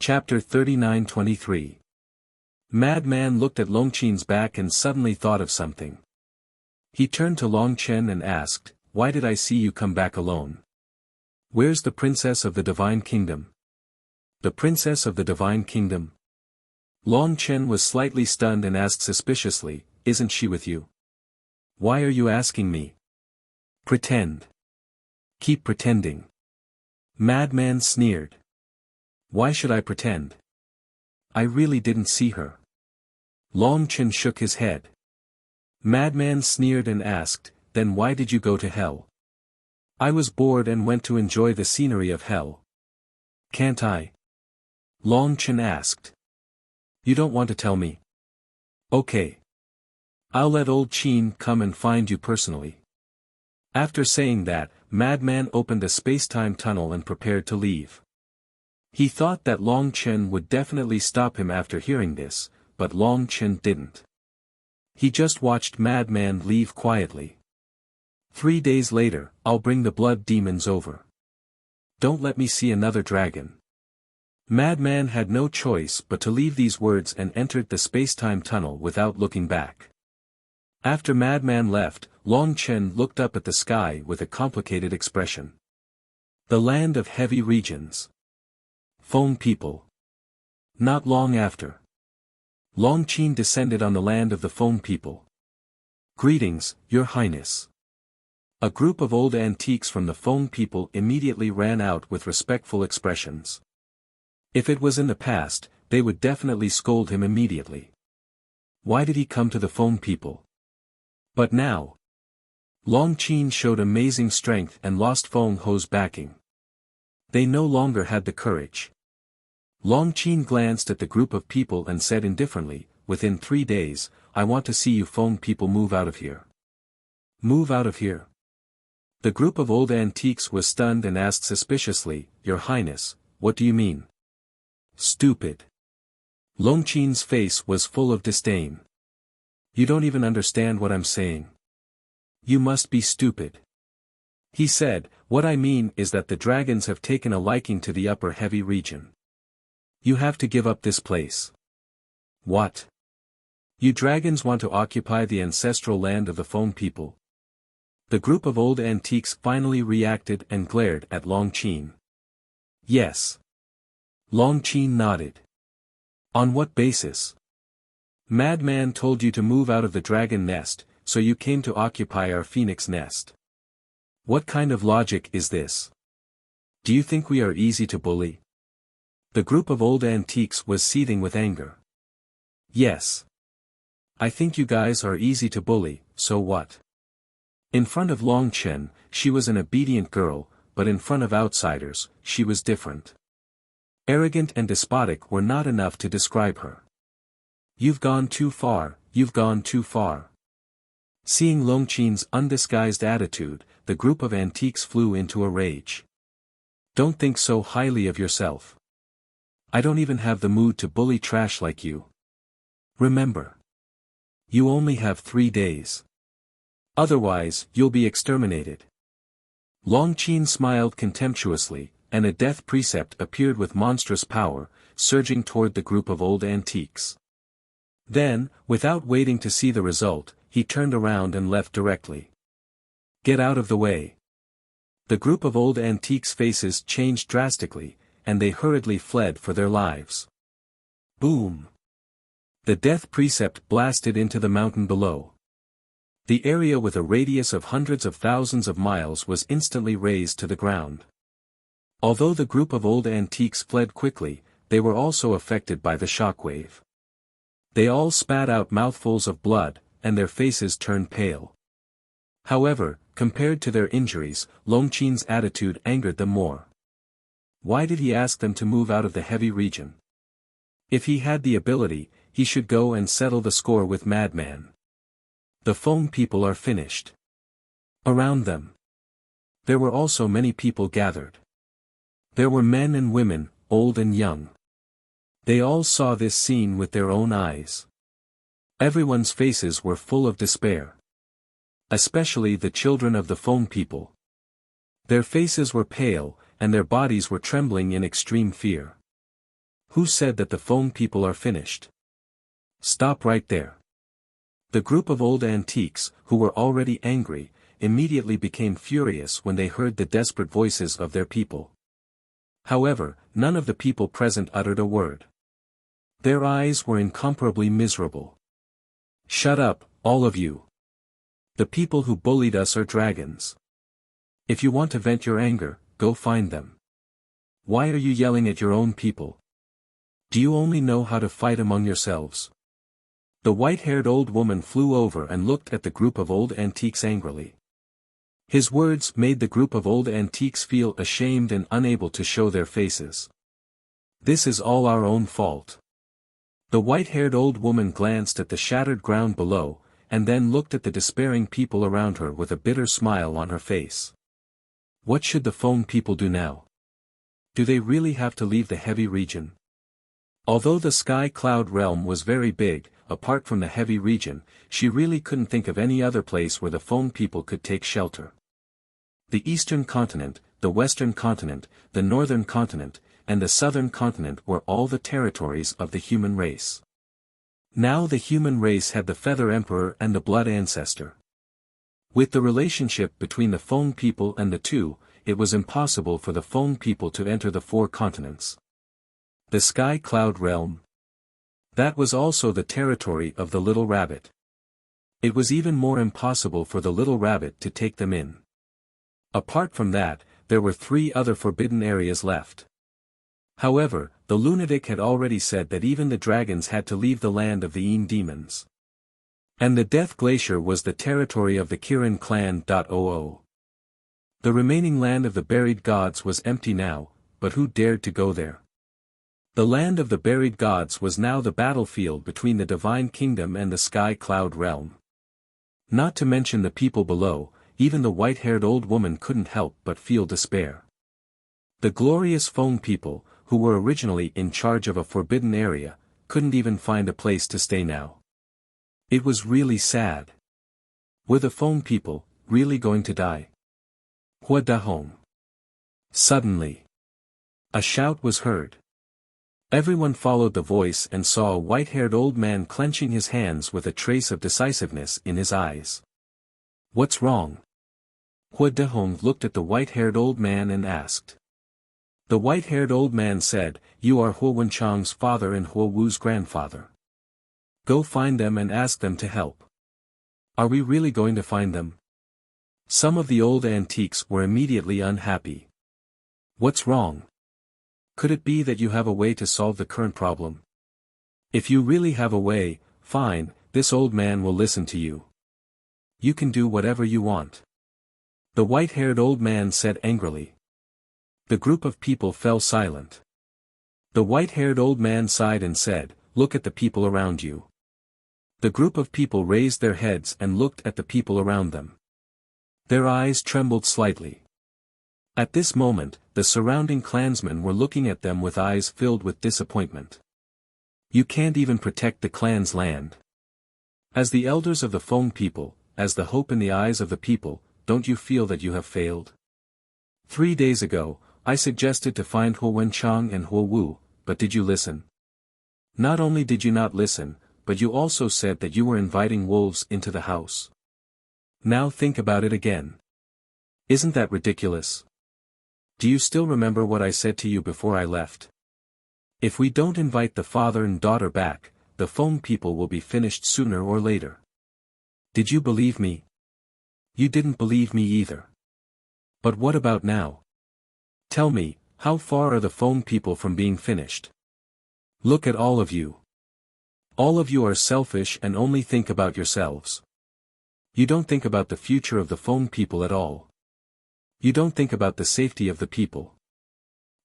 Chapter 39-23. Madman looked at Longqin's back and suddenly thought of something. He turned to Longchen and asked, "Why did I see you come back alone? Where's the princess of the Divine Kingdom?" "The princess of the Divine Kingdom?" Longchen was slightly stunned and asked suspiciously, "Isn't she with you? Why are you asking me?" "Pretend. Keep pretending." Madman sneered. "Why should I pretend? I really didn't see her." Longchen shook his head. Madman sneered and asked, "Then why did you go to hell?" "I was bored and went to enjoy the scenery of hell." "Can't I?" Longchen asked. "You don't want to tell me? Okay. I'll let old Qin come and find you personally." After saying that, Madman opened a space-time tunnel and prepared to leave. He thought that Longchen would definitely stop him after hearing this, but Longchen didn't. He just watched Madman leave quietly. 3 days later, "I'll bring the blood demons over. Don't let me see another dragon." Madman had no choice but to leave these words and entered the space-time tunnel without looking back. After Madman left, Longchen looked up at the sky with a complicated expression. The land of heavy regions. Phone people. Not long after, Longqin descended on the land of the phone people. "Greetings, Your Highness." A group of old antiques from the phone people immediately ran out with respectful expressions. If it was in the past, they would definitely scold him immediately. Why did he come to the phone people? But now, Longqin showed amazing strength and lost Feng Ho's backing. They no longer had the courage. Longqin glanced at the group of people and said indifferently, "Within 3 days, I want to see you phone people move out of here." "Move out of here?" The group of old antiques was stunned and asked suspiciously, "Your Highness, what do you mean?" "Stupid." Longqin's face was full of disdain. "You don't even understand what I'm saying. You must be stupid." He said, "What I mean is that the dragons have taken a liking to the upper heavy region. You have to give up this place." "What? You dragons want to occupy the ancestral land of the phone people?" The group of old antiques finally reacted and glared at Longqin. "Yes." Longqin nodded. "On what basis?" "Madman told you to move out of the dragon nest, so you came to occupy our phoenix nest. What kind of logic is this? Do you think we are easy to bully?" The group of old antiques was seething with anger. "Yes. I think you guys are easy to bully, so what?" In front of Longchen, she was an obedient girl, but in front of outsiders, she was different. Arrogant and despotic were not enough to describe her. "You've gone too far, you've gone too far." Seeing Longqin's undisguised attitude, the group of antiques flew into a rage. "Don't think so highly of yourself. I don't even have the mood to bully trash like you. Remember. You only have 3 days. Otherwise, you'll be exterminated." Longqin smiled contemptuously, and a death precept appeared with monstrous power, surging toward the group of old antiques. Then, without waiting to see the result, he turned around and left directly. "Get out of the way." The group of old antiques' faces changed drastically, and they hurriedly fled for their lives. Boom! The death precept blasted into the mountain below. The area with a radius of hundreds of thousands of miles was instantly razed to the ground. Although the group of old antiques fled quickly, they were also affected by the shockwave. They all spat out mouthfuls of blood, and their faces turned pale. However, compared to their injuries, Longqin's attitude angered them more. Why did he ask them to move out of the heavy region? If he had the ability, he should go and settle the score with Madman. The phone people are finished. Around them, there were also many people gathered. There were men and women, old and young. They all saw this scene with their own eyes. Everyone's faces were full of despair. Especially the children of the phone people. Their faces were pale, and their bodies were trembling in extreme fear. Who said that the Feng people are finished? Stop right there. The group of old antiques, who were already angry, immediately became furious when they heard the desperate voices of their people. However, none of the people present uttered a word. Their eyes were incomparably miserable. Shut up, all of you. The people who bullied us are dragons. If you want to vent your anger, go find them. Why are you yelling at your own people? Do you only know how to fight among yourselves? The white-haired old woman flew over and looked at the group of old antiques angrily. His words made the group of old antiques feel ashamed and unable to show their faces. This is all our own fault. The white-haired old woman glanced at the shattered ground below, and then looked at the despairing people around her with a bitter smile on her face. What should the Feng people do now? Do they really have to leave the heavy region? Although the sky cloud realm was very big, apart from the heavy region, she really couldn't think of any other place where the Feng people could take shelter. The eastern continent, the western continent, the northern continent, and the southern continent were all the territories of the human race. Now the human race had the Feather Emperor and the Blood Ancestor. With the relationship between the Feng people and the two, it was impossible for the Feng people to enter the 4 continents. The Sky Cloud Realm. That was also the territory of the little rabbit. It was even more impossible for the little rabbit to take them in. Apart from that, there were 3 other forbidden areas left. However, the lunatic had already said that even the dragons had to leave the land of the Yin demons. And the Death Glacier was the territory of the Kirin clan. The remaining land of the buried gods was empty now, but who dared to go there? The land of the buried gods was now the battlefield between the Divine Kingdom and the Sky Cloud Realm. Not to mention the people below, even the white-haired old woman couldn't help but feel despair. The glorious Feng people, who were originally in charge of a forbidden area, couldn't even find a place to stay now. It was really sad. Were the Feng people really going to die? Hua Dahong. Suddenly, a shout was heard. Everyone followed the voice and saw a white-haired old man clenching his hands with a trace of decisiveness in his eyes. What's wrong? Hua Dahong looked at the white-haired old man and asked. The white-haired old man said, "You are Hua Wenchang's father and Hua Wu's grandfather. Go find them and ask them to help." Are we really going to find them? Some of the old antiques were immediately unhappy. What's wrong? Could it be that you have a way to solve the current problem? If you really have a way, fine, this old man will listen to you. You can do whatever you want. The white-haired old man said angrily. The group of people fell silent. The white-haired old man sighed and said, "Look at the people around you." The group of people raised their heads and looked at the people around them. Their eyes trembled slightly. At this moment, the surrounding clansmen were looking at them with eyes filled with disappointment. You can't even protect the clan's land. As the elders of the Feng people, as the hope in the eyes of the people, don't you feel that you have failed? 3 days ago, I suggested to find Hua Wenchang and Hua Wu, but did you listen? Not only did you not listen, but you also said that you were inviting wolves into the house. Now think about it again. Isn't that ridiculous? Do you still remember what I said to you before I left? If we don't invite the father and daughter back, the Feng people will be finished sooner or later. Did you believe me? You didn't believe me either. But what about now? Tell me, how far are the Feng people from being finished? Look at all of you. All of you are selfish and only think about yourselves. You don't think about the future of the Feng people at all. You don't think about the safety of the people.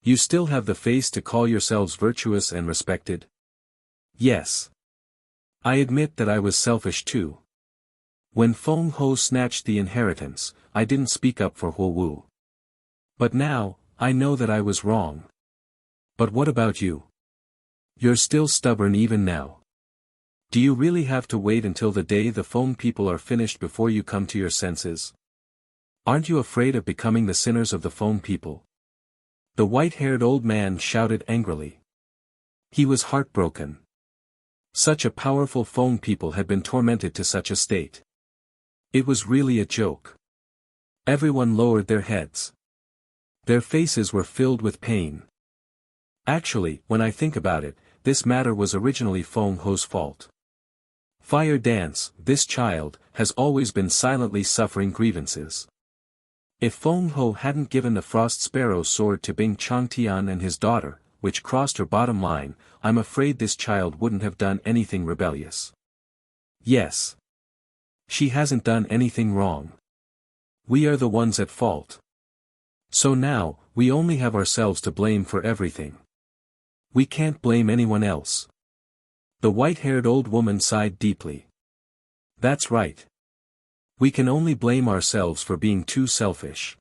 You still have the face to call yourselves virtuous and respected? Yes. I admit that I was selfish too. When Feng Ho snatched the inheritance, I didn't speak up for Hua Wu. But now, I know that I was wrong. But what about you? You're still stubborn even now. Do you really have to wait until the day the Feng people are finished before you come to your senses? Aren't you afraid of becoming the sinners of the Feng people? The white-haired old man shouted angrily. He was heartbroken. Such a powerful Feng people had been tormented to such a state. It was really a joke. Everyone lowered their heads. Their faces were filled with pain. Actually, when I think about it, this matter was originally Feng Ho's fault. Fire Dance, this child, has always been silently suffering grievances. If Feng Ho hadn't given the Frost Sparrow's sword to Bing Changtian and his daughter, which crossed her bottom line, I'm afraid this child wouldn't have done anything rebellious. Yes. She hasn't done anything wrong. We are the ones at fault. So now, we only have ourselves to blame for everything. We can't blame anyone else. The white-haired old woman sighed deeply. That's right. We can only blame ourselves for being too selfish.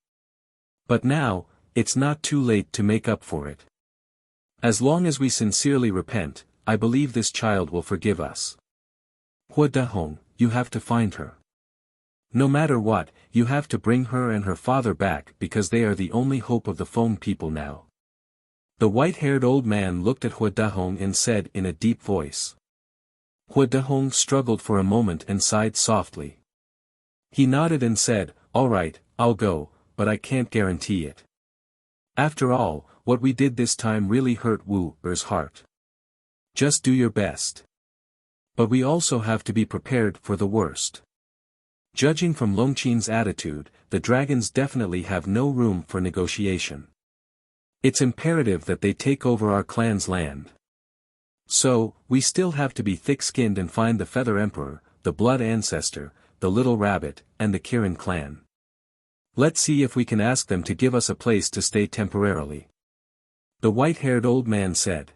But now, it's not too late to make up for it. As long as we sincerely repent, I believe this child will forgive us. Hua Dahong, you have to find her. No matter what, you have to bring her and her father back because they are the only hope of the Feng people now. The white-haired old man looked at Hua Dahong and said in a deep voice. Hua Dahong struggled for a moment and sighed softly. He nodded and said, "All right, I'll go, but I can't guarantee it. After all, what we did this time really hurt Wu Er's heart. Just do your best. But we also have to be prepared for the worst." Judging from Longqin's attitude, the dragons definitely have no room for negotiation. It's imperative that they take over our clan's land. So, we still have to be thick-skinned and find the Feather Emperor, the Blood Ancestor, the Little Rabbit, and the Kirin clan. Let's see if we can ask them to give us a place to stay temporarily. The white-haired old man said.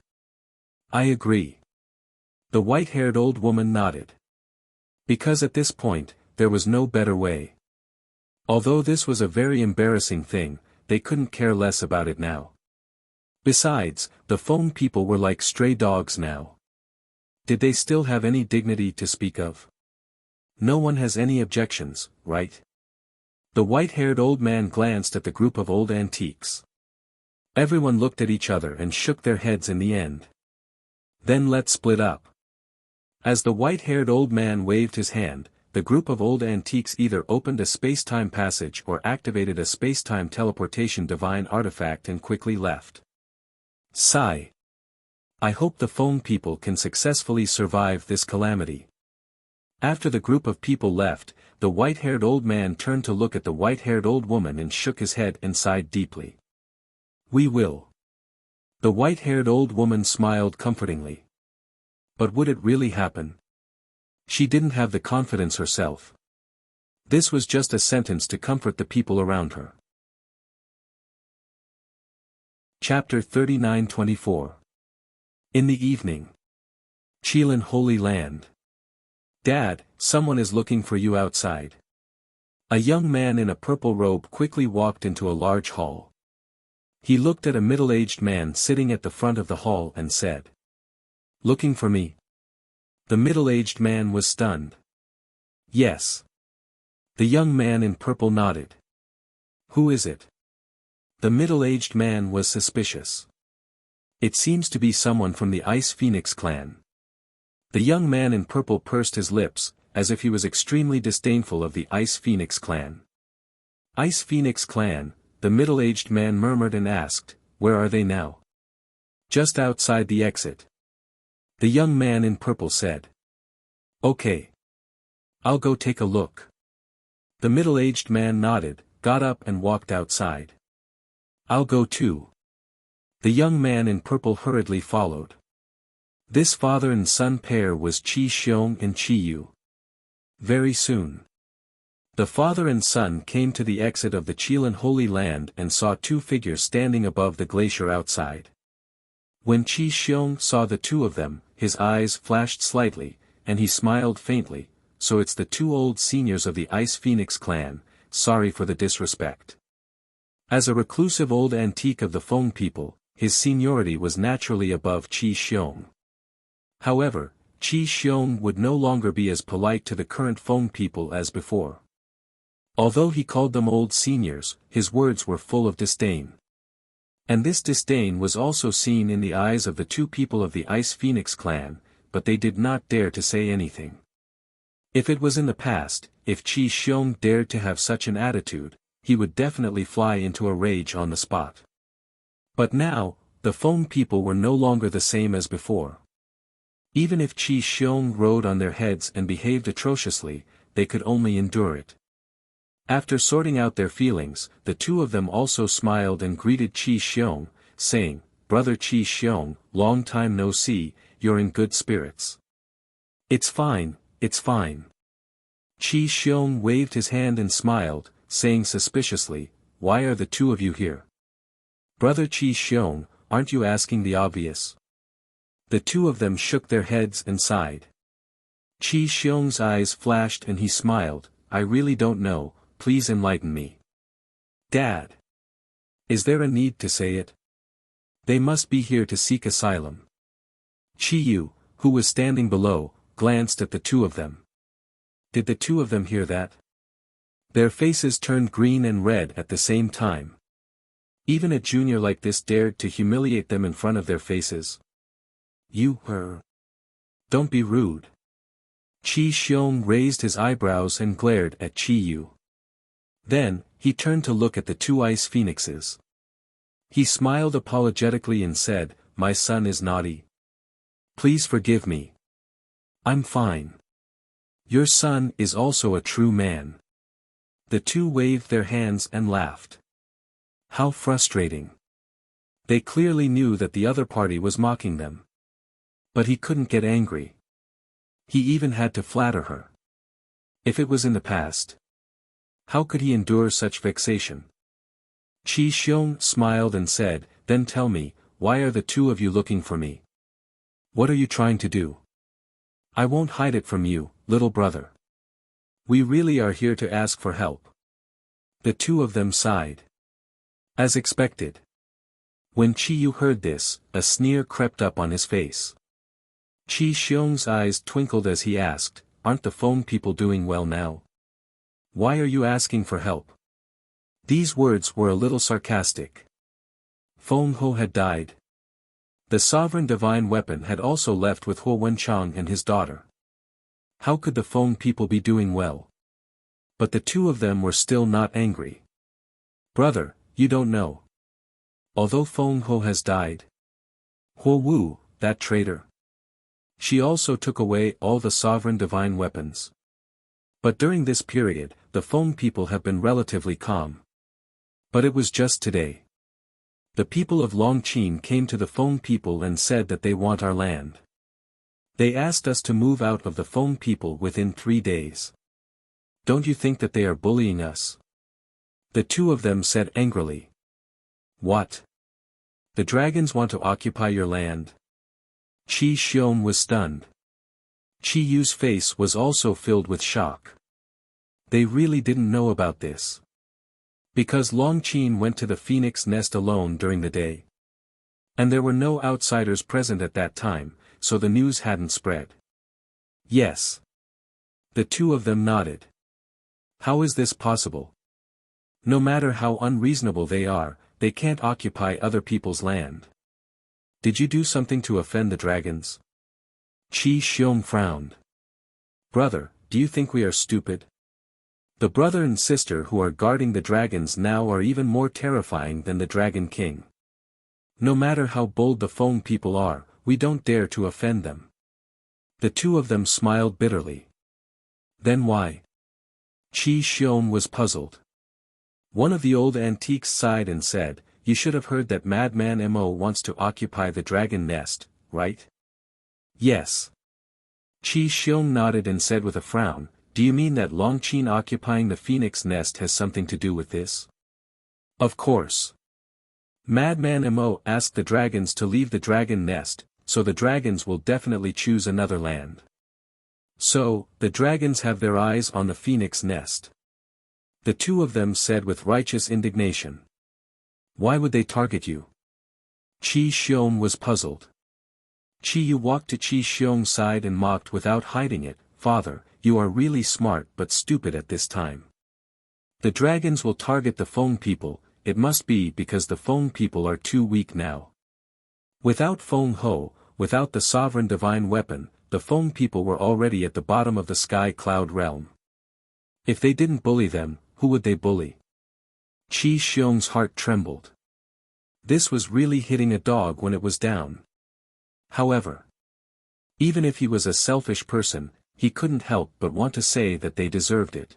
I agree. The white-haired old woman nodded. Because at this point, there was no better way. Although this was a very embarrassing thing, they couldn't care less about it now. Besides, the Feng people were like stray dogs now. Did they still have any dignity to speak of? No one has any objections, right? The white-haired old man glanced at the group of old antiques. Everyone looked at each other and shook their heads in the end. Then let's split up. As the white-haired old man waved his hand, the group of old antiques either opened a space-time passage or activated a space-time teleportation divine artifact and quickly left. Sigh. I hope the Feng people can successfully survive this calamity. After the group of people left, the white-haired old man turned to look at the white-haired old woman and shook his head and sighed deeply. We will. The white-haired old woman smiled comfortingly. But would it really happen? She didn't have the confidence herself. This was just a sentence to comfort the people around her. Chapter 39-24. In the evening. Qilin Holy Land. Dad, someone is looking for you outside. A young man in a purple robe quickly walked into a large hall. He looked at a middle-aged man sitting at the front of the hall and said. Looking for me? The middle-aged man was stunned. Yes. The young man in purple nodded. Who is it? The middle-aged man was suspicious. It seems to be someone from the Ice Phoenix clan. The young man in purple pursed his lips, as if he was extremely disdainful of the Ice Phoenix clan. Ice Phoenix clan, the middle-aged man murmured and asked, where are they now? Just outside the exit. The young man in purple said. Okay. I'll go take a look. The middle-aged man nodded, got up and walked outside. I'll go too. The young man in purple hurriedly followed. This father and son pair was Qi Xiong and Qi Yu. Very soon. The father and son came to the exit of the Qilin Holy Land and saw two figures standing above the glacier outside. When Qi Xiong saw the two of them, his eyes flashed slightly, and he smiled faintly. So it's the two old seniors of the Ice Phoenix clan, sorry for the disrespect. As a reclusive old antique of the Feng people, his seniority was naturally above Qi Xiong. However, Qi Xiong would no longer be as polite to the current Feng people as before. Although he called them old seniors, his words were full of disdain. And this disdain was also seen in the eyes of the two people of the Ice Phoenix clan, but they did not dare to say anything. If it was in the past, if Qi Xiong dared to have such an attitude, he would definitely fly into a rage on the spot. But now, the Feng people were no longer the same as before. Even if Qi Xiong rode on their heads and behaved atrociously, they could only endure it. After sorting out their feelings, the two of them also smiled and greeted Qi Xiong, saying, "Brother Qi Xiong, long time no see, you're in good spirits." "It's fine, it's fine." Qi Xiong waved his hand and smiled, saying suspiciously, "Why are the two of you here?" "Brother Qi Xiong, aren't you asking the obvious?" The two of them shook their heads and sighed. Qi Xiong's eyes flashed and he smiled, "I really don't know, please enlighten me." "Dad. Is there a need to say it? They must be here to seek asylum." Qi Yu, who was standing below, glanced at the two of them. Did the two of them hear that? Their faces turned green and red at the same time. Even a junior like this dared to humiliate them in front of their faces. Don't be rude." Qi Xiong raised his eyebrows and glared at Qi Yu. Then, he turned to look at the two ice phoenixes. He smiled apologetically and said, "My son is naughty. Please forgive me. I'm fine. Your son is also a true man." The two waved their hands and laughed. How frustrating. They clearly knew that the other party was mocking them. But he couldn't get angry. He even had to flatter her. If it was in the past, how could he endure such vexation? Qi Xiong smiled and said, "Then tell me, why are the two of you looking for me? What are you trying to do?" "I won't hide it from you, little brother. We really are here to ask for help." The two of them sighed. As expected. When Qi Yu heard this, a sneer crept up on his face. Qi Xiong's eyes twinkled as he asked, "Aren't the Feng people doing well now? Why are you asking for help?" These words were a little sarcastic. Feng Ho had died. The sovereign divine weapon had also left with Huo Wenchang and his daughter. How could the Feng people be doing well? But the two of them were still not angry. "Brother, you don't know. Although Feng Ho has died, Huo Wu, that traitor, she also took away all the sovereign divine weapons. But during this period, the Feng people have been relatively calm. But it was just today. The people of Longqin came to the Feng people and said that they want our land. They asked us to move out of the Feng people within 3 days. Don't you think that they are bullying us?" The two of them said angrily. "What? The dragons want to occupy your land?" Qi Xiong was stunned. Qi Yu's face was also filled with shock. They really didn't know about this. Because Longqin went to the phoenix nest alone during the day. And there were no outsiders present at that time, so the news hadn't spread. Yes. The two of them nodded. How is this possible? No matter how unreasonable they are, they can't occupy other people's land. Did you do something to offend the dragons? Qi Xiong frowned. Brother, do you think we are stupid? The brother and sister who are guarding the dragons now are even more terrifying than the Dragon King. No matter how bold the Feng people are, we don't dare to offend them. The two of them smiled bitterly. Then why? Qi Xiong was puzzled. One of the old antiques sighed and said, "You should have heard that Madman Mo wants to occupy the dragon nest, right?" Yes. Qi Xiong nodded and said with a frown, "Do you mean that Longqin occupying the phoenix nest has something to do with this?" Of course. Madman Mo asked the dragons to leave the dragon nest, so the dragons will definitely choose another land. So, the dragons have their eyes on the phoenix nest. The two of them said with righteous indignation. Why would they target you? Qi Xiong was puzzled. Qi Yu walked to Qi Xiong's side and mocked without hiding it, "Father, you are really smart but stupid at this time. The dragons will target the Feng people, it must be because the Feng people are too weak now. Without Feng Ho, without the sovereign divine weapon, the Feng people were already at the bottom of the sky cloud realm. If they didn't bully them, who would they bully? Qi Xiong's heart trembled. This was really hitting a dog when it was down. However, even if he was a selfish person, he couldn't help but want to say that they deserved it.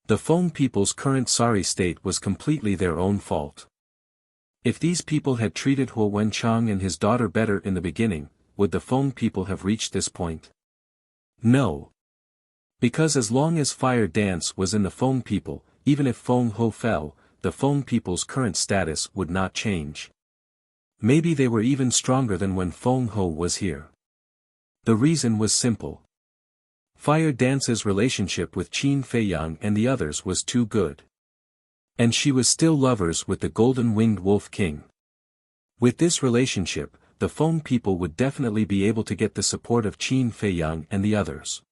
The Feng people's current sorry state was completely their own fault. If these people had treated Huo Wenchang and his daughter better in the beginning, would the Feng people have reached this point? No. Because as long as Fire Dance was in the Feng people, even if Feng Ho fell, the Feng people's current status would not change. Maybe they were even stronger than when Feng Ho was here. The reason was simple. Fire Dance's relationship with Qin Feiyang and the others was too good. And she was still lovers with the golden-winged Wolf King. With this relationship, the Feng people would definitely be able to get the support of Qin Feiyang and the others.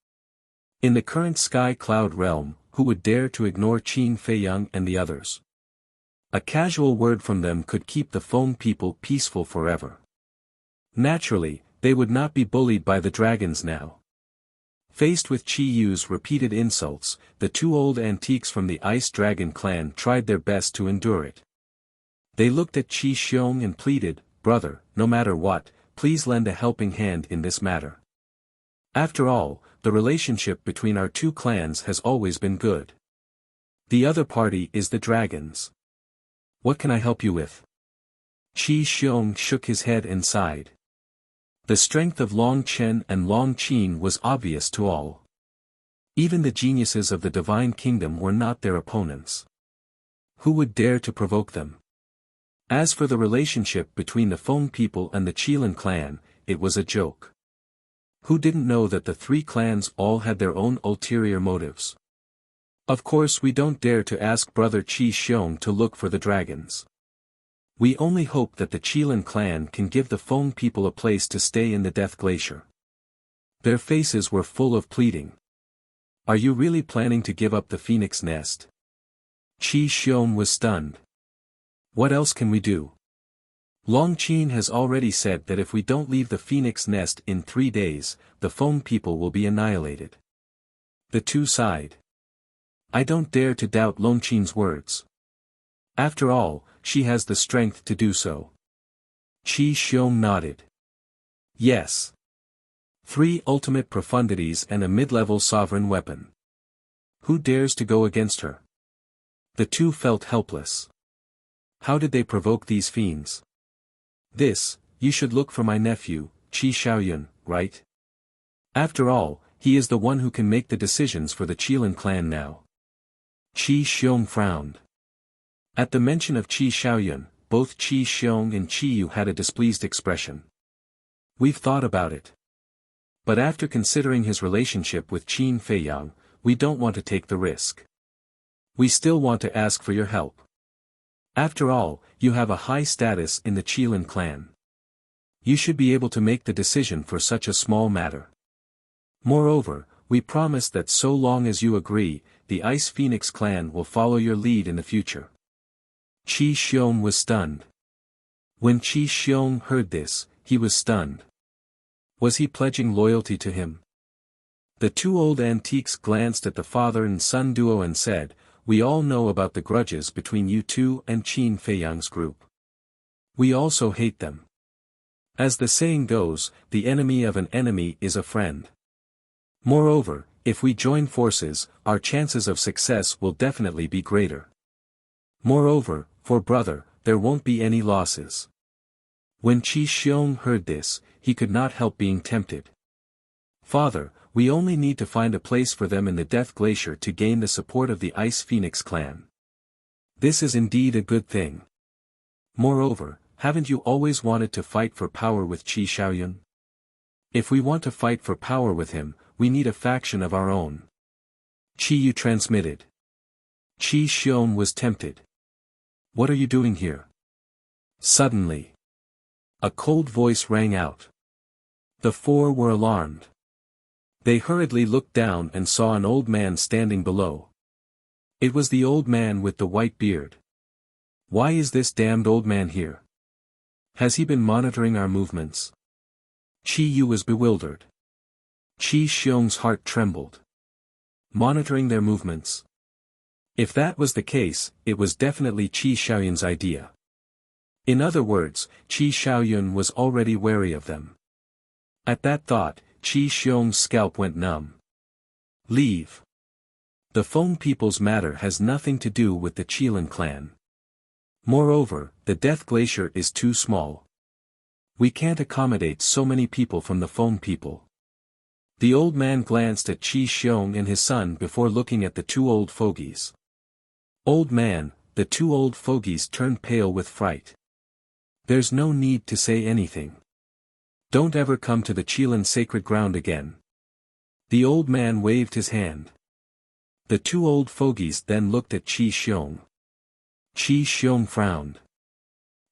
In the current sky cloud realm, who would dare to ignore Qin Feiyang and the others? A casual word from them could keep the Feng people peaceful forever. Naturally, they would not be bullied by the dragons now. Faced with Qi Yu's repeated insults, the two old antiques from the Ice Dragon clan tried their best to endure it. They looked at Qi Xiong and pleaded, "Brother, no matter what, please lend a helping hand in this matter. After all, the relationship between our two clans has always been good. The other party is the dragons. What can I help you with?" Qi Xiong shook his head and sighed. The strength of Long Chen and Long Qin was obvious to all. Even the geniuses of the Divine Kingdom were not their opponents. Who would dare to provoke them? As for the relationship between the Feng people and the Qilin clan, it was a joke. Who didn't know that the three clans all had their own ulterior motives? Of course we don't dare to ask brother Qi Xiong to look for the dragons. We only hope that the Qilin clan can give the Feng people a place to stay in the Death Glacier. Their faces were full of pleading. Are you really planning to give up the Phoenix Nest? Qi Xiong was stunned. What else can we do? Long Qin has already said that if we don't leave the Phoenix Nest in 3 days, the Feng people will be annihilated. The two sighed. I don't dare to doubt Long Qin's words. After all, she has the strength to do so. Qi Xiong nodded. Yes. 3 ultimate profundities and a mid-level sovereign weapon. Who dares to go against her? The two felt helpless. How did they provoke these fiends? This, you should look for my nephew, Qi Xiaoyun, right? After all, he is the one who can make the decisions for the Qilin clan now. Qi Xiong frowned. At the mention of Qi Xiaoyun, both Qi Xiong and Qi Yu had a displeased expression. We've thought about it. But after considering his relationship with Qin Feiyang, we don't want to take the risk. We still want to ask for your help. After all, you have a high status in the Qilin clan. You should be able to make the decision for such a small matter. Moreover, we promise that so long as you agree, the Ice Phoenix clan will follow your lead in the future. Qi Xiong was stunned. When Qi Xiong heard this, he was stunned. Was he pledging loyalty to him? The two old antiques glanced at the father and son duo and said, "We all know about the grudges between you two and Qin Feiyang's group. We also hate them. As the saying goes, the enemy of an enemy is a friend. Moreover, if we join forces, our chances of success will definitely be greater. Moreover, for brother, there won't be any losses." When Qi Xiong heard this, he could not help being tempted. "Father, we only need to find a place for them in the Death Glacier to gain the support of the Ice Phoenix clan. This is indeed a good thing. Moreover, haven't you always wanted to fight for power with Qi Xiaoyun? If we want to fight for power with him, we need a faction of our own." Qi Yu transmitted. Qi Xiong was tempted. "What are you doing here?" Suddenly, a cold voice rang out. The four were alarmed. They hurriedly looked down and saw an old man standing below. It was the old man with the white beard. Why is this damned old man here? Has he been monitoring our movements? Qi Yu was bewildered. Qi Xiong's heart trembled. Monitoring their movements. If that was the case, it was definitely Qi Xiaoyun's idea. In other words, Qi Xiaoyun was already wary of them. At that thought, Qi Xiong's scalp went numb. Leave. The Feng people's matter has nothing to do with the Qilin clan. Moreover, the Death Glacier is too small. We can't accommodate so many people from the Feng people. The old man glanced at Qi Xiong and his son before looking at the two old fogies. Old man, the two old fogies turned pale with fright. There's no need to say anything. Don't ever come to the Qilin sacred ground again. The old man waved his hand. The two old fogies then looked at Qi Xiong. Qi Xiong frowned.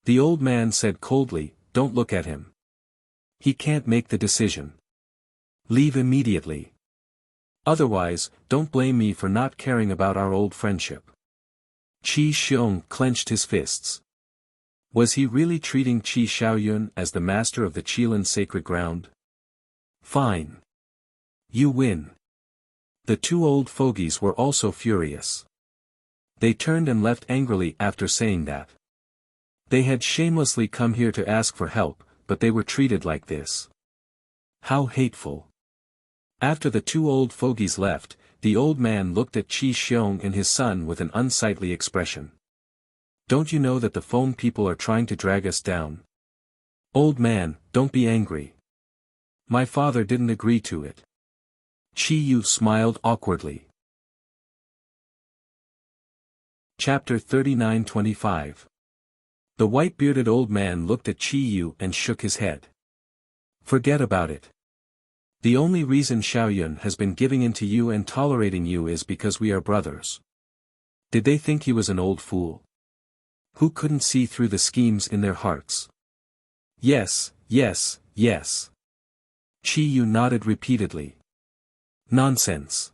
The old man said coldly, "Don't look at him. He can't make the decision. Leave immediately. Otherwise, don't blame me for not caring about our old friendship." Qi Xiong clenched his fists. Was he really treating Qi Xiaoyun as the master of the Qilin sacred ground? Fine. You win. The two old fogies were also furious. They turned and left angrily after saying that. They had shamelessly come here to ask for help, but they were treated like this. How hateful. After the two old fogies left, the old man looked at Qi Xiong and his son with an unsightly expression. Don't you know that the Feng people are trying to drag us down? Old man, don't be angry. My father didn't agree to it. Qi Yu smiled awkwardly. Chapter 39-25. The white-bearded old man looked at Qi Yu and shook his head. Forget about it. The only reason Xiaoyun has been giving in to you and tolerating you is because we are brothers. Did they think he was an old fool? Who couldn't see through the schemes in their hearts? Yes, yes, yes. Qi Yu nodded repeatedly. Nonsense.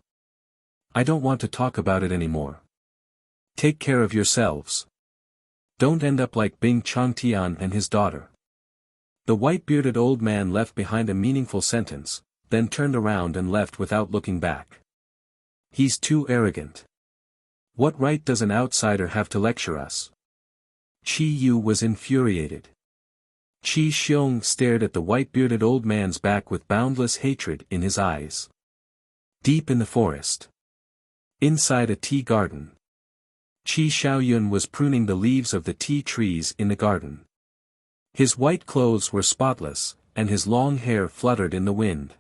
I don't want to talk about it anymore. Take care of yourselves. Don't end up like Bing Changtian and his daughter. The white-bearded old man left behind a meaningful sentence, then turned around and left without looking back. He's too arrogant. What right does an outsider have to lecture us? Qi Yu was infuriated. Qi Xiong stared at the white-bearded old man's back with boundless hatred in his eyes. Deep in the forest. Inside a tea garden. Qi Xiaoyun was pruning the leaves of the tea trees in the garden. His white clothes were spotless, and his long hair fluttered in the wind.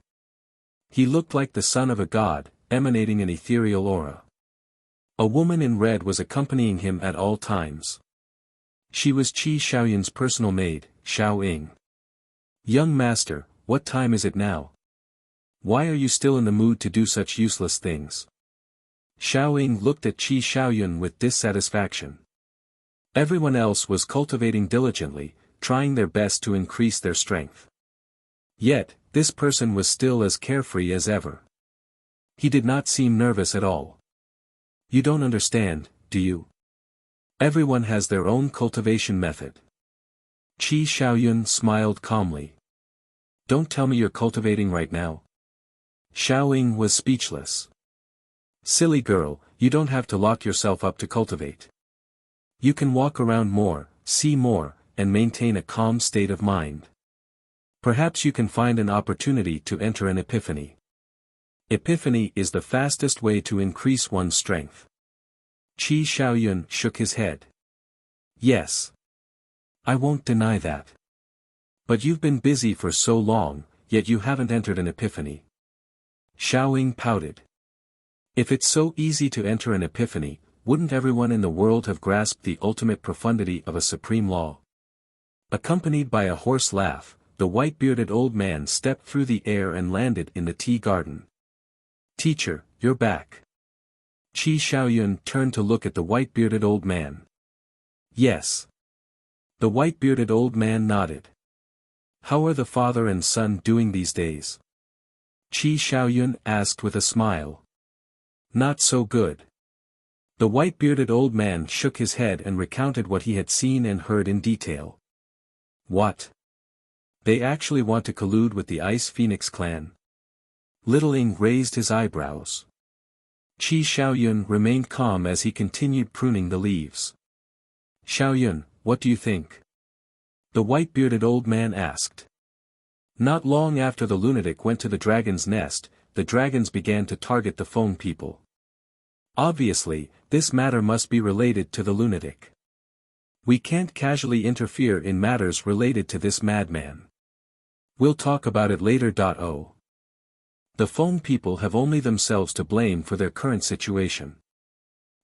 He looked like the son of a god, emanating an ethereal aura. A woman in red was accompanying him at all times. She was Qi Xiaoyun's personal maid, Xiao Ying. Young master, what time is it now? Why are you still in the mood to do such useless things? Xiao Ying looked at Qi Xiaoyun with dissatisfaction. Everyone else was cultivating diligently, trying their best to increase their strength. Yet, this person was still as carefree as ever. He did not seem nervous at all. You don't understand, do you? Everyone has their own cultivation method. Qi Xiaoyun smiled calmly. Don't tell me you're cultivating right now. Xiao Ying was speechless. Silly girl, you don't have to lock yourself up to cultivate. You can walk around more, see more, and maintain a calm state of mind. Perhaps you can find an opportunity to enter an epiphany. Epiphany is the fastest way to increase one's strength. Qi Xiaoyun shook his head. Yes. I won't deny that. But you've been busy for so long, yet you haven't entered an epiphany. Xiao Ying pouted. If it's so easy to enter an epiphany, wouldn't everyone in the world have grasped the ultimate profundity of a supreme law? Accompanied by a hoarse laugh, the white-bearded old man stepped through the air and landed in the tea garden. Teacher, you're back. Qi Xiaoyun turned to look at the white-bearded old man. Yes. The white-bearded old man nodded. How are the father and son doing these days? Qi Xiaoyun asked with a smile. Not so good. The white-bearded old man shook his head and recounted what he had seen and heard in detail. What? They actually want to collude with the Ice Phoenix clan? Little Ing raised his eyebrows. Qi Xiaoyun remained calm as he continued pruning the leaves. Xiaoyun, what do you think? The white-bearded old man asked. Not long after the lunatic went to the dragon's nest, the dragons began to target the Feng people. Obviously, this matter must be related to the lunatic. We can't casually interfere in matters related to this madman. We'll talk about it later. The Feng people have only themselves to blame for their current situation.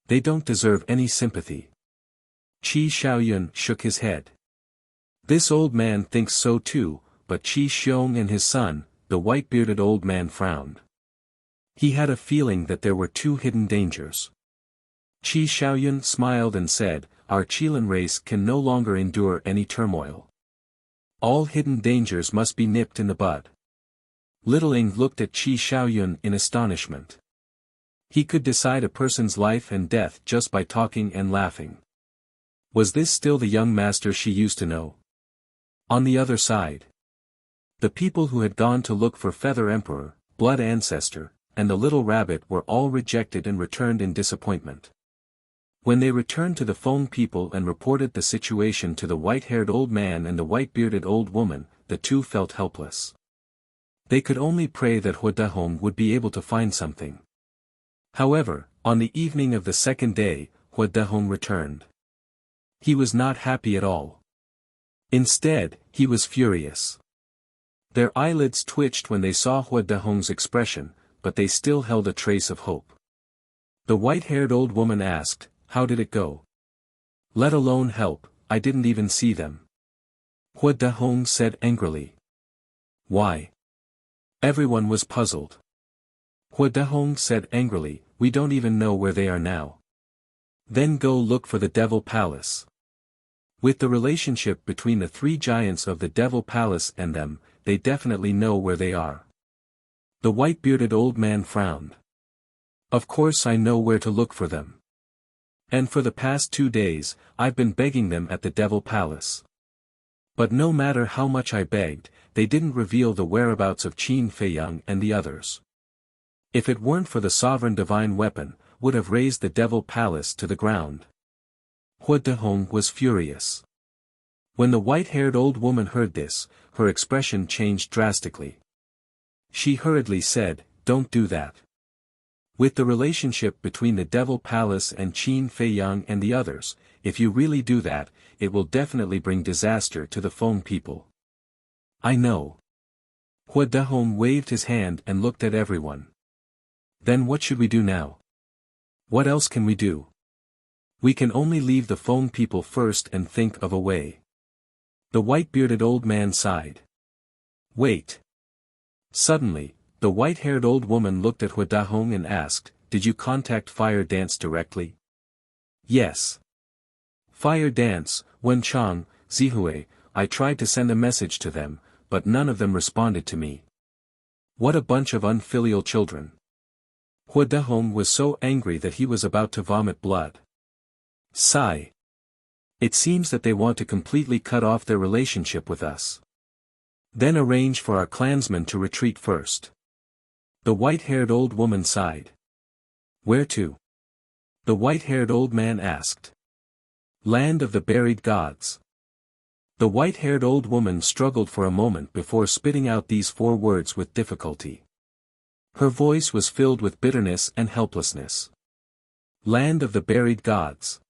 They don't deserve any sympathy. Qi Xiaoyun shook his head. This old man thinks so too, but Qi Xiong and his son, the white-bearded old man, frowned. He had a feeling that there were two hidden dangers. Qi Xiaoyun smiled and said, our Qilin race can no longer endure any turmoil. All hidden dangers must be nipped in the bud. Little Ing looked at Qi Xiaoyun in astonishment. He could decide a person's life and death just by talking and laughing. Was this still the young master she used to know? On the other side, the people who had gone to look for Feather Emperor, Blood Ancestor, and the little rabbit were all rejected and returned in disappointment. When they returned to the Feng people and reported the situation to the white-haired old man and the white-bearded old woman, the two felt helpless. They could only pray that Huadahong would be able to find something. However, on the evening of the second day, Huadahong returned. He was not happy at all. Instead, he was furious. Their eyelids twitched when they saw Huadahong's expression, but they still held a trace of hope. The white-haired old woman asked, how did it go? Let alone help, I didn't even see them. Huadahong said angrily. Why? Everyone was puzzled. Huadahong said angrily, we don't even know where they are now. Then go look for the Devil Palace. With the relationship between the three giants of the Devil Palace and them, they definitely know where they are. The white-bearded old man frowned. Of course I know where to look for them. And for the past 2 days, I've been begging them at the Devil Palace. But no matter how much I begged, they didn't reveal the whereabouts of Qin Feiyang and the others. If it weren't for the sovereign divine weapon, would have razed the Devil Palace to the ground. Huadahong was furious. When the white-haired old woman heard this, her expression changed drastically. She hurriedly said, don't do that. With the relationship between the Devil Palace and Qin Feiyang and the others, if you really do that, it will definitely bring disaster to the Feng people. I know. Huadahong waved his hand and looked at everyone. Then what should we do now? What else can we do? We can only leave the Feng people first and think of a way. The white-bearded old man sighed. Wait. Suddenly, the white-haired old woman looked at Huadahong and asked, did you contact Fire Dance directly? Yes. Fire Dance, Wenchang, Zihui, I tried to send a message to them, but none of them responded to me. What a bunch of unfilial children. Huadahong was so angry that he was about to vomit blood. Sigh. It seems that they want to completely cut off their relationship with us. Then arrange for our clansmen to retreat first. The white-haired old woman sighed. Where to? The white-haired old man asked. Land of the buried gods. The white-haired old woman struggled for a moment before spitting out these 4 words with difficulty. Her voice was filled with bitterness and helplessness. Land of the buried gods.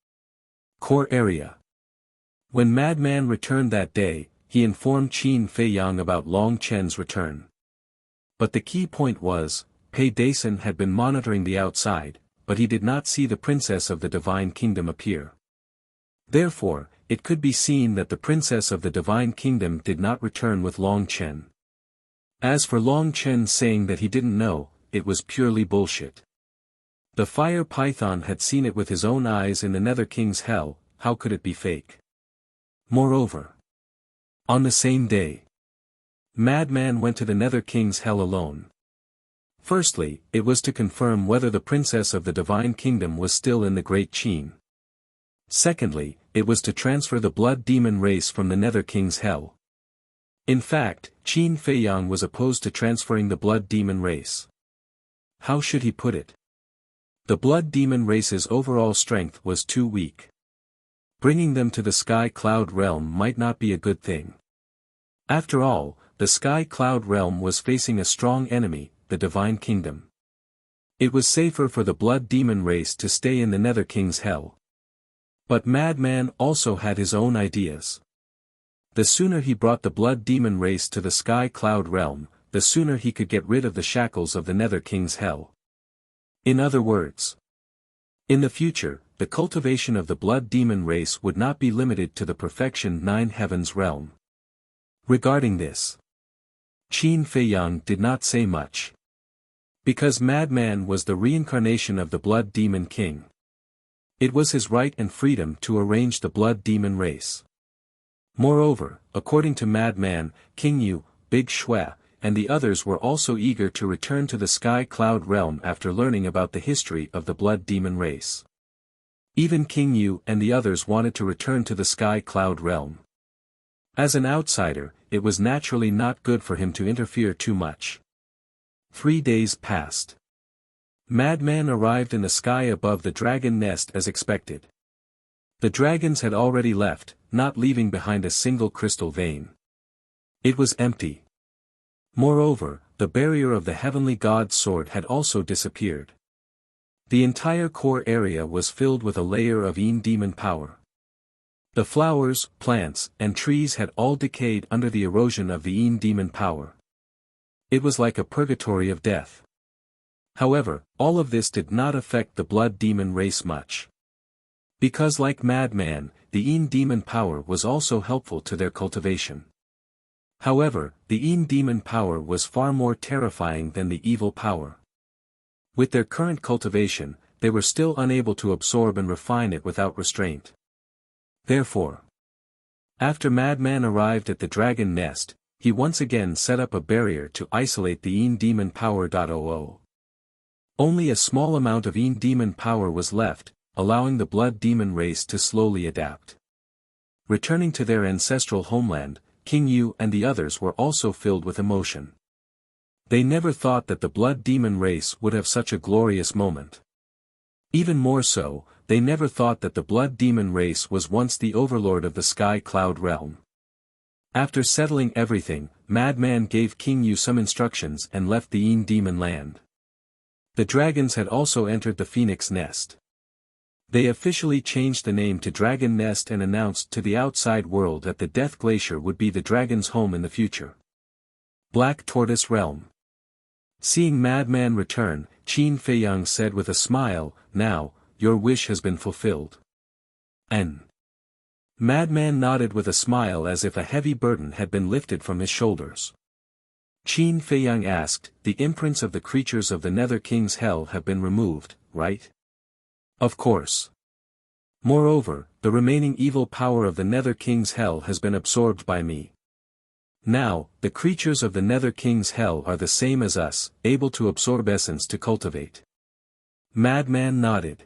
Core area. When Madman returned that day, he informed Qin Feiyang about Long Chen's return. But the key point was, Pei Dason had been monitoring the outside, but he did not see the princess of the Divine Kingdom appear. Therefore, it could be seen that the princess of the Divine Kingdom did not return with Long Chen. As for Long Chen saying that he didn't know, it was purely bullshit. The fire python had seen it with his own eyes in the Nether King's hell, how could it be fake? Moreover, on the same day, Madman went to the Nether King's hell alone. Firstly, it was to confirm whether the princess of the divine kingdom was still in the great Qin. Secondly, it was to transfer the blood demon race from the Nether King's hell. In fact, Qin Feiyang was opposed to transferring the blood demon race. How should he put it? The blood demon race's overall strength was too weak. Bringing them to the Sky Cloud realm might not be a good thing. After all, the Sky Cloud realm was facing a strong enemy, the divine kingdom. It was safer for the blood demon race to stay in the Nether King's hell. But Madman also had his own ideas. The sooner he brought the blood demon race to the Sky Cloud realm, the sooner he could get rid of the shackles of the Nether King's hell. In other words, in the future, the cultivation of the blood demon race would not be limited to the perfection Nine Heavens realm. Regarding this, Qin Feiyang did not say much. Because Madman was the reincarnation of the blood demon king. It was his right and freedom to arrange the blood demon race. Moreover, according to Madman, King Yu, Big Shui, and the others were also eager to return to the Sky Cloud realm after learning about the history of the blood demon race. Even King Yu and the others wanted to return to the Sky Cloud realm. As an outsider, it was naturally not good for him to interfere too much. 3 days passed. Madman arrived in the sky above the dragon nest as expected. The dragons had already left, not leaving behind a single crystal vein. It was empty. Moreover, the barrier of the heavenly god's sword had also disappeared. The entire core area was filled with a layer of Yin demon power. The flowers, plants, and trees had all decayed under the erosion of the Yin demon power. It was like a purgatory of death. However, all of this did not affect the blood demon race much. Because like Madman, the Yin demon power was also helpful to their cultivation. However, the Yin demon power was far more terrifying than the evil power. With their current cultivation, they were still unable to absorb and refine it without restraint. Therefore, after Madman arrived at the dragon nest, he once again set up a barrier to isolate the Yin demon power. Only a small amount of Yin demon power was left, allowing the blood demon race to slowly adapt. Returning to their ancestral homeland, King Yu and the others were also filled with emotion. They never thought that the blood demon race would have such a glorious moment. Even more so, they never thought that the blood demon race was once the overlord of the Sky Cloud realm. After settling everything, Madman gave King Yu some instructions and left the Yin demon land. The dragons had also entered the Phoenix Nest. They officially changed the name to Dragon Nest and announced to the outside world that the Death Glacier would be the dragon's home in the future. Black Tortoise Realm. Seeing Madman return, Qin Feiyang said with a smile, "Now, your wish has been fulfilled." And Madman nodded with a smile as if a heavy burden had been lifted from his shoulders. Qin Feiyang asked, "The imprints of the creatures of the Nether King's hell have been removed, right?" "Of course. Moreover, the remaining evil power of the Nether King's hell has been absorbed by me. Now, the creatures of the Nether King's hell are the same as us, able to absorb essence to cultivate." Madman nodded.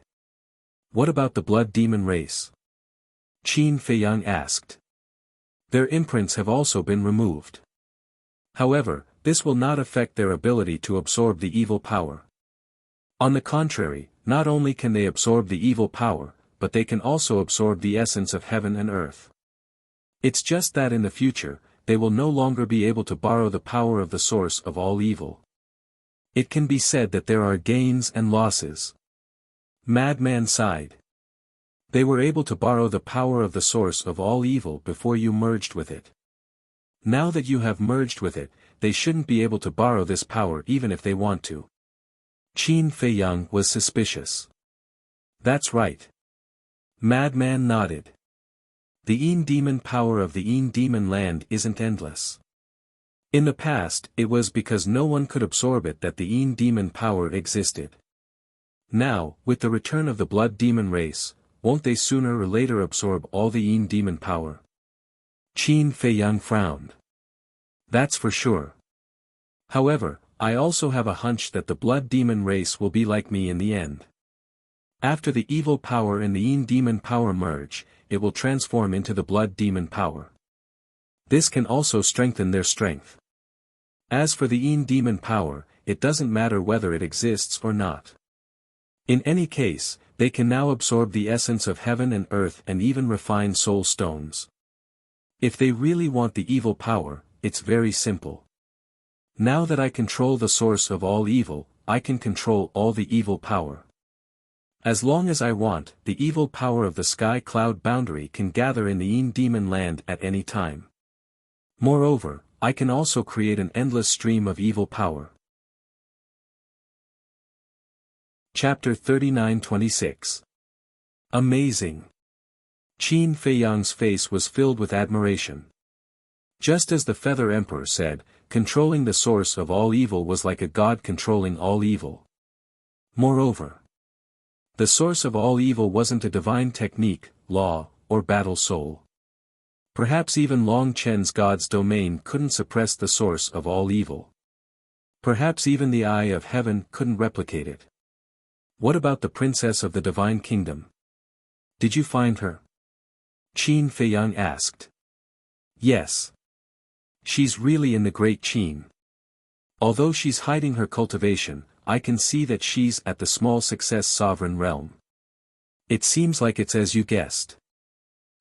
"What about the blood demon race?" Qin Feiyang asked. "Their imprints have also been removed. However, this will not affect their ability to absorb the evil power. On the contrary, not only can they absorb the evil power, but they can also absorb the essence of heaven and earth. It's just that in the future, they will no longer be able to borrow the power of the source of all evil. It can be said that there are gains and losses." Madman sighed. "They were able to borrow the power of the source of all evil before you merged with it. Now that you have merged with it, they shouldn't be able to borrow this power even if they want to." Qin Feiyang was suspicious. "That's right." Madman nodded. "The Yin demon power of the Yin demon land isn't endless. In the past, it was because no one could absorb it that the Yin demon power existed. Now, with the return of the blood demon race, won't they sooner or later absorb all the Yin demon power?" Qin Feiyang frowned. "That's for sure. However, I also have a hunch that the blood demon race will be like me in the end. After the evil power and the Yin demon power merge, it will transform into the blood demon power. This can also strengthen their strength. As for the Yin demon power, it doesn't matter whether it exists or not. In any case, they can now absorb the essence of heaven and earth and even refine soul stones. If they really want the evil power, it's very simple. Now that I control the source of all evil, I can control all the evil power. As long as I want, the evil power of the sky cloud boundary can gather in the Yin demon land at any time. Moreover, I can also create an endless stream of evil power. Chapter 39-26. Amazing. Qin Feiyang's face was filled with admiration. Just as the Feather Emperor said, controlling the source of all evil was like a god controlling all evil. Moreover, the source of all evil wasn't a divine technique, law, or battle soul. Perhaps even Long Chen's god's domain couldn't suppress the source of all evil. Perhaps even the Eye of Heaven couldn't replicate it. What about the princess of the divine kingdom? Did you find her? Qin Feiyang asked. Yes. She's really in the Great Qin. Although she's hiding her cultivation, I can see that she's at the small success sovereign realm. It seems like it's as you guessed.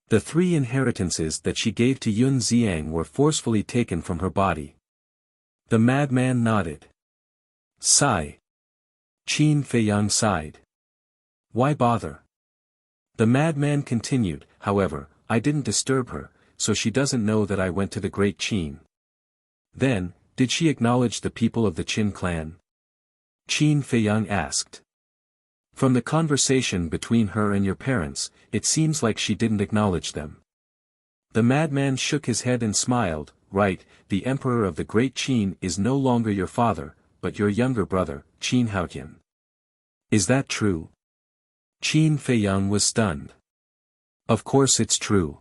The 3 inheritances that she gave to Yun Xiang were forcefully taken from her body. The madman nodded. Sigh. Qin Feiyang sighed. Why bother? The madman continued, however, I didn't disturb her, so she doesn't know that I went to the Great Qin. Then, did she acknowledge the people of the Qin clan? Qin Feiyang asked. From the conversation between her and your parents, it seems like she didn't acknowledge them. The madman shook his head and smiled, right, the emperor of the Great Qin is no longer your father, but your younger brother, Qin Haotian. Is that true? Qin Feiyang was stunned. Of course it's true.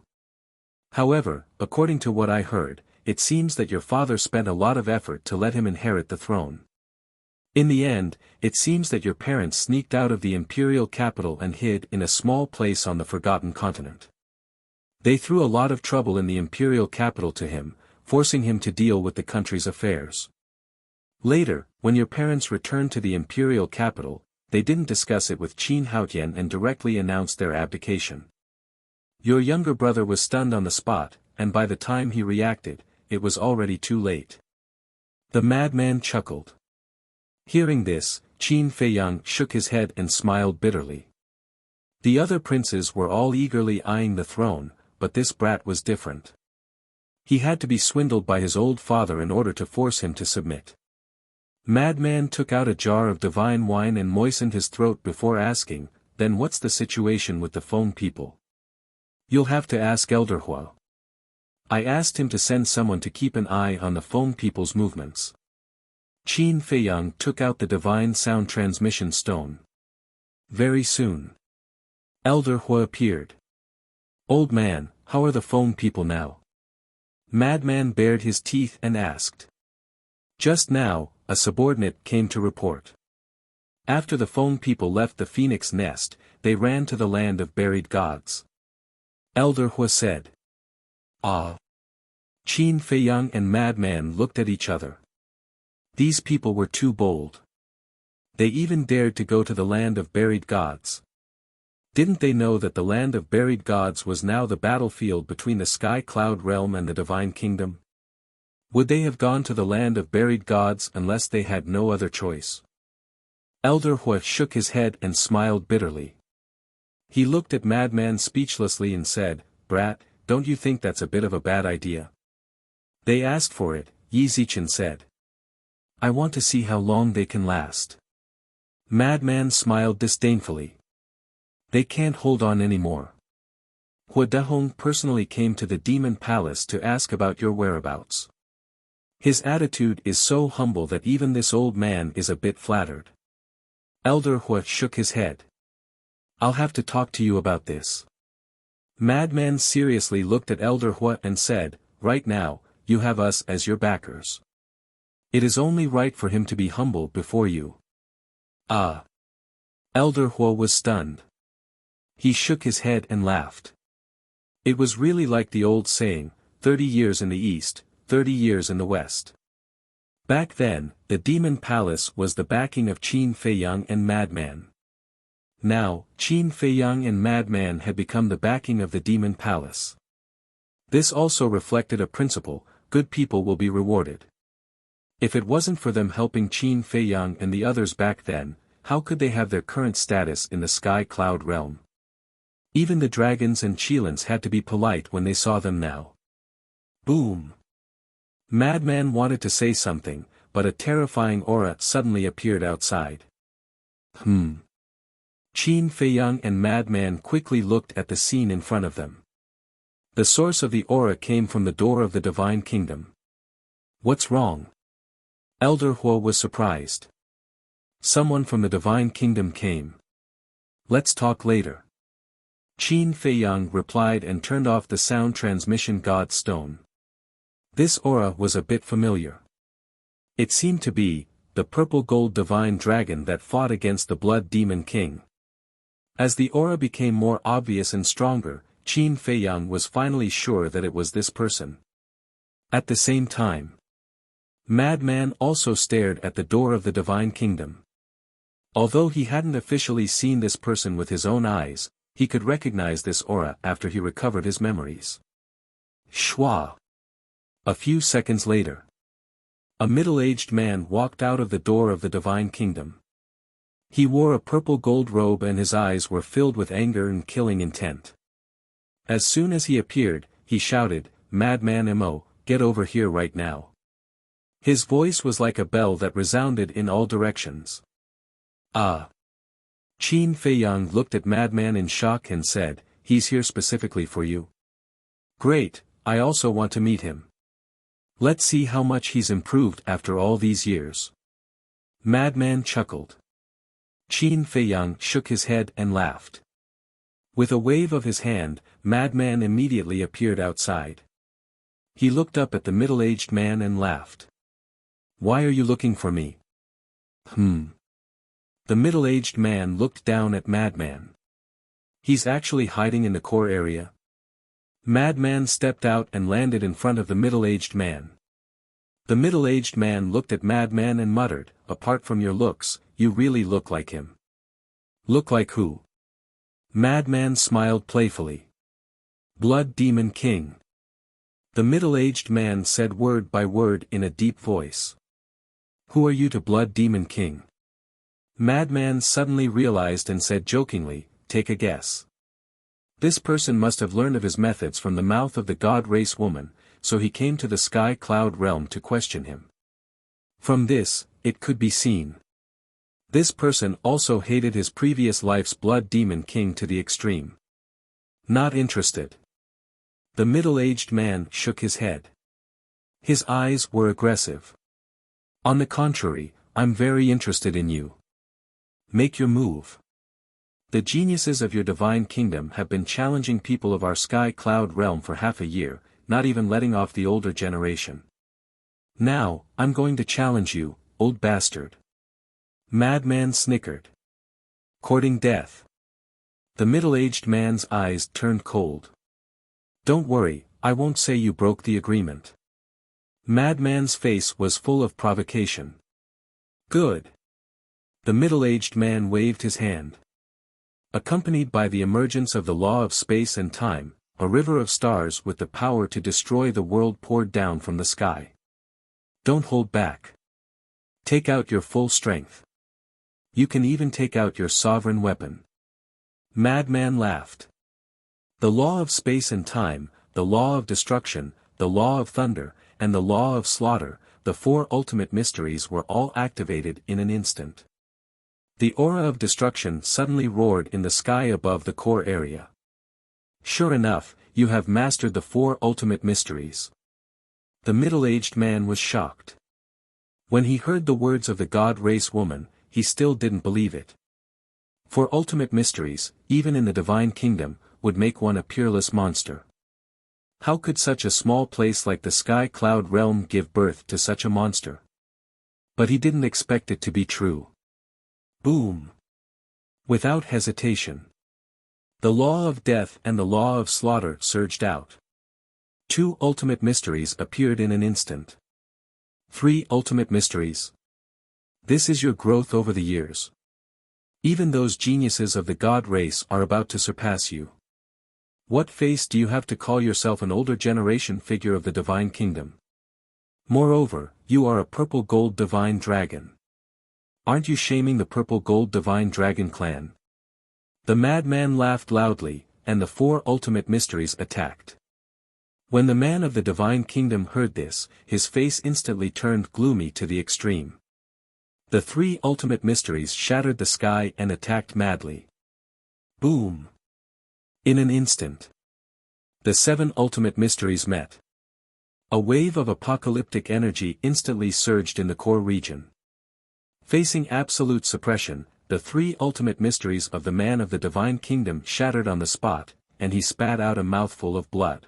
However, according to what I heard, it seems that your father spent a lot of effort to let him inherit the throne. In the end, it seems that your parents sneaked out of the imperial capital and hid in a small place on the forgotten continent. They threw a lot of trouble in the imperial capital to him, forcing him to deal with the country's affairs. Later, when your parents returned to the imperial capital, they didn't discuss it with Qin Haotian and directly announced their abdication. Your younger brother was stunned on the spot, and by the time he reacted, it was already too late. The madman chuckled. Hearing this, Qin Feiyang shook his head and smiled bitterly. The other princes were all eagerly eyeing the throne, but this brat was different. He had to be swindled by his old father in order to force him to submit. Madman took out a jar of divine wine and moistened his throat before asking, then what's the situation with the phone people? You'll have to ask Elder Hua. I asked him to send someone to keep an eye on the phone people's movements. Qin Feiyang took out the divine sound transmission stone. Very soon. Elder Hua appeared. Old man, how are the phone people now? Madman bared his teeth and asked. Just now, a subordinate came to report. After the phone people left the phoenix nest, they ran to the land of buried gods. Elder Hua said. Ah. Qin Feiyang and Madman looked at each other. These people were too bold. They even dared to go to the land of buried gods. Didn't they know that the land of buried gods was now the battlefield between the sky cloud realm and the divine kingdom? Would they have gone to the land of buried gods unless they had no other choice? Elder Hua shook his head and smiled bitterly. He looked at Madman speechlessly and said, Brat, don't you think that's a bit of a bad idea? They asked for it, Yi Zichen said. I want to see how long they can last. Madman smiled disdainfully. They can't hold on anymore. Hua Dehong personally came to the demon palace to ask about your whereabouts. His attitude is so humble that even this old man is a bit flattered. Elder Hua shook his head. I'll have to talk to you about this. Madman seriously looked at Elder Hua and said, right now, you have us as your backers. It is only right for him to be humble before you. Ah! Elder Huo was stunned. He shook his head and laughed. It was really like the old saying, 30 years in the east, 30 years in the west. Back then, the Demon Palace was the backing of Qin Feiyang and Madman. Now, Qin Feiyang and Madman had become the backing of the Demon Palace. This also reflected a principle: good people will be rewarded. If it wasn't for them helping Qin Feiyang and the others back then, how could they have their current status in the Sky Cloud realm? Even the dragons and Qilins had to be polite when they saw them now. Boom! Madman wanted to say something, but a terrifying aura suddenly appeared outside. Qin Feiyang and Madman quickly looked at the scene in front of them. The source of the aura came from the door of the Divine Kingdom. What's wrong? Elder Huo was surprised. Someone from the Divine Kingdom came. Let's talk later. Qin Feiyang replied and turned off the sound transmission god stone. This aura was a bit familiar. It seemed to be the purple gold divine dragon that fought against the Blood Demon King. As the aura became more obvious and stronger, Qin Feiyang was finally sure that it was this person. At the same time, Madman also stared at the door of the Divine Kingdom. Although he hadn't officially seen this person with his own eyes, he could recognize this aura after he recovered his memories. Shwa! A few seconds later, a middle-aged man walked out of the door of the Divine Kingdom. He wore a purple gold robe and his eyes were filled with anger and killing intent. As soon as he appeared, he shouted, "Madman Mo, get over here right now." His voice was like a bell that resounded in all directions. Ah! Qin Feiyang looked at Madman in shock and said, "He's here specifically for you." "Great, I also want to meet him. Let's see how much he's improved after all these years." Madman chuckled. Qin Feiyang shook his head and laughed. With a wave of his hand, Madman immediately appeared outside. He looked up at the middle-aged man and laughed. "Why are you looking for me?" The middle-aged man looked down at Madman. "He's actually hiding in the core area." Madman stepped out and landed in front of the middle-aged man. The middle-aged man looked at Madman and muttered, "Apart from your looks, you really look like him." "Look like who?" Madman smiled playfully. "Blood Demon King." The middle-aged man said word by word in a deep voice. "Who are you to Blood Demon King?" Madman suddenly realized and said jokingly, "Take a guess." This person must have learned of his methods from the mouth of the god race woman, so he came to the Sky Cloud realm to question him. From this, it could be seen. This person also hated his previous life's Blood Demon King to the extreme. Not interested. The middle-aged man shook his head. His eyes were aggressive. "On the contrary, I'm very interested in you. Make your move." The geniuses of your Divine Kingdom have been challenging people of our Sky Cloud realm for half a year, not even letting off the older generation. Now, I'm going to challenge you, old bastard. Madman snickered. Courting death. The middle-aged man's eyes turned cold. "Don't worry, I won't say you broke the agreement." Madman's face was full of provocation. "Good." The middle-aged man waved his hand. Accompanied by the emergence of the law of space and time, a river of stars with the power to destroy the world poured down from the sky. Don't hold back. Take out your full strength. You can even take out your sovereign weapon. Madman laughed. The law of space and time, the law of destruction, the law of thunder, and the law of slaughter, the four ultimate mysteries were all activated in an instant. The aura of destruction suddenly roared in the sky above the core area. "Sure enough, you have mastered the four ultimate mysteries." The middle-aged man was shocked. When he heard the words of the god race woman, he still didn't believe it. For ultimate mysteries, even in the Divine Kingdom, would make one a peerless monster. How could such a small place like the Sky Cloud realm give birth to such a monster? But he didn't expect it to be true. Boom! Without hesitation. The law of death and the law of slaughter surged out. 2 ultimate mysteries appeared in an instant. 3 ultimate mysteries. This is your growth over the years. Even those geniuses of the god race are about to surpass you. What face do you have to call yourself an older generation figure of the divine kingdom? Moreover, you are a purple gold divine dragon. Aren't you shaming the purple gold divine dragon clan? The madman laughed loudly, and the 4 ultimate mysteries attacked. When the man of the divine kingdom heard this, his face instantly turned gloomy to the extreme. The 3 ultimate mysteries shattered the sky and attacked madly. Boom! In an instant. The 7 ultimate mysteries met. A wave of apocalyptic energy instantly surged in the core region. Facing absolute suppression, the 3 ultimate mysteries of the man of the divine kingdom shattered on the spot, and he spat out a mouthful of blood.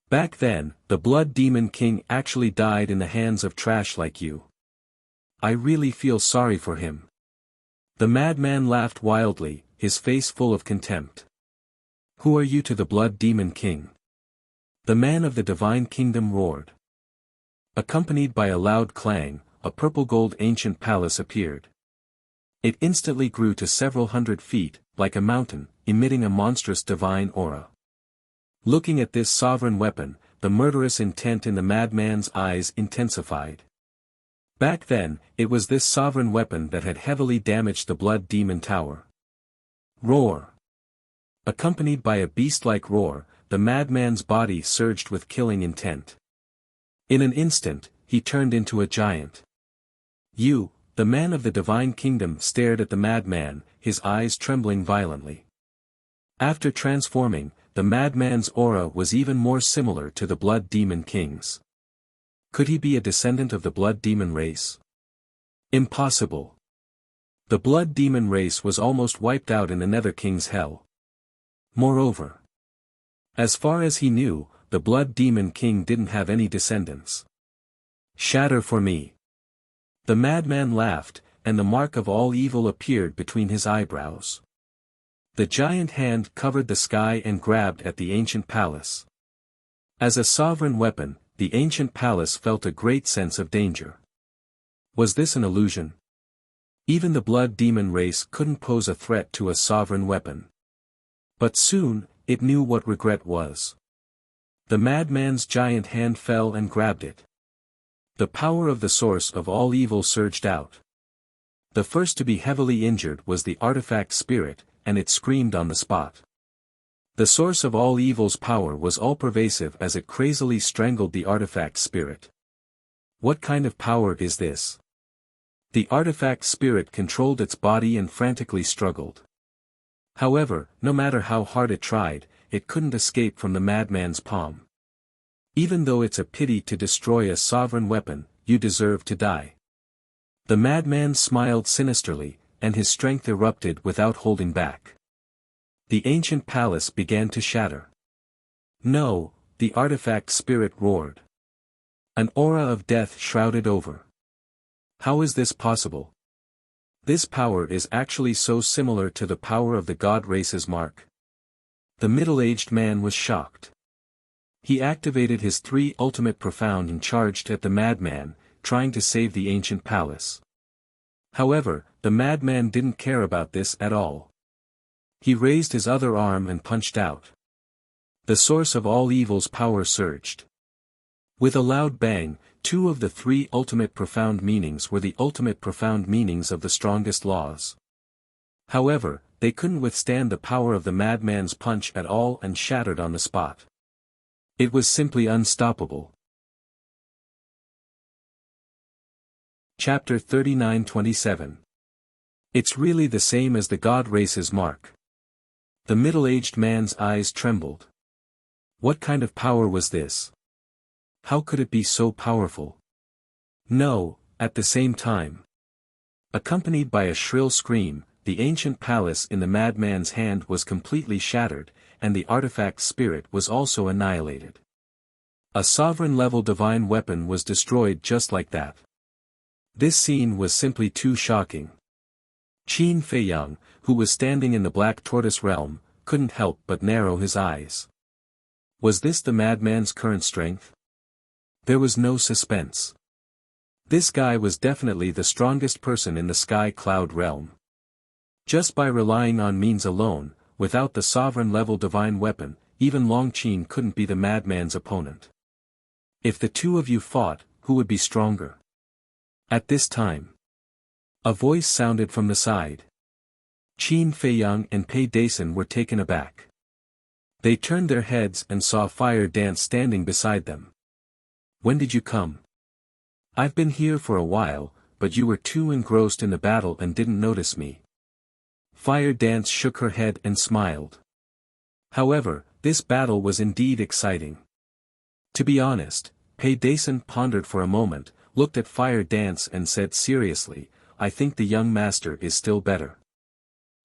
Back then, the blood demon king actually died in the hands of trash like you. I really feel sorry for him. The madman laughed wildly, his face full of contempt. Who are you to the blood demon king? The man of the divine kingdom roared. Accompanied by a loud clang, a purple gold ancient palace appeared. It instantly grew to several hundred feet, like a mountain, emitting a monstrous divine aura. Looking at this sovereign weapon, the murderous intent in the madman's eyes intensified. Back then, it was this sovereign weapon that had heavily damaged the blood demon tower. Roar! Accompanied by a beast-like roar, the madman's body surged with killing intent. In an instant, he turned into a giant. You, the man of the divine kingdom, stared at the madman, his eyes trembling violently. After transforming, the madman's aura was even more similar to the blood demon king's. Could he be a descendant of the blood demon race? Impossible. The blood demon race was almost wiped out in the Nether King's hell. Moreover, as far as he knew, the blood demon king didn't have any descendants. Shatter for me. The madman laughed, and the mark of all evil appeared between his eyebrows. The giant hand covered the sky and grabbed at the ancient palace. As a sovereign weapon, the ancient palace felt a great sense of danger. Was this an illusion? Even the blood demon race couldn't pose a threat to a sovereign weapon. But soon, it knew what regret was. The madman's giant hand fell and grabbed it. The power of the source of all evil surged out. The first to be heavily injured was the artifact spirit, and it screamed on the spot. The source of all evil's power was all-pervasive as it crazily strangled the artifact spirit. What kind of power is this? The artifact spirit controlled its body and frantically struggled. However, no matter how hard it tried, it couldn't escape from the madman's palm. Even though it's a pity to destroy a sovereign weapon, you deserve to die. The madman smiled sinisterly, and his strength erupted without holding back. The ancient palace began to shatter. No, the artifact spirit roared. An aura of death shrouded over. How is this possible? This power is actually so similar to the power of the god race's mark. The middle-aged man was shocked. He activated his 3 ultimate profound and charged at the madman, trying to save the ancient palace. However, the madman didn't care about this at all. He raised his other arm and punched out. The source of all evil's power surged. With a loud bang, 2 of the 3 ultimate profound meanings were the ultimate profound meanings of the strongest laws. However, they couldn't withstand the power of the madman's punch at all and shattered on the spot. It was simply unstoppable. Chapter 39-27. It's really the same as the god race's mark. The middle-aged man's eyes trembled. What kind of power was this? How could it be so powerful? No, at the same time. Accompanied by a shrill scream, the ancient palace in the madman's hand was completely shattered, and the artifact spirit was also annihilated. A sovereign-level divine weapon was destroyed just like that. This scene was simply too shocking. Qin Feiyang, who was standing in the Black Tortoise realm, couldn't help but narrow his eyes. Was this the madman's current strength? There was no suspense. This guy was definitely the strongest person in the Sky Cloud realm. Just by relying on means alone, without the sovereign-level divine weapon, even Long Qin couldn't be the madman's opponent. If the two of you fought, who would be stronger? At this time, a voice sounded from the side. Qin Feiyang and Pei Dason were taken aback. They turned their heads and saw Fire Dance standing beside them. When did you come? I've been here for a while, but you were too engrossed in the battle and didn't notice me. Fire Dance shook her head and smiled. However, this battle was indeed exciting. To be honest, Pei Dason pondered for a moment, looked at Fire Dance and said seriously, I think the young master is still better.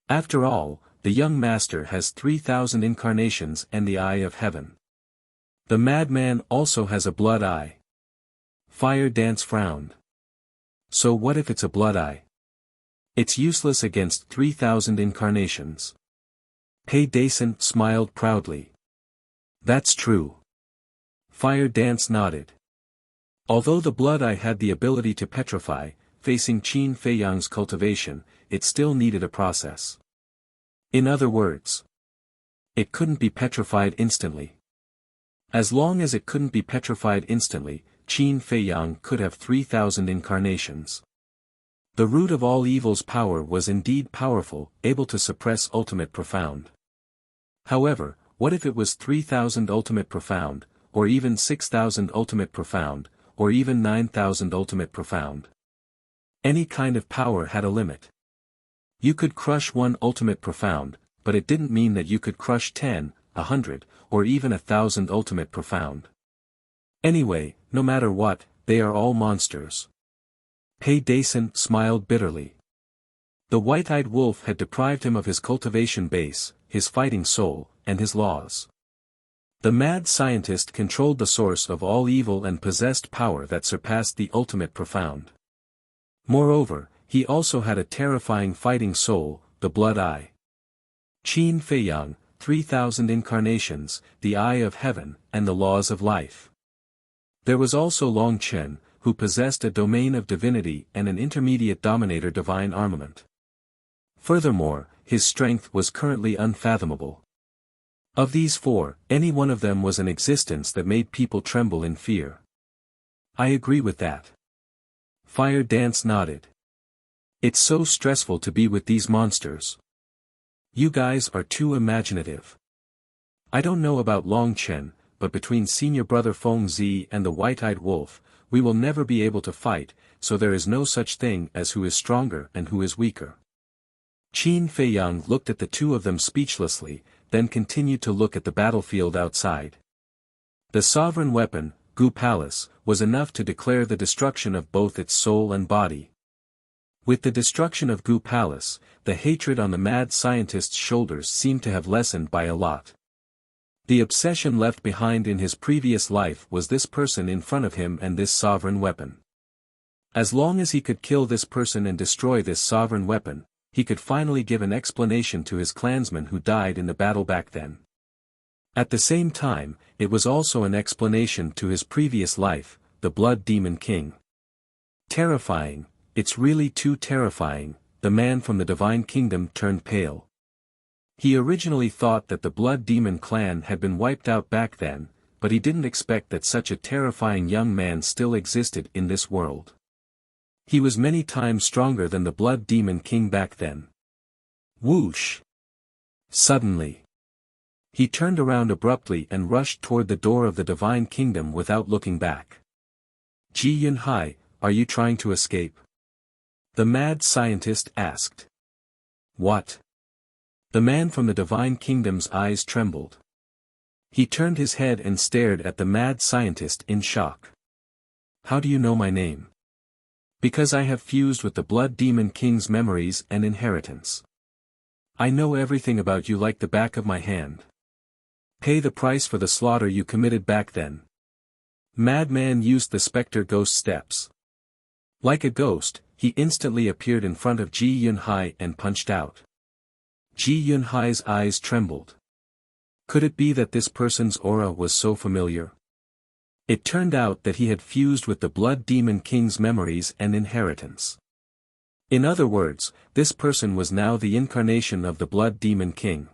After all, the young master has 3,000 incarnations and the eye of heaven. The madman also has a blood eye. Fire Dance frowned. So what if it's a blood eye? It's useless against 3,000 incarnations. Pei Dason smiled proudly. That's true. Fire Dance nodded. Although the blood eye had the ability to petrify, facing Qin Feiyang's cultivation, it still needed a process. In other words, it couldn't be petrified instantly. As long as it couldn't be petrified instantly, Qin Feiyang could have 3,000 incarnations. The root of all evil's power was indeed powerful, able to suppress ultimate profound. However, what if it was 3,000 ultimate profound, or even 6,000 ultimate profound, or even 9,000 ultimate profound? Any kind of power had a limit. You could crush one ultimate profound, but it didn't mean that you could crush 10, 100, or even 1,000 ultimate profound. Anyway, no matter what, they are all monsters. Pei Dason smiled bitterly. The white-eyed wolf had deprived him of his cultivation base, his fighting soul, and his laws. The mad scientist controlled the source of all evil and possessed power that surpassed the ultimate profound. Moreover, he also had a terrifying fighting soul, the blood eye. Qin Feiyang, 3,000 incarnations, the eye of heaven, and the laws of life. There was also Long Chen, who possessed a domain of divinity and an intermediate dominator divine armament. Furthermore, his strength was currently unfathomable. Of these four, any one of them was an existence that made people tremble in fear. I agree with that. Fire Dance nodded. It's so stressful to be with these monsters. You guys are too imaginative. I don't know about Long Chen, but between senior brother Feng Zi and the white-eyed wolf, we will never be able to fight, so there is no such thing as who is stronger and who is weaker. Qin Feiyang looked at the two of them speechlessly, then continued to look at the battlefield outside. The sovereign weapon, Gu Palace, was enough to declare the destruction of both its soul and body. With the destruction of Gu Palace, the hatred on the mad scientist's shoulders seemed to have lessened by a lot. The obsession left behind in his previous life was this person in front of him and this sovereign weapon. As long as he could kill this person and destroy this sovereign weapon, he could finally give an explanation to his clansmen who died in the battle back then. At the same time, it was also an explanation to his previous life, the Blood Demon King. Terrifying, it's really too terrifying, the man from the Divine Kingdom turned pale. He originally thought that the Blood Demon clan had been wiped out back then, but he didn't expect that such a terrifying young man still existed in this world. He was many times stronger than the Blood Demon King back then. Whoosh! Suddenly, he turned around abruptly and rushed toward the door of the Divine Kingdom without looking back. Ji Yunhai, are you trying to escape? The mad scientist asked. What? The man from the Divine Kingdom's eyes trembled. He turned his head and stared at the mad scientist in shock. How do you know my name? Because I have fused with the Blood Demon King's memories and inheritance. I know everything about you like the back of my hand. Pay the price for the slaughter you committed back then. Madman used the specter ghost steps. Like a ghost, he instantly appeared in front of Ji Yunhai and punched out. Ji Yunhai's eyes trembled. Could it be that this person's aura was so familiar? It turned out that he had fused with the Blood Demon King's memories and inheritance. In other words, this person was now the incarnation of the Blood Demon King.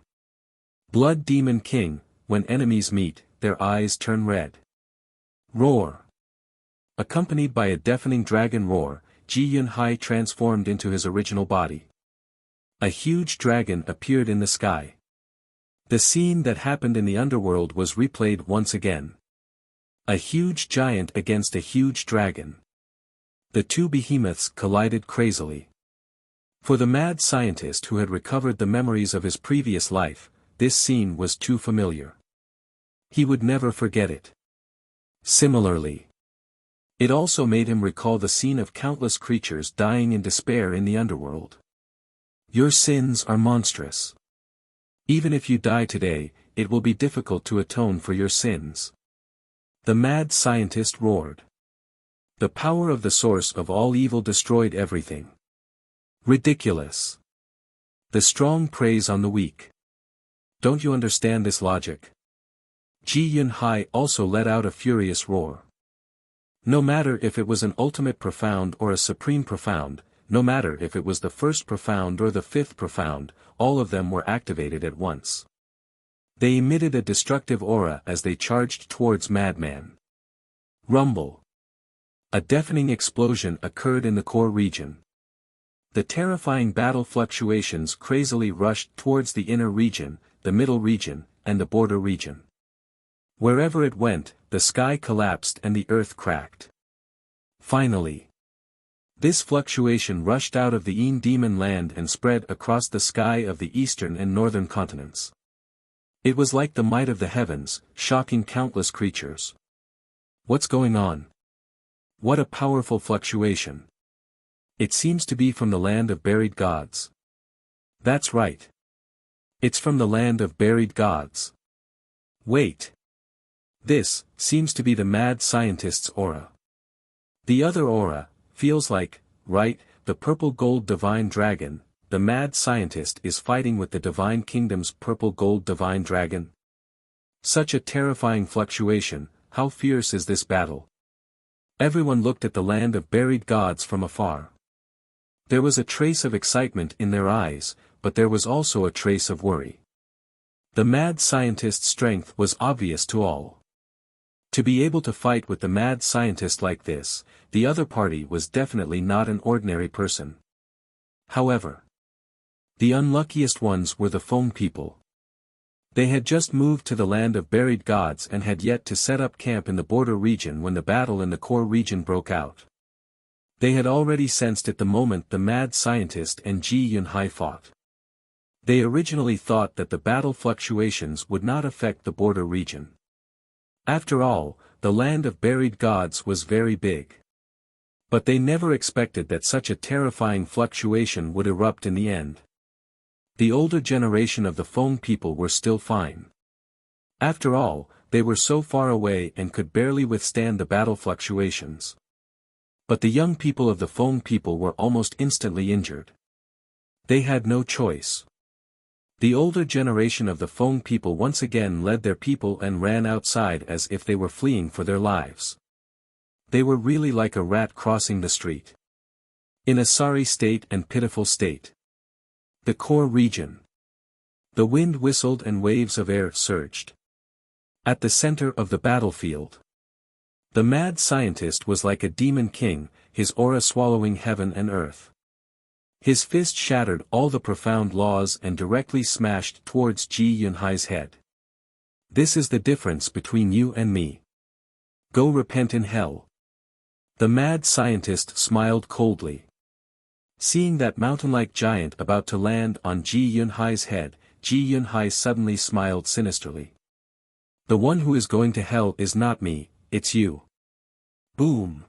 Blood Demon King, when enemies meet, their eyes turn red. Roar. Accompanied by a deafening dragon roar, Ji Yunhai transformed into his original body. A huge dragon appeared in the sky. The scene that happened in the underworld was replayed once again. A huge giant against a huge dragon. The two behemoths collided crazily. For the mad scientist who had recovered the memories of his previous life, this scene was too familiar. He would never forget it. Similarly, it also made him recall the scene of countless creatures dying in despair in the underworld. Your sins are monstrous. Even if you die today, it will be difficult to atone for your sins. The mad scientist roared. The power of the source of all evil destroyed everything. Ridiculous. The strong preys on the weak. Don't you understand this logic? Ji Yunhai also let out a furious roar. No matter if it was an ultimate profound or a supreme profound, no matter if it was the first profound or the fifth profound, all of them were activated at once. They emitted a destructive aura as they charged towards Madman. Rumble. A deafening explosion occurred in the core region. The terrifying battle fluctuations crazily rushed towards the inner region, the middle region, and the border region. Wherever it went, the sky collapsed and the earth cracked. Finally, this fluctuation rushed out of the Een Demon land and spread across the sky of the eastern and northern continents. It was like the might of the heavens, shocking countless creatures. What's going on? What a powerful fluctuation. It seems to be from the land of buried gods. That's right. It's from the land of buried gods. Wait. This seems to be the mad scientist's aura. The other aura feels like, right, the purple gold divine dragon. The mad scientist is fighting with the divine kingdom's purple gold divine dragon. Such a terrifying fluctuation, how fierce is this battle? Everyone looked at the land of buried gods from afar. There was a trace of excitement in their eyes, but there was also a trace of worry. The mad scientist's strength was obvious to all. To be able to fight with the mad scientist like this, the other party was definitely not an ordinary person. However, the unluckiest ones were the Foam people. They had just moved to the land of buried gods and had yet to set up camp in the border region when the battle in the core region broke out. They had already sensed it the moment the mad scientist and Ji Yunhai fought. They originally thought that the battle fluctuations would not affect the border region. After all, the land of buried gods was very big. But they never expected that such a terrifying fluctuation would erupt in the end. The older generation of the Foam people were still fine. After all, they were so far away and could barely withstand the battle fluctuations. But the young people of the Foam people were almost instantly injured. They had no choice. The older generation of the Foam people once again led their people and ran outside as if they were fleeing for their lives. They were really like a rat crossing the street. In a sorry state and pitiful state. The core region. The wind whistled and waves of air surged. At the center of the battlefield. The mad scientist was like a demon king, his aura swallowing heaven and earth. His fist shattered all the profound laws and directly smashed towards Ji Yunhai's head. This is the difference between you and me. Go repent in hell. The mad scientist smiled coldly. Seeing that mountain-like giant about to land on Ji Yunhai's head, Ji Yunhai suddenly smiled sinisterly. The one who is going to hell is not me, it's you. Boom.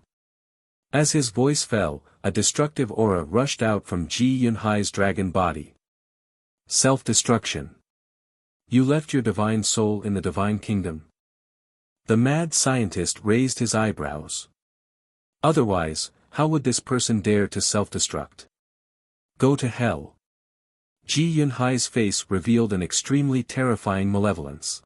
As his voice fell, a destructive aura rushed out from Ji Yunhai's dragon body. Self-destruction. You left your divine soul in the divine kingdom. The mad scientist raised his eyebrows. Otherwise, How would this person dare to self-destruct? Go to hell. Ji Yunhai's face revealed an extremely terrifying malevolence.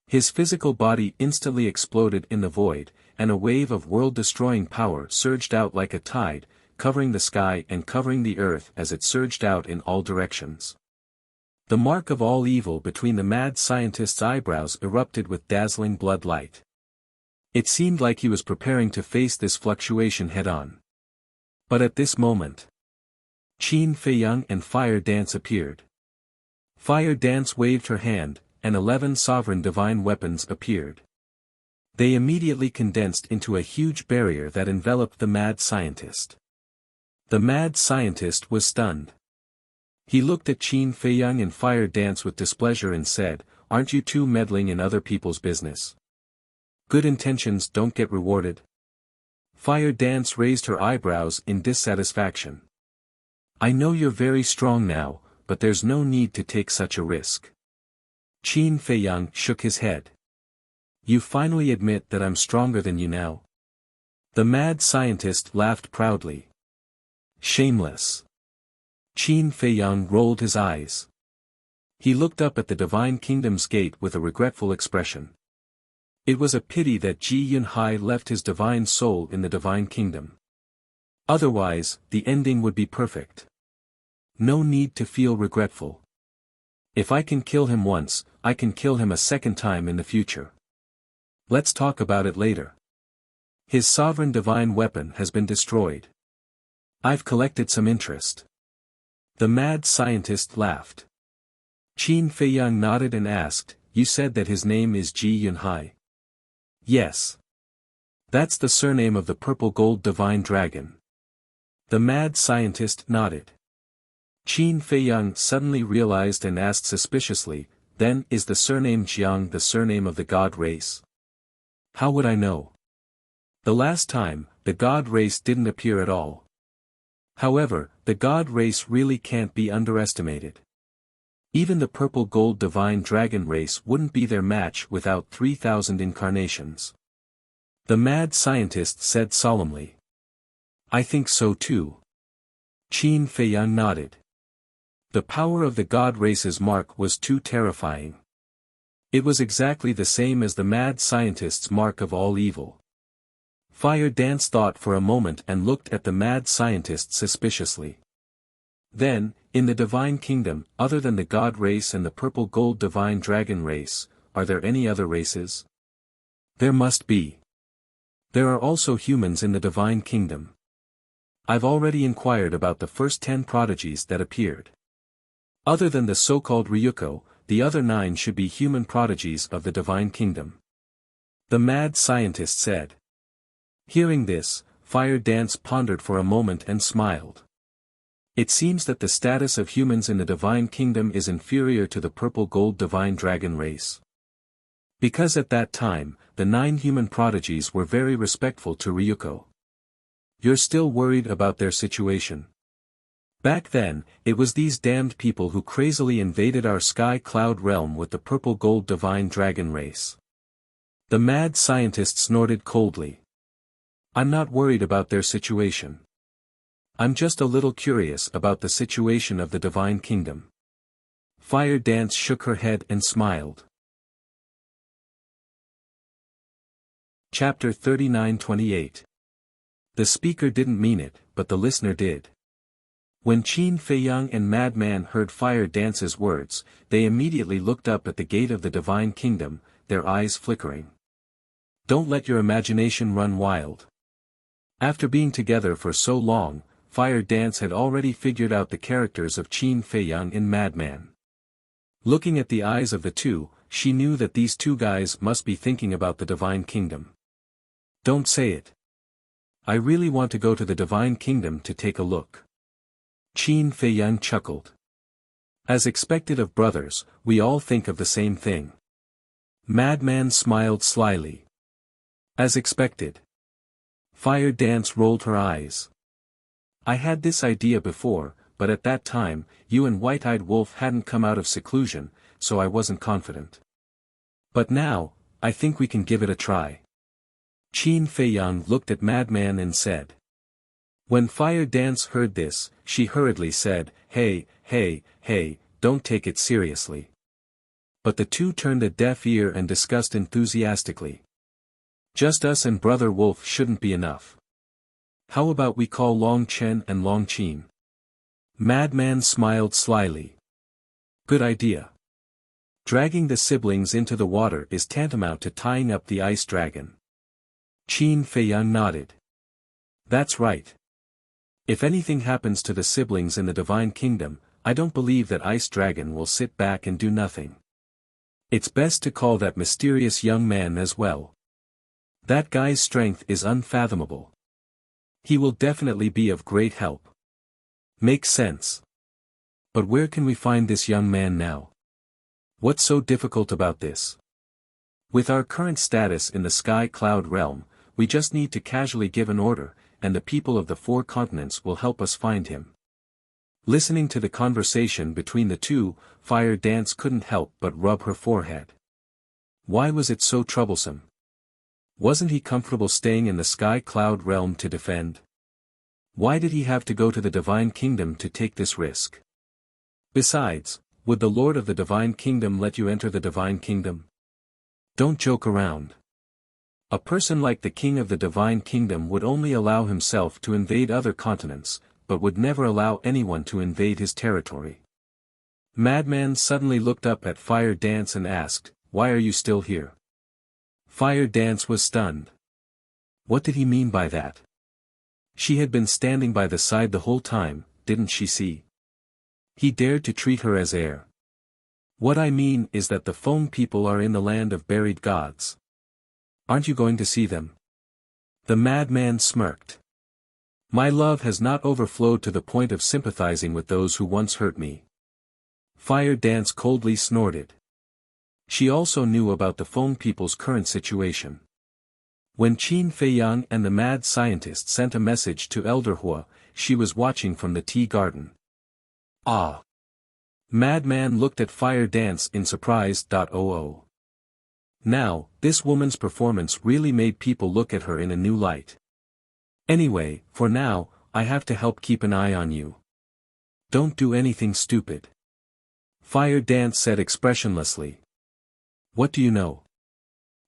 His physical body instantly exploded in the void, and a wave of world-destroying power surged out like a tide, covering the sky and covering the earth as it surged out in all directions. The mark of all evil between the mad scientist's eyebrows erupted with dazzling blood light. It seemed like he was preparing to face this fluctuation head-on. But at this moment, Qin Feiyang and Fire Dance appeared. Fire Dance waved her hand, and 11 sovereign divine weapons appeared. They immediately condensed into a huge barrier that enveloped the mad scientist. The mad scientist was stunned. He looked at Qin Feiyang and Fire Dance with displeasure and said, "Aren't you two meddling in other people's business? Good intentions don't get rewarded." Fire Dance raised her eyebrows in dissatisfaction. "I know you're very strong now, but there's no need to take such a risk." Qin Feiyang shook his head. "You finally admit that I'm stronger than you now?" The mad scientist laughed proudly. "Shameless." Qin Feiyang rolled his eyes. He looked up at the Divine Kingdom's gate with a regretful expression. It was a pity that Ji Yunhai left his divine soul in the Divine Kingdom. Otherwise, the ending would be perfect. No need to feel regretful. If I can kill him once, I can kill him a second time in the future. Let's talk about it later. His sovereign divine weapon has been destroyed. I've collected some interest. The mad scientist laughed. Qin Feiyang nodded and asked, "You said that his name is Ji Yunhai?" "Yes. That's the surname of the purple gold divine dragon." The mad scientist nodded. Qin Feiyang suddenly realized and asked suspiciously, "Then is the surname Jiang the surname of the god race?" "How would I know? The last time, the god race didn't appear at all. However, the god race really can't be underestimated. Even the purple gold divine dragon race wouldn't be their match without 3,000 incarnations." The mad scientist said solemnly. "I think so too." Qin Feiyang nodded. The power of the god race's mark was too terrifying. It was exactly the same as the mad scientist's mark of all evil. Fire Dance thought for a moment and looked at the mad scientist suspiciously. Then, in the Divine Kingdom, other than the god race and the purple gold divine dragon race, are there any other races? There must be. There are also humans in the Divine Kingdom. I've already inquired about the first 10 prodigies that appeared. Other than the so-called Ryuko, the other 9 should be human prodigies of the Divine Kingdom. The mad scientist said. Hearing this, Fire Dance pondered for a moment and smiled. It seems that the status of humans in the Divine Kingdom is inferior to the purple gold divine dragon race. Because at that time, the 9 human prodigies were very respectful to Ryuko. You're still worried about their situation? Back then, it was these damned people who crazily invaded our sky cloud realm with the purple gold divine dragon race. The mad scientist snorted coldly. I'm not worried about their situation. I'm just a little curious about the situation of the Divine Kingdom. Fire Dance shook her head and smiled. Chapter 39-28. The speaker didn't mean it, but the listener did. When Qin Feiyang and Madman heard Fire Dance's words, they immediately looked up at the gate of the Divine Kingdom, their eyes flickering. Don't let your imagination run wild. After being together for so long, Fire Dance had already figured out the characters of Qin Feiyang and Madman. Looking at the eyes of the two, she knew that these two guys must be thinking about the Divine Kingdom. Don't say it. I really want to go to the Divine Kingdom to take a look. Qin Feiyang chuckled. As expected of brothers, we all think of the same thing. Madman smiled slyly. As expected. Fire Dance rolled her eyes. I had this idea before, but at that time, you and White-Eyed Wolf hadn't come out of seclusion, so I wasn't confident. But now, I think we can give it a try. Qin Feiyang looked at Madman and said. When Fire Dance heard this, she hurriedly said, "Hey, hey, hey, don't take it seriously." But the two turned a deaf ear and discussed enthusiastically. "Just us and Brother Wolf shouldn't be enough. How about we call Long Chen and Long Qin?" Madman smiled slyly. "Good idea. Dragging the siblings into the water is tantamount to tying up the ice dragon." Qin Feiyang nodded. "That's right. If anything happens to the siblings in the Divine Kingdom, I don't believe that Ice Dragon will sit back and do nothing. It's best to call that mysterious young man as well. That guy's strength is unfathomable. He will definitely be of great help." "Makes sense. But where can we find this young man now? What's so difficult about this? With our current status in the Sky Cloud realm, we just need to casually give an order, and the people of the 4 continents will help us find him." Listening to the conversation between the two, Fire Dance couldn't help but rub her forehead. Why was it so troublesome? Wasn't he comfortable staying in the Sky Cloud realm to defend? Why did he have to go to the Divine Kingdom to take this risk? Besides, would the Lord of the Divine Kingdom let you enter the Divine Kingdom? Don't joke around. A person like the King of the Divine Kingdom would only allow himself to invade other continents, but would never allow anyone to invade his territory. Madman suddenly looked up at Fire Dance and asked, "Why are you still here?" Fire Dance was stunned. What did he mean by that? She had been standing by the side the whole time, didn't she see? He dared to treat her as heir. "What I mean is that the Feng people are in the land of buried gods. Aren't you going to see them?" The madman smirked. "My love has not overflowed to the point of sympathizing with those who once hurt me." Fire Dance coldly snorted. She also knew about the Feng people's current situation. When Qin Feiyang and the mad scientist sent a message to Elder Hua, she was watching from the tea garden. "Ah!" Madman looked at Fire Dance in surprise. Now, this woman's performance really made people look at her in a new light. "Anyway, for now, I have to help keep an eye on you. Don't do anything stupid." Fire Dance said expressionlessly. "What do you know?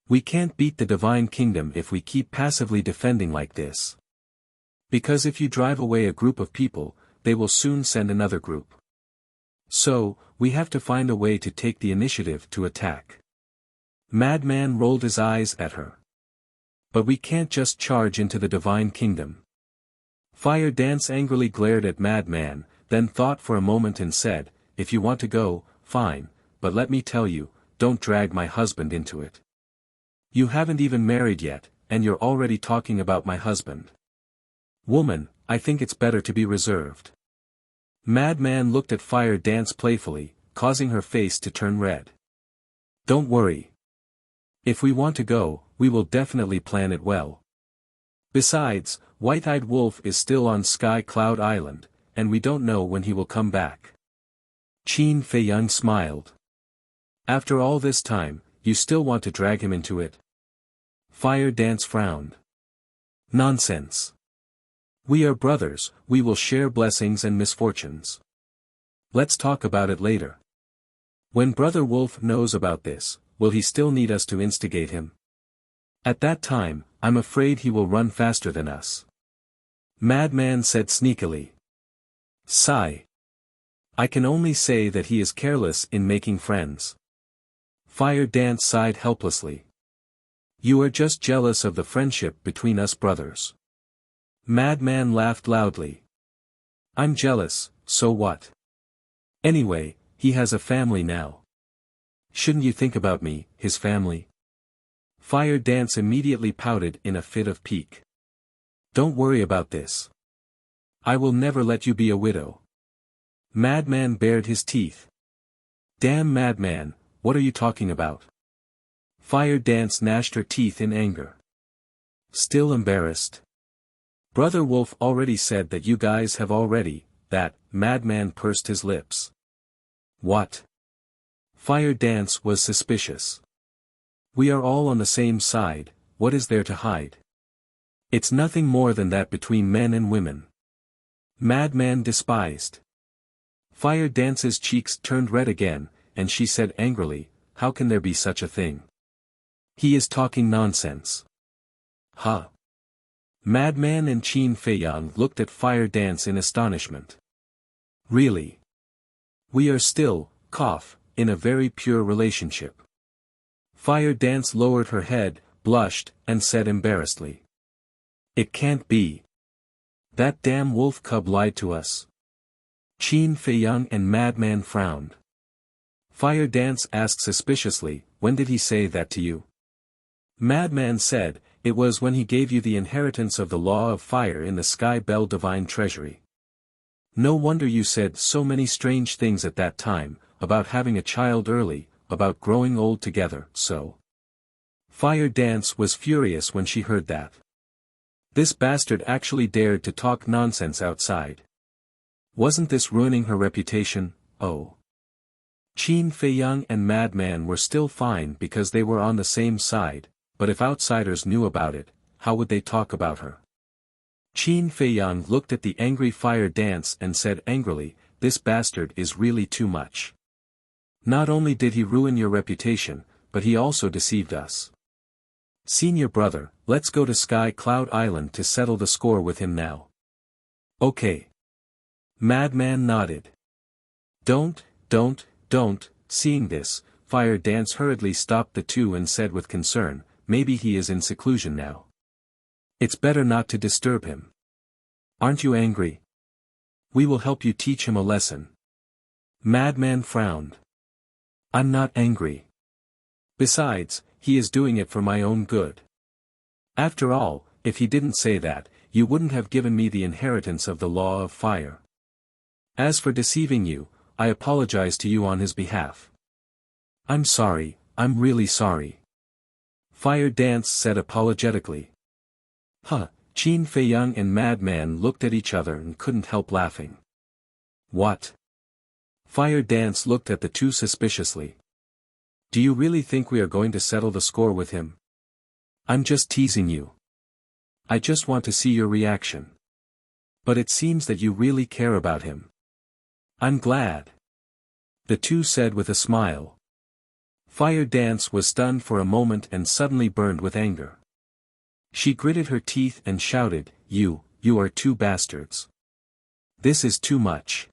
We can't beat the Divine Kingdom if we keep passively defending like this. Because if you drive away a group of people, they will soon send another group. So, we have to find a way to take the initiative to attack." Madman rolled his eyes at her. "But we can't just charge into the Divine Kingdom." Fire Dance angrily glared at Madman, then thought for a moment and said, "If you want to go, fine, but let me tell you, don't drag my husband into it. You haven't even married yet, and you're already talking about my husband. Woman, I think it's better to be reserved." Madman looked at Fire Dance playfully, causing her face to turn red. "Don't worry. If we want to go, we will definitely plan it well. Besides, White-Eyed Wolf is still on Sky Cloud Island, and we don't know when he will come back." Qin Feiyang smiled. "After all this time, you still want to drag him into it?" Fire Dance frowned. "Nonsense. We are brothers, we will share blessings and misfortunes. Let's talk about it later. When Brother Wolf knows about this, will he still need us to instigate him? At that time, I'm afraid he will run faster than us." Madman said sneakily. "Sigh. I can only say that he is careless in making friends." Fire Dance sighed helplessly. "You are just jealous of the friendship between us brothers." Madman laughed loudly. "I'm jealous, so what? Anyway, he has a family now. Shouldn't you think about me, his family?" Fire Dance immediately pouted in a fit of pique. "Don't worry about this. I will never let you be a widow." Madman bared his teeth. "Damn Madman, what are you talking about?" Fire Dance gnashed her teeth in anger. Still embarrassed. "Brother Wolf already said that you guys have already, that." Madman pursed his lips. "What?" Fire Dance was suspicious. "We are all on the same side, what is there to hide? It's nothing more than that between men and women." Madman despised. Fire Dance's cheeks turned red again, and she said angrily, how can there be such a thing? He is talking nonsense. Huh? Madman and Qin Feiyang looked at Fire Dance in astonishment. Really? We are still, in a very pure relationship. Fire Dance lowered her head, blushed, and said embarrassedly. It can't be. That damn wolf cub lied to us. Qin Feiyang and Madman frowned. Fire Dance asked suspiciously, when did he say that to you? Madman said, it was when he gave you the inheritance of the law of fire in the Sky Bell Divine Treasury. No wonder you said so many strange things at that time, about having a child early, about growing old together, so. Fire Dance was furious when she heard that. This bastard actually dared to talk nonsense outside. Wasn't this ruining her reputation? Oh. Qin Feiyang and Madman were still fine because they were on the same side, but if outsiders knew about it, how would they talk about her? Qin Feiyang looked at the angry Fire Dance and said angrily, this bastard is really too much. Not only did he ruin your reputation, but he also deceived us. Senior brother, let's go to Sky Cloud Island to settle the score with him now. Okay. Madman nodded. Don't, seeing this, Fire Dance hurriedly stopped the two and said with concern, maybe he is in seclusion now. It's better not to disturb him. Aren't you angry? We will help you teach him a lesson. Madman frowned. I'm not angry. Besides, he is doing it for my own good. After all, if he didn't say that, you wouldn't have given me the inheritance of the law of fire. As for deceiving you, I apologize to you on his behalf. I'm sorry, I'm really sorry. Fire Dance said apologetically. Qin Feiyang and Madman looked at each other and couldn't help laughing. What? Fire Dance looked at the two suspiciously. Do you really think we are going to settle the score with him? I'm just teasing you. I just want to see your reaction. But it seems that you really care about him. I'm glad. The two said with a smile. Fire Dance was stunned for a moment and suddenly burned with anger. She gritted her teeth and shouted, You are two bastards. This is too much.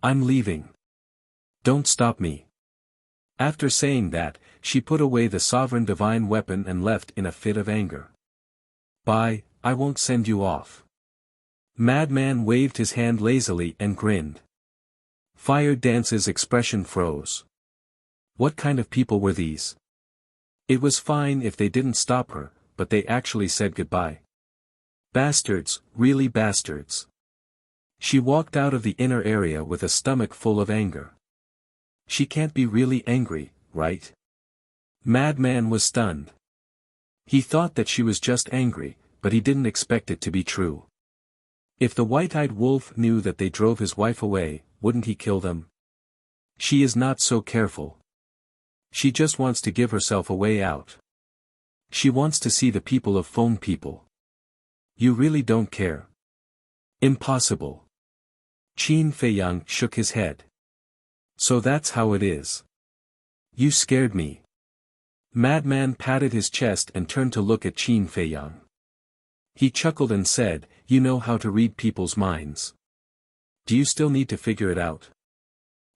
I'm leaving. Don't stop me. After saying that, she put away the sovereign divine weapon and left in a fit of anger. Bye, I won't send you off. Madman waved his hand lazily and grinned. Fire Dance's expression froze. What kind of people were these? It was fine if they didn't stop her, but they actually said goodbye. Bastards, really bastards. She walked out of the inner area with a stomach full of anger. She can't be really angry, right? Madman was stunned. He thought that she was just angry, but he didn't expect it to be true. If the white-eyed wolf knew that they drove his wife away, wouldn't he kill them? She is not so careful. She just wants to give herself a way out. She wants to see the people of Feng people. You really don't care. Impossible. Qin Feiyang shook his head. So that's how it is. You scared me. Madman patted his chest and turned to look at Qin Feiyang. He chuckled and said, You know how to read people's minds. Do you still need to figure it out?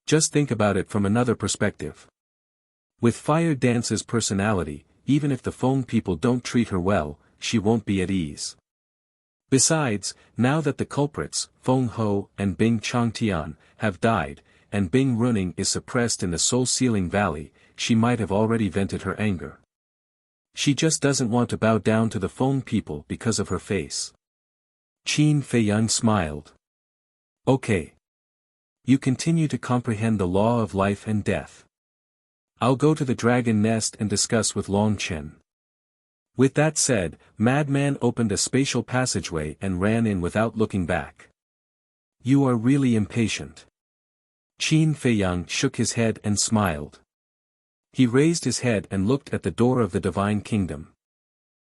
Just think about it from another perspective. With Fire Dance's personality, even if the Feng people don't treat her well, she won't be at ease. Besides, now that the culprits, Feng Ho and Bing Changtian, have died, and Bing Runing is suppressed in the Soul-Sealing Valley, she might have already vented her anger. She just doesn't want to bow down to the Feng people because of her face. Qin Feiyang smiled. Okay. You continue to comprehend the law of life and death. I'll go to the dragon nest and discuss with Long Chen. With that said, Madman opened a spatial passageway and ran in without looking back. You are really impatient. Qin Feiyang shook his head and smiled. He raised his head and looked at the door of the Divine Kingdom.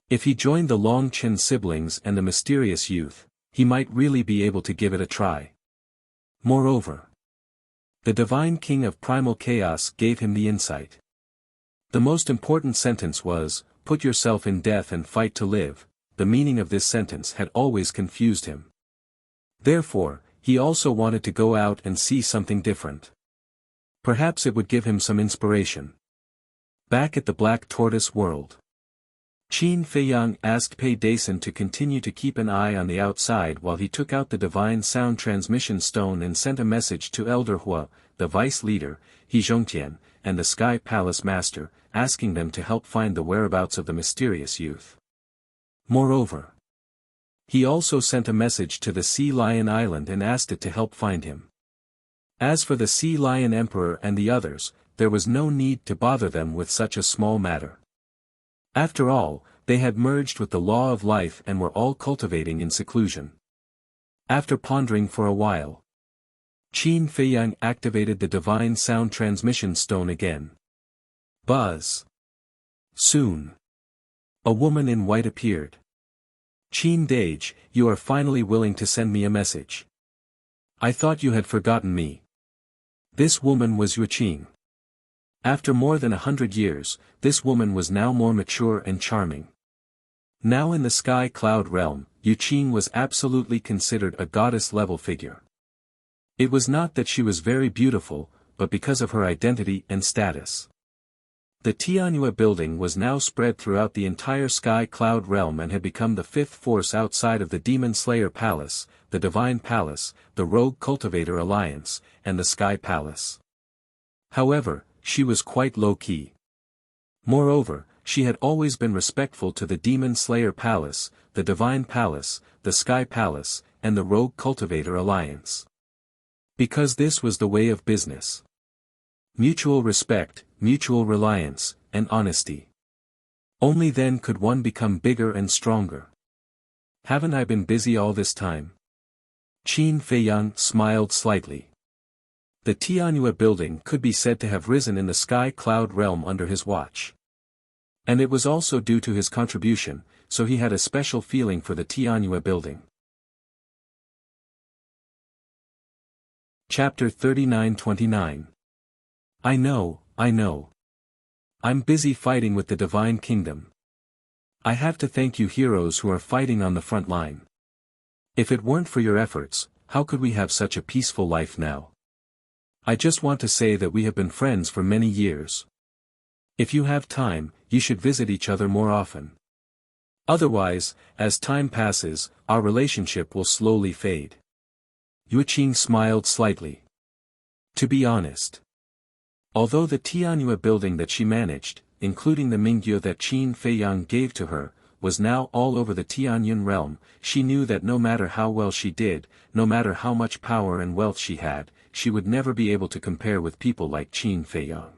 If he joined the Long Chen siblings and the mysterious youth, He might really be able to give it a try. Moreover, the divine king of primal chaos gave him the insight. The most important sentence was, "Put yourself in death and fight to live." The meaning of this sentence had always confused him. Therefore, he also wanted to go out and see something different. Perhaps it would give him some inspiration. Back at the Black Tortoise world, Qin Feiyang asked Pei Dason to continue to keep an eye on the outside while he took out the divine sound transmission stone and sent a message to Elder Hua, the vice leader, He Zhongtian, and the Sky Palace master, asking them to help find the whereabouts of the mysterious youth. Moreover, he also sent a message to the Sea Lion Island and asked it to help find him. As for the Sea Lion Emperor and the others, there was no need to bother them with such a small matter. After all, they had merged with the law of life and were all cultivating in seclusion. After pondering for a while, Qin Feiyang activated the divine sound transmission stone again. Buzz. Soon, a woman in white appeared. "Qin Dage, you are finally willing to send me a message. I thought you had forgotten me." This woman was Yuqing. After more than 100 years, this woman was now more mature and charming. Now in the sky cloud realm, Yuqing was absolutely considered a goddess-level figure. It was not that she was very beautiful, but because of her identity and status. The Tianhua building was now spread throughout the entire sky cloud realm and had become the fifth force outside of the Demon Slayer Palace, the Divine Palace, the Rogue Cultivator Alliance, and the Sky Palace. However, she was quite low-key. Moreover, she had always been respectful to the Demon Slayer Palace, the Divine Palace, the Sky Palace, and the Rogue Cultivator Alliance. Because this was the way of business. Mutual respect, mutual reliance, and honesty. Only then could one become bigger and stronger. "Haven't I been busy all this time?" Qin Feiyang smiled slightly. The Tianhua building could be said to have risen in the sky cloud realm under his watch. And it was also due to his contribution, so he had a special feeling for the Tianhua building. Chapter 39-29. I know. I'm busy fighting with the Divine Kingdom. I have to thank you heroes who are fighting on the front line. If it weren't for your efforts, how could we have such a peaceful life now? I just want to say that we have been friends for many years. If you have time, you should visit each other more often. Otherwise, as time passes, our relationship will slowly fade. Yuqing smiled slightly. To be honest, although the Tianhua building that she managed, including the Mingyu that Qin Feiyang gave to her, was now all over the Tianyun realm, she knew that no matter how well she did, no matter how much power and wealth she had, she would never be able to compare with people like Qin Feiyang.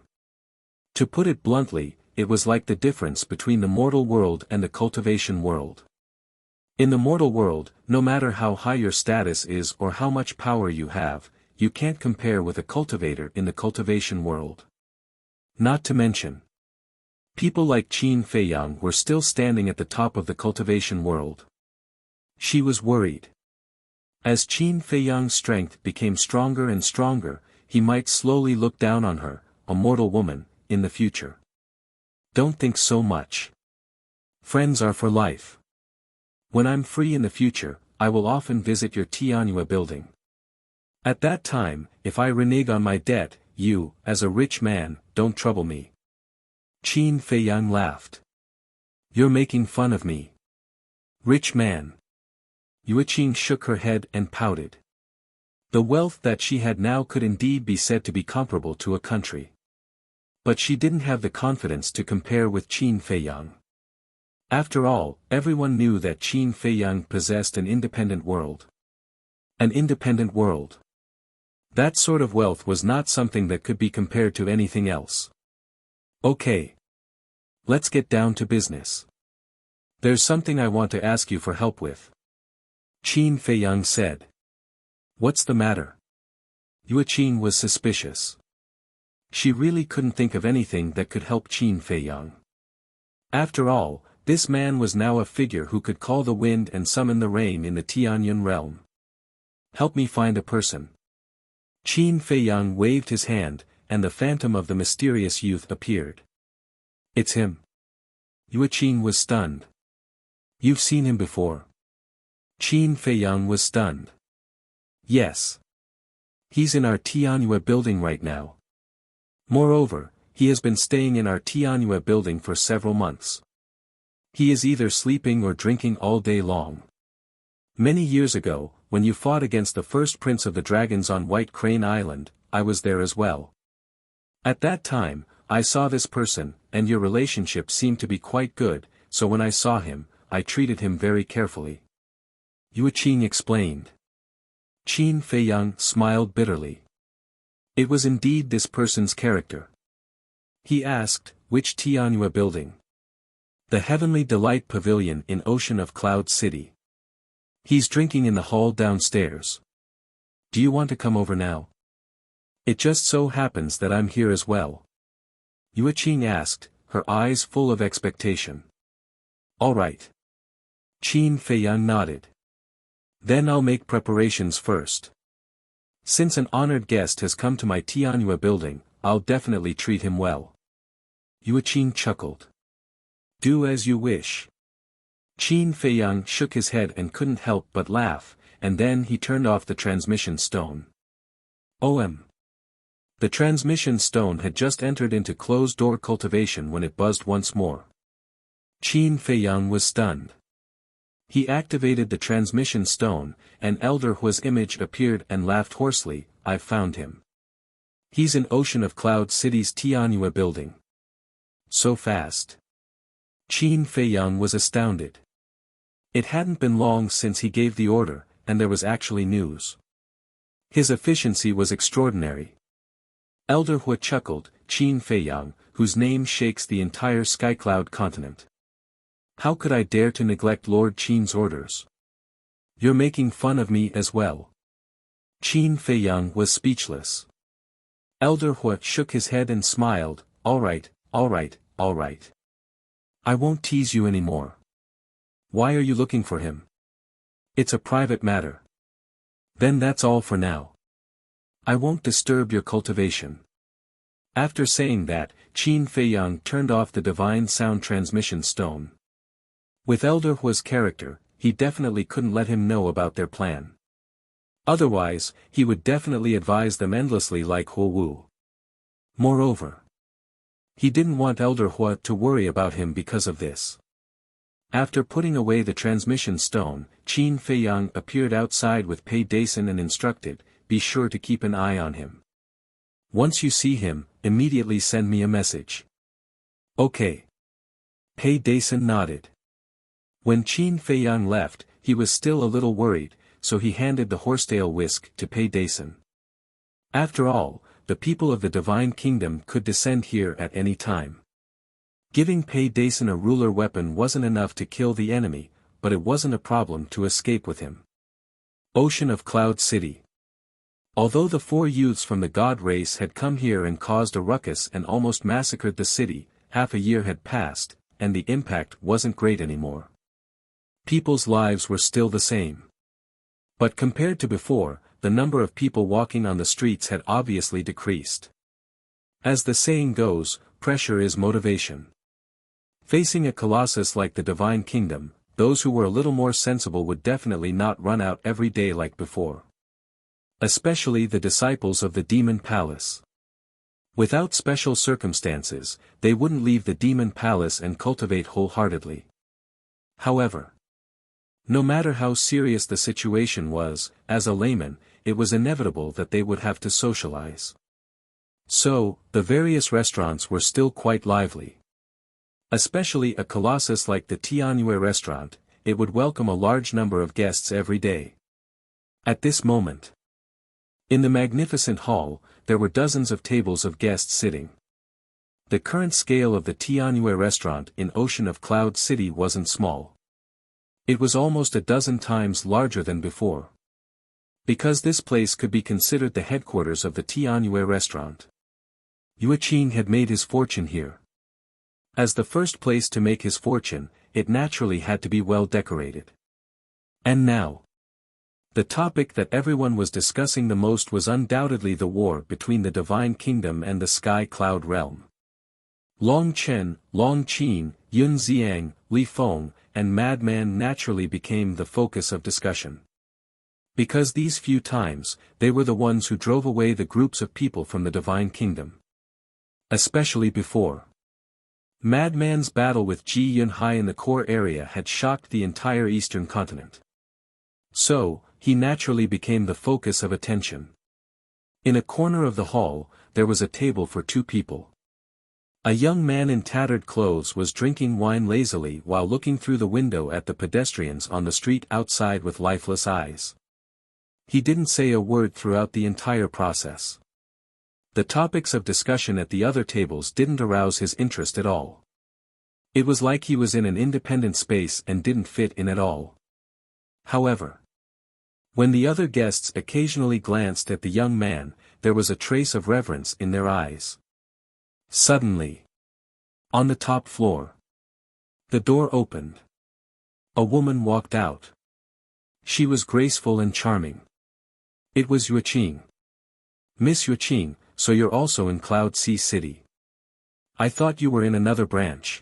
To put it bluntly, it was like the difference between the mortal world and the cultivation world. In the mortal world, no matter how high your status is or how much power you have, you can't compare with a cultivator in the cultivation world. Not to mention, people like Qin Feiyang were still standing at the top of the cultivation world. She was worried. As Qin Feiyang's strength became stronger and stronger, he might slowly look down on her, a mortal woman, in the future. Don't think so much. Friends are for life. When I'm free in the future, I will often visit your Tianhua building. At that time, if I renege on my debt, you, as a rich man, don't trouble me. Qin Feiyang laughed. You're making fun of me. Rich man. Yuqing shook her head and pouted. The wealth that she had now could indeed be said to be comparable to a country. But she didn't have the confidence to compare with Qin Feiyang. After all, everyone knew that Qin Feiyang possessed an independent world. An independent world. That sort of wealth was not something that could be compared to anything else. Okay. Let's get down to business. There's something I want to ask you for help with. Qin Feiyang said. What's the matter? Yuqing was suspicious. She really couldn't think of anything that could help Qin Feiyang. After all, This man was now a figure who could call the wind and summon the rain in the Tianyun realm. Help me find a person. Qin Feiyang waved his hand, and the phantom of the mysterious youth appeared. It's him. Yueqing was stunned. You've seen him before. Qin Feiyang was stunned. Yes. He's in our Tianyue building right now. Moreover, he has been staying in our Tianyue building for several months. He is either sleeping or drinking all day long. Many years ago, when you fought against the first prince of the dragons on White Crane Island, I was there as well. At that time, I saw this person, and your relationship seemed to be quite good, so when I saw him, I treated him very carefully. Yueqing explained. Qin Feiyang smiled bitterly. It was indeed this person's character. He asked, which Tianyue building? The Heavenly Delight Pavilion in Ocean of Cloud City. He's drinking in the hall downstairs. Do you want to come over now? It just so happens that I'm here as well. Yueqing asked, her eyes full of expectation. All right. Qin Feiyang nodded. Then I'll make preparations first. Since an honored guest has come to my Tianyue building, I'll definitely treat him well. Yueqing chuckled. Do as you wish. Qin Feiyang shook his head and couldn't help but laugh, and then he turned off the transmission stone. The transmission stone had just entered into closed-door cultivation when it buzzed once more. Qin Feiyang was stunned. He activated the transmission stone, and Elder Hua's image appeared and laughed hoarsely. I've found him. He's in Ocean of Cloud City's Tianyue building. So fast. Qin Feiyang was astounded. It hadn't been long since he gave the order, and there was actually news. His efficiency was extraordinary. Elder Hua chuckled, Qin Feiyang, whose name shakes the entire Skycloud continent. How could I dare to neglect Lord Qin's orders? You're making fun of me as well. Qin Feiyang was speechless. Elder Hua shook his head and smiled, all right. I won't tease you anymore. Why are you looking for him? It's a private matter. Then that's all for now. I won't disturb your cultivation. After saying that, Qin Feiyang turned off the divine sound transmission stone. With Elder Hua's character, he definitely couldn't let him know about their plan. Otherwise, he would definitely advise them endlessly like Huo Wu. Moreover, he didn't want Elder Hua to worry about him because of this. After putting away the transmission stone, Qin Feiyang appeared outside with Pei Dason and instructed, be sure to keep an eye on him. Once you see him, immediately send me a message. Okay. Pei Dason nodded. When Qin Feiyang left, he was still a little worried, so he handed the horsetail whisk to Pei Dason. After all, the people of the Divine Kingdom could descend here at any time. Giving Pei Dason a ruler weapon wasn't enough to kill the enemy, but it wasn't a problem to escape with him. Ocean of Cloud City. Although the 4 youths from the god race had come here and caused a ruckus and almost massacred the city, half a year had passed, and the impact wasn't great anymore. People's lives were still the same. But compared to before, the number of people walking on the streets had obviously decreased. As the saying goes, pressure is motivation. Facing a colossus like the Divine Kingdom, those who were a little more sensible would definitely not run out every day like before. Especially the disciples of the Demon Palace. Without special circumstances, they wouldn't leave the Demon Palace and cultivate wholeheartedly. However, no matter how serious the situation was, as a layman, it was inevitable that they would have to socialize. So, the various restaurants were still quite lively. Especially a colossus like the Tianyue restaurant, it would welcome a large number of guests every day. At this moment, in the magnificent hall, there were dozens of tables of guests sitting. The current scale of the Tianyue restaurant in Ocean of Cloud City wasn't small. It was almost a dozen times larger than before. Because this place could be considered the headquarters of the Tianyue restaurant. Yueqing had made his fortune here. As the first place to make his fortune, it naturally had to be well decorated. And now, the topic that everyone was discussing the most was undoubtedly the war between the Divine Kingdom and the Sky Cloud Realm. Long Chen, Long Qin, Yun Xiang, Li Feng, and Madman naturally became the focus of discussion. Because these few times, they were the ones who drove away the groups of people from the Divine Kingdom. Especially before. Madman's battle with Ji Yunhai in the core area had shocked the entire eastern continent. So, he naturally became the focus of attention. In a corner of the hall, there was a table for two people. A young man in tattered clothes was drinking wine lazily while looking through the window at the pedestrians on the street outside with lifeless eyes. He didn't say a word throughout the entire process. The topics of discussion at the other tables didn't arouse his interest at all. It was like he was in an independent space and didn't fit in at all. However, when the other guests occasionally glanced at the young man, there was a trace of reverence in their eyes. Suddenly, on the top floor, the door opened. A woman walked out. She was graceful and charming. It was Yuqing. Miss Yuqing, so you're also in Cloud Sea City. I thought you were in another branch.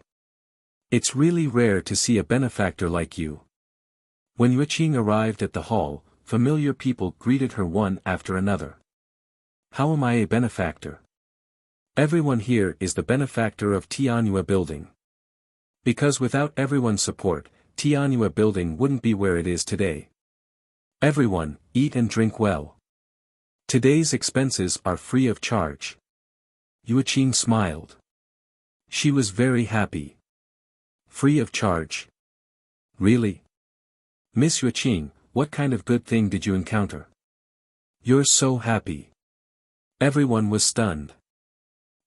It's really rare to see a benefactor like you. When Yuqing arrived at the hall, familiar people greeted her one after another. How am I a benefactor? Everyone here is the benefactor of Tianyue Building. Because without everyone's support, Tianyue Building wouldn't be where it is today. Everyone, eat and drink well. Today's expenses are free of charge. Yuqing smiled. She was very happy. Free of charge? Really? Miss Yuqing, what kind of good thing did you encounter? You're so happy. Everyone was stunned.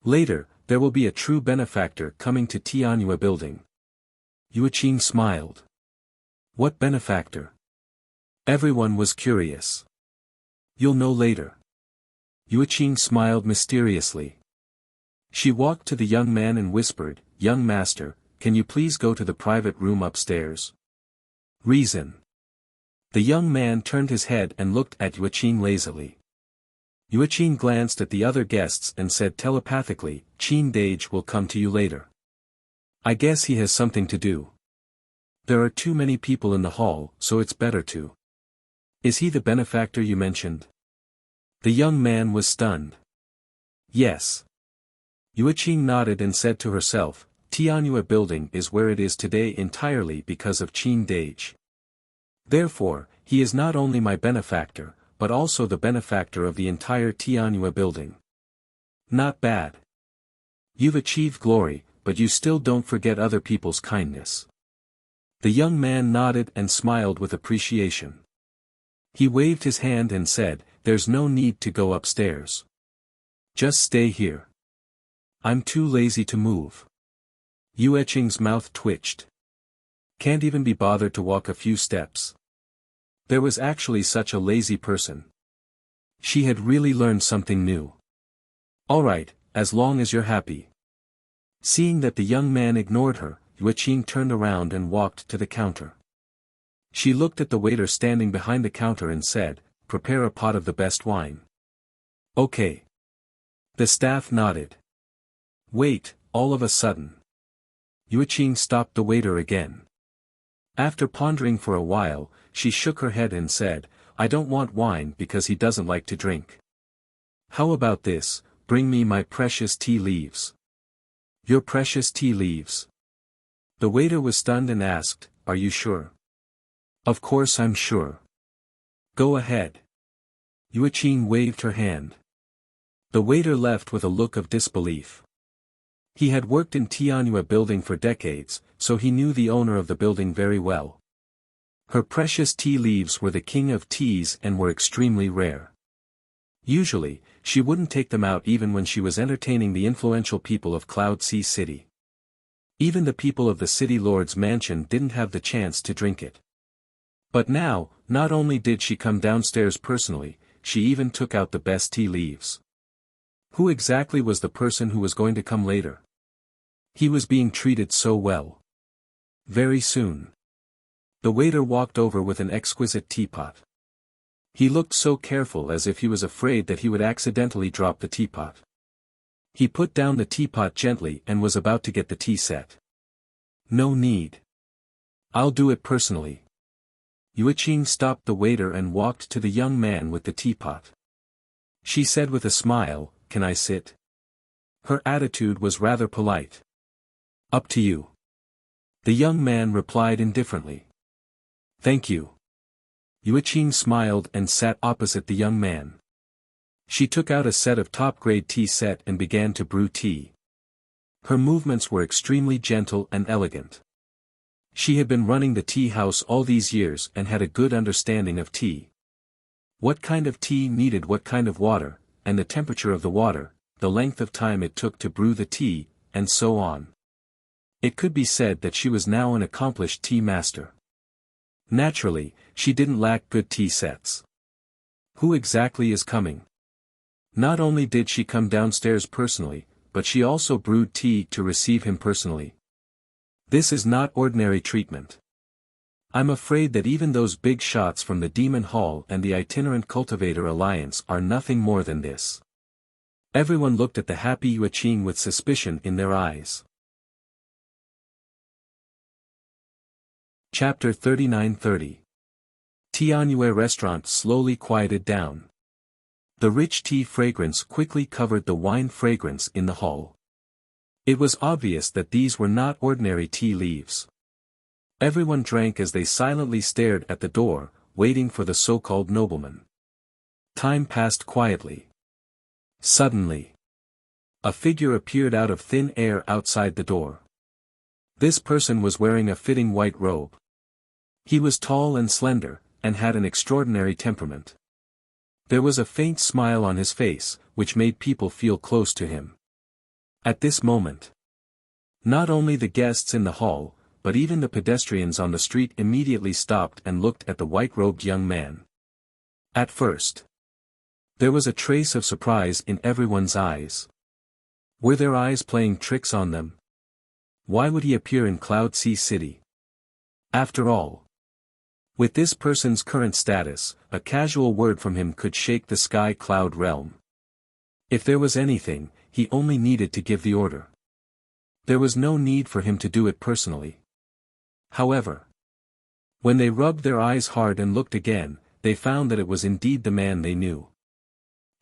Later, there will be a true benefactor coming to Tianyue Building. Yuqing smiled. What benefactor? Everyone was curious. You'll know later. Yuqing smiled mysteriously. She walked to the young man and whispered, Young master, can you please go to the private room upstairs? Reason. The young man turned his head and looked at Yuqing lazily. Yuqing glanced at the other guests and said telepathically, Qin Dage will come to you later. I guess he has something to do. There are too many people in the hall, so it's better to. Is he the benefactor you mentioned? The young man was stunned. Yes. Yuqing nodded and said to herself, Tianyue Building is where it is today entirely because of Qin Dage. Therefore, he is not only my benefactor, but also the benefactor of the entire Tianyue Building. Not bad. You've achieved glory, but you still don't forget other people's kindness. The young man nodded and smiled with appreciation. He waved his hand and said, There's no need to go upstairs. Just stay here. I'm too lazy to move. Yuqing's mouth twitched. Can't even be bothered to walk a few steps. There was actually such a lazy person. She had really learned something new. Alright, as long as you're happy. Seeing that the young man ignored her, Yuqing turned around and walked to the counter. She looked at the waiter standing behind the counter and said, Prepare a pot of the best wine. Okay. The staff nodded. Wait, all of a sudden. Yuqing stopped the waiter again. After pondering for a while, she shook her head and said, I don't want wine because he doesn't like to drink. How about this, bring me my precious tea leaves. Your precious tea leaves. The waiter was stunned and asked, Are you sure? Of course I'm sure. Go ahead. Yuqing waved her hand. The waiter left with a look of disbelief. He had worked in Tianyue Building for decades, so he knew the owner of the building very well. Her precious tea leaves were the king of teas and were extremely rare. Usually, she wouldn't take them out even when she was entertaining the influential people of Cloud Sea City. Even the people of the city lord's mansion didn't have the chance to drink it. But now, not only did she come downstairs personally, she even took out the best tea leaves. Who exactly was the person who was going to come later? He was being treated so well. Very soon. The waiter walked over with an exquisite teapot. He looked so careful as if he was afraid that he would accidentally drop the teapot. He put down the teapot gently and was about to get the tea set. No need. I'll do it personally. Yuqing stopped the waiter and walked to the young man with the teapot. She said with a smile, "Can I sit?" Her attitude was rather polite. "Up to you." The young man replied indifferently. "Thank you." Yuqing smiled and sat opposite the young man. She took out a set of top-grade tea set and began to brew tea. Her movements were extremely gentle and elegant. She had been running the tea house all these years and had a good understanding of tea. What kind of tea needed what kind of water, and the temperature of the water, the length of time it took to brew the tea, and so on. It could be said that she was now an accomplished tea master. Naturally, she didn't lack good tea sets. Who exactly is coming? Not only did she come downstairs personally, but she also brewed tea to receive him personally. This is not ordinary treatment. I'm afraid that even those big shots from the Demon Hall and the Itinerant Cultivator Alliance are nothing more than this. Everyone looked at the happy Yuqing with suspicion in their eyes. Chapter 39:30. Tianyue restaurant slowly quieted down. The rich tea fragrance quickly covered the wine fragrance in the hall. It was obvious that these were not ordinary tea leaves. Everyone drank as they silently stared at the door, waiting for the so-called nobleman. Time passed quietly. Suddenly, a figure appeared out of thin air outside the door. This person was wearing a fitting white robe. He was tall and slender, and had an extraordinary temperament. There was a faint smile on his face, which made people feel close to him. At this moment, not only the guests in the hall, but even the pedestrians on the street immediately stopped and looked at the white-robed young man. At first, there was a trace of surprise in everyone's eyes. Were their eyes playing tricks on them? Why would he appear in Cloud Sea City? After all, with this person's current status, a casual word from him could shake the Sky Cloud realm. If there was anything, he only needed to give the order. There was no need for him to do it personally. However, when they rubbed their eyes hard and looked again, they found that it was indeed the man they knew.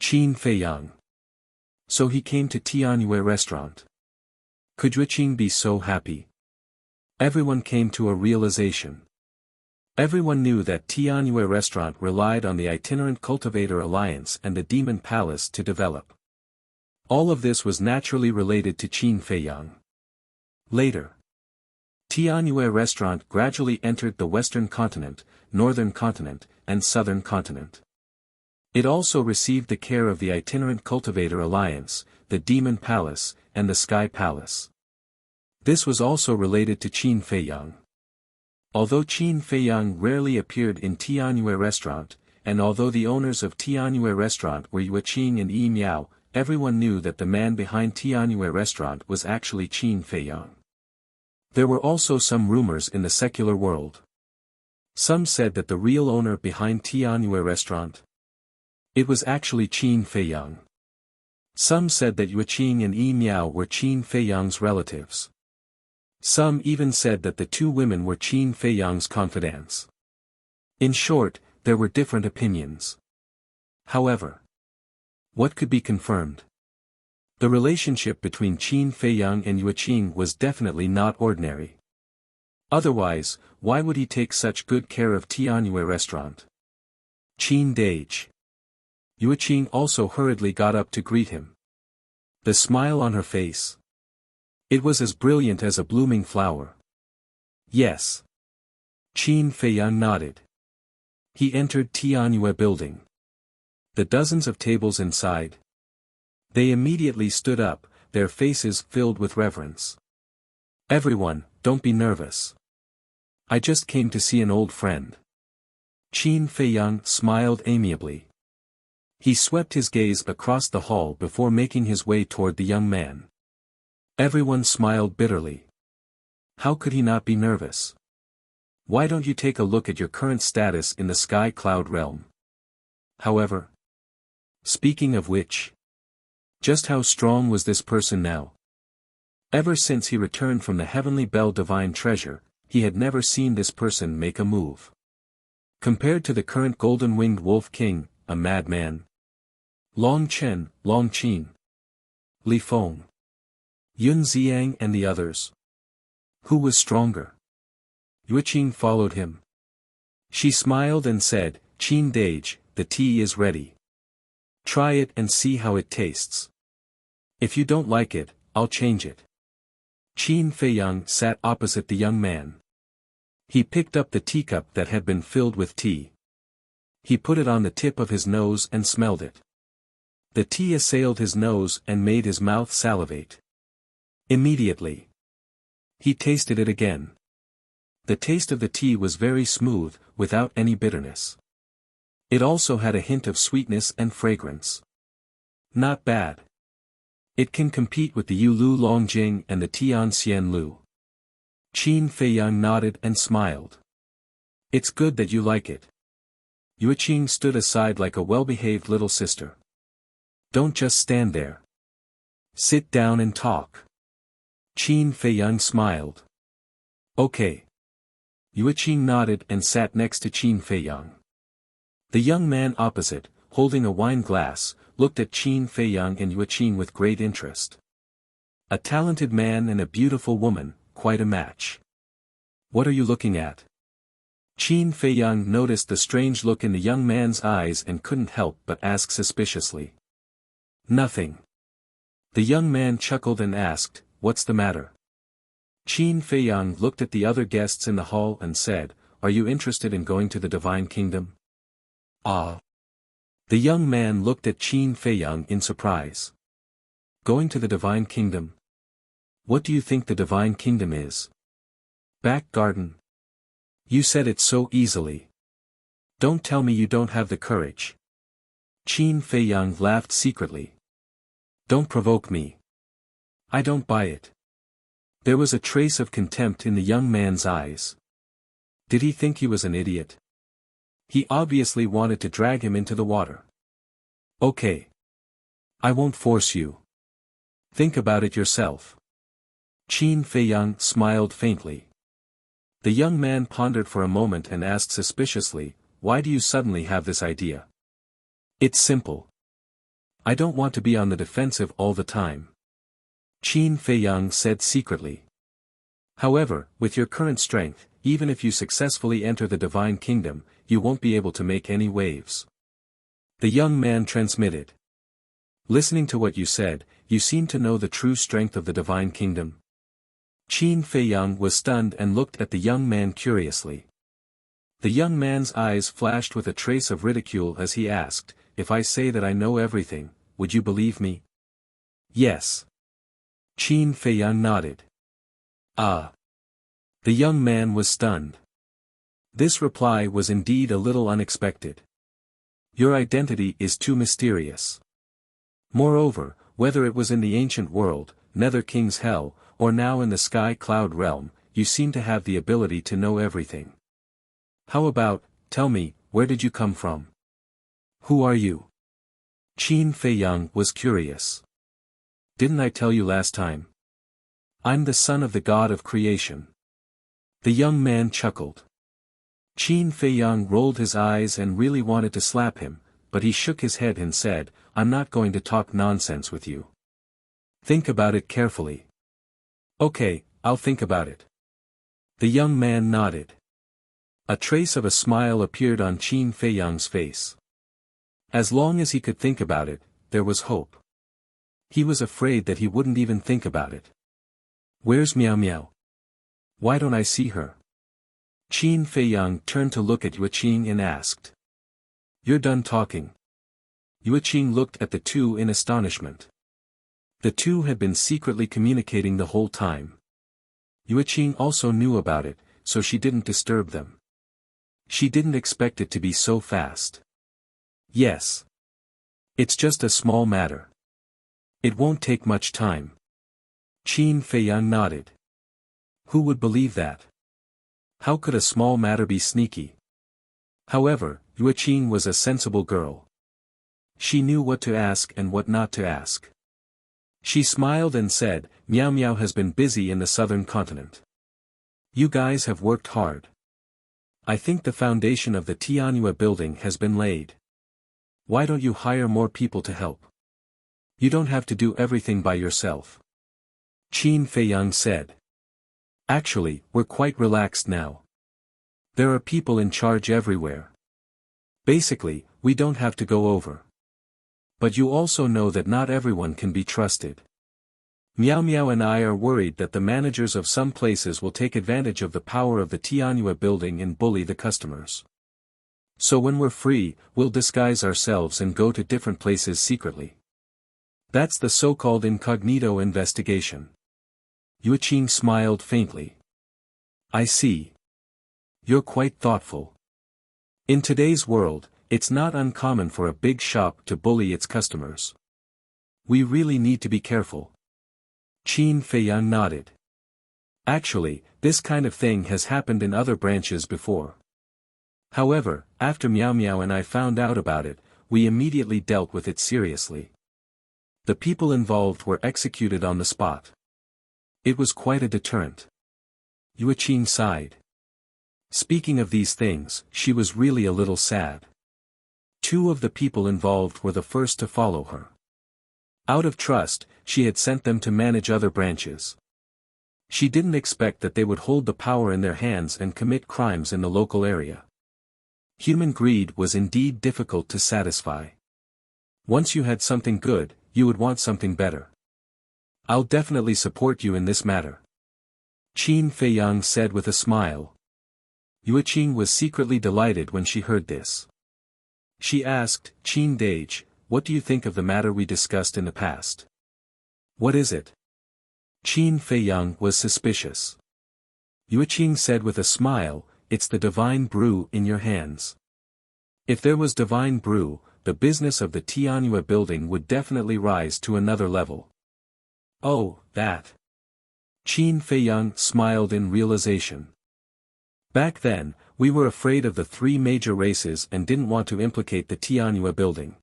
Qin Feiyang. So he came to Tianyue restaurant. Could Yuqing be so happy? Everyone came to a realization. Everyone knew that Tianyue restaurant relied on the Itinerant Cultivator Alliance and the Demon Palace to develop. All of this was naturally related to Qin Feiyang. Later, Tianyue restaurant gradually entered the Western continent, Northern continent, and Southern continent. It also received the care of the Itinerant Cultivator Alliance, the Demon Palace, and the Sky Palace. This was also related to Qin Feiyang. Although Qin Feiyang rarely appeared in Tianyue restaurant, and although the owners of Tianyue restaurant were Yuqing and Yi Miao, everyone knew that the man behind Tianyue restaurant was actually Qin Feiyang. There were also some rumors in the secular world. Some said that the real owner behind Tianyue restaurant, it was actually Qin Feiyang. Some said that Yuqing and Yi Miao were Qin Feiyang's relatives. Some even said that the two women were Qin Feiyang's confidants. In short, there were different opinions. However, what could be confirmed? The relationship between Qin Feiyang and Yuqing was definitely not ordinary. Otherwise, why would he take such good care of Tianyue restaurant? Qin Dage. Yuqing also hurriedly got up to greet him. The smile on her face, it was as brilliant as a blooming flower. Yes. Qin Feiyang nodded. He entered Tianyue building. The dozens of tables inside. They immediately stood up, their faces filled with reverence. Everyone, don't be nervous. I just came to see an old friend. Qin Feiyang smiled amiably. He swept his gaze across the hall before making his way toward the young man. Everyone smiled bitterly. How could he not be nervous? Why don't you take a look at your current status in the sky cloud realm? However, speaking of which, just how strong was this person now? Ever since he returned from the Heavenly Bell Divine Treasure, he had never seen this person make a move. Compared to the current golden-winged wolf king, a madman. Long Chen, Long Qin, Li Feng, Yun Xiang and the others. Who was stronger? Yuqing followed him. She smiled and said, "Qin Dage, the tea is ready. Try it and see how it tastes. If you don't like it, I'll change it." Qin Feiyang sat opposite the young man. He picked up the teacup that had been filled with tea. He put it on the tip of his nose and smelled it. The tea assailed his nose and made his mouth salivate. Immediately, he tasted it again. The taste of the tea was very smooth, without any bitterness. It also had a hint of sweetness and fragrance. Not bad. It can compete with the Yu Lu Longjing and the Tian Xian Lu. Qin Feiyang nodded and smiled. It's good that you like it. Yuqing stood aside like a well-behaved little sister. Don't just stand there. Sit down and talk. Qin Feiyang smiled. Okay. Yuqing nodded and sat next to Qin Feiyang. The young man opposite, holding a wine glass, looked at Qin Feiyang and Yuqing with great interest. A talented man and a beautiful woman, quite a match. What are you looking at? Qin Feiyang noticed the strange look in the young man's eyes and couldn't help but ask suspiciously. Nothing. The young man chuckled and asked, "What's the matter?" Qin Feiyang looked at the other guests in the hall and said, "Are you interested in going to the Divine Kingdom?" Ah. The young man looked at Qin Feiyang in surprise. Going to the Divine Kingdom? What do you think the Divine Kingdom is? Back garden? You said it so easily. Don't tell me you don't have the courage. Qin Feiyang laughed secretly. Don't provoke me. I don't buy it. There was a trace of contempt in the young man's eyes. Did he think he was an idiot? He obviously wanted to drag him into the water. Okay. I won't force you. Think about it yourself. Qin Feiyang smiled faintly. The young man pondered for a moment and asked suspiciously, "Why do you suddenly have this idea?" It's simple. I don't want to be on the defensive all the time. Qin Feiyang said secretly. However, with your current strength, even if you successfully enter the Divine Kingdom, you won't be able to make any waves. The young man transmitted. Listening to what you said, you seem to know the true strength of the Divine Kingdom. Qin Feiyang was stunned and looked at the young man curiously. The young man's eyes flashed with a trace of ridicule as he asked, "If I say that I know everything, would you believe me?" Yes. Qin Feiyang nodded. Ah. The young man was stunned. This reply was indeed a little unexpected. Your identity is too mysterious. Moreover, whether it was in the ancient world, Nether King's Hell, or now in the Sky Cloud realm, you seem to have the ability to know everything. How about, tell me, where did you come from? Who are you? Qin Feiyang was curious. Didn't I tell you last time? I'm the son of the god of creation. The young man chuckled. Qin Feiyang rolled his eyes and really wanted to slap him, but he shook his head and said, "I'm not going to talk nonsense with you. Think about it carefully." Okay, I'll think about it. The young man nodded. A trace of a smile appeared on Qin Feiyang's face. As long as he could think about it, there was hope. He was afraid that he wouldn't even think about it. Where's Miao Miao? Why don't I see her? Qin Feiyang turned to look at Yuqing and asked. You're done talking. Yuqing looked at the two in astonishment. The two had been secretly communicating the whole time. Yuqing also knew about it, so she didn't disturb them. She didn't expect it to be so fast. Yes. It's just a small matter. It won't take much time. Qin Feiyang nodded. Who would believe that? How could a small matter be sneaky? However, Yuqing was a sensible girl. She knew what to ask and what not to ask. She smiled and said, Miao Miao has been busy in the southern continent. You guys have worked hard. I think the foundation of the Tianhua building has been laid. Why don't you hire more people to help? You don't have to do everything by yourself. Qin Feiyang said. Actually, we're quite relaxed now. There are people in charge everywhere. Basically, we don't have to go over. But you also know that not everyone can be trusted. Miao Miao and I are worried that the managers of some places will take advantage of the power of the Tianhua building and bully the customers. So when we're free, we'll disguise ourselves and go to different places secretly. That's the so-called incognito investigation. Yuqing smiled faintly. I see. You're quite thoughtful. In today's world, it's not uncommon for a big shop to bully its customers. We really need to be careful. Qin Feiyang nodded. Actually, this kind of thing has happened in other branches before. However, after Miao Miao and I found out about it, we immediately dealt with it seriously. The people involved were executed on the spot. It was quite a deterrent. Yuqing sighed. Speaking of these things, she was really a little sad. Two of the people involved were the first to follow her. Out of trust, she had sent them to manage other branches. She didn't expect that they would hold the power in their hands and commit crimes in the local area. Human greed was indeed difficult to satisfy. Once you had something good, you would want something better. I'll definitely support you in this matter. Qin Feiyang said with a smile. Yuqing was secretly delighted when she heard this. She asked, Qin Dage, what do you think of the matter we discussed in the past? What is it? Qin Feiyang was suspicious. Yuqing said with a smile, it's the divine brew in your hands. If there was divine brew, the business of the Tianhua building would definitely rise to another level. Oh, that. Qin Feiyang smiled in realization. Back then, we were afraid of the three major races and didn't want to implicate the Tianhua building.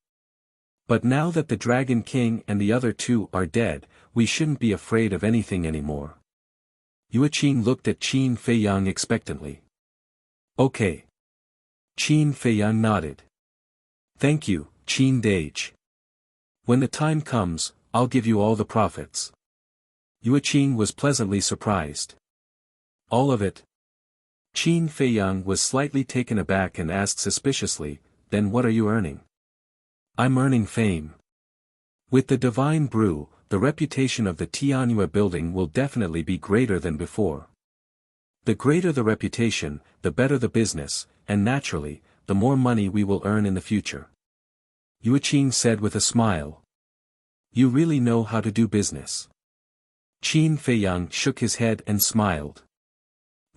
But now that the Dragon King and the other two are dead, we shouldn't be afraid of anything anymore. Yuqing looked at Qin Feiyang expectantly. Okay. Qin Feiyang nodded. Thank you, Qin Dage. When the time comes, I'll give you all the profits. Yuqing was pleasantly surprised. All of it? Qin Feiyang was slightly taken aback and asked suspiciously, then what are you earning? I'm earning fame. With the divine brew, the reputation of the Tianhua building will definitely be greater than before. The greater the reputation, the better the business, and naturally, the more money we will earn in the future. Yuqing said with a smile. You really know how to do business. Qin Feiyang shook his head and smiled.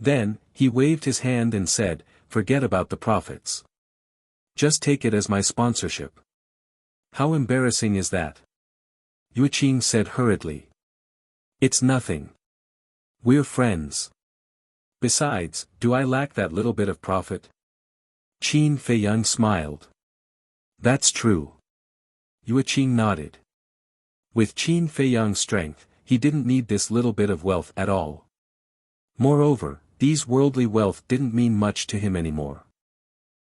Then, he waved his hand and said, forget about the profits. Just take it as my sponsorship. How embarrassing is that? Yuqing said hurriedly. It's nothing. We're friends. Besides, do I lack that little bit of profit? Qin Feiyang smiled. That's true. Yuqing nodded. With Qin Feiyang's strength, he didn't need this little bit of wealth at all. Moreover, these worldly wealth didn't mean much to him anymore.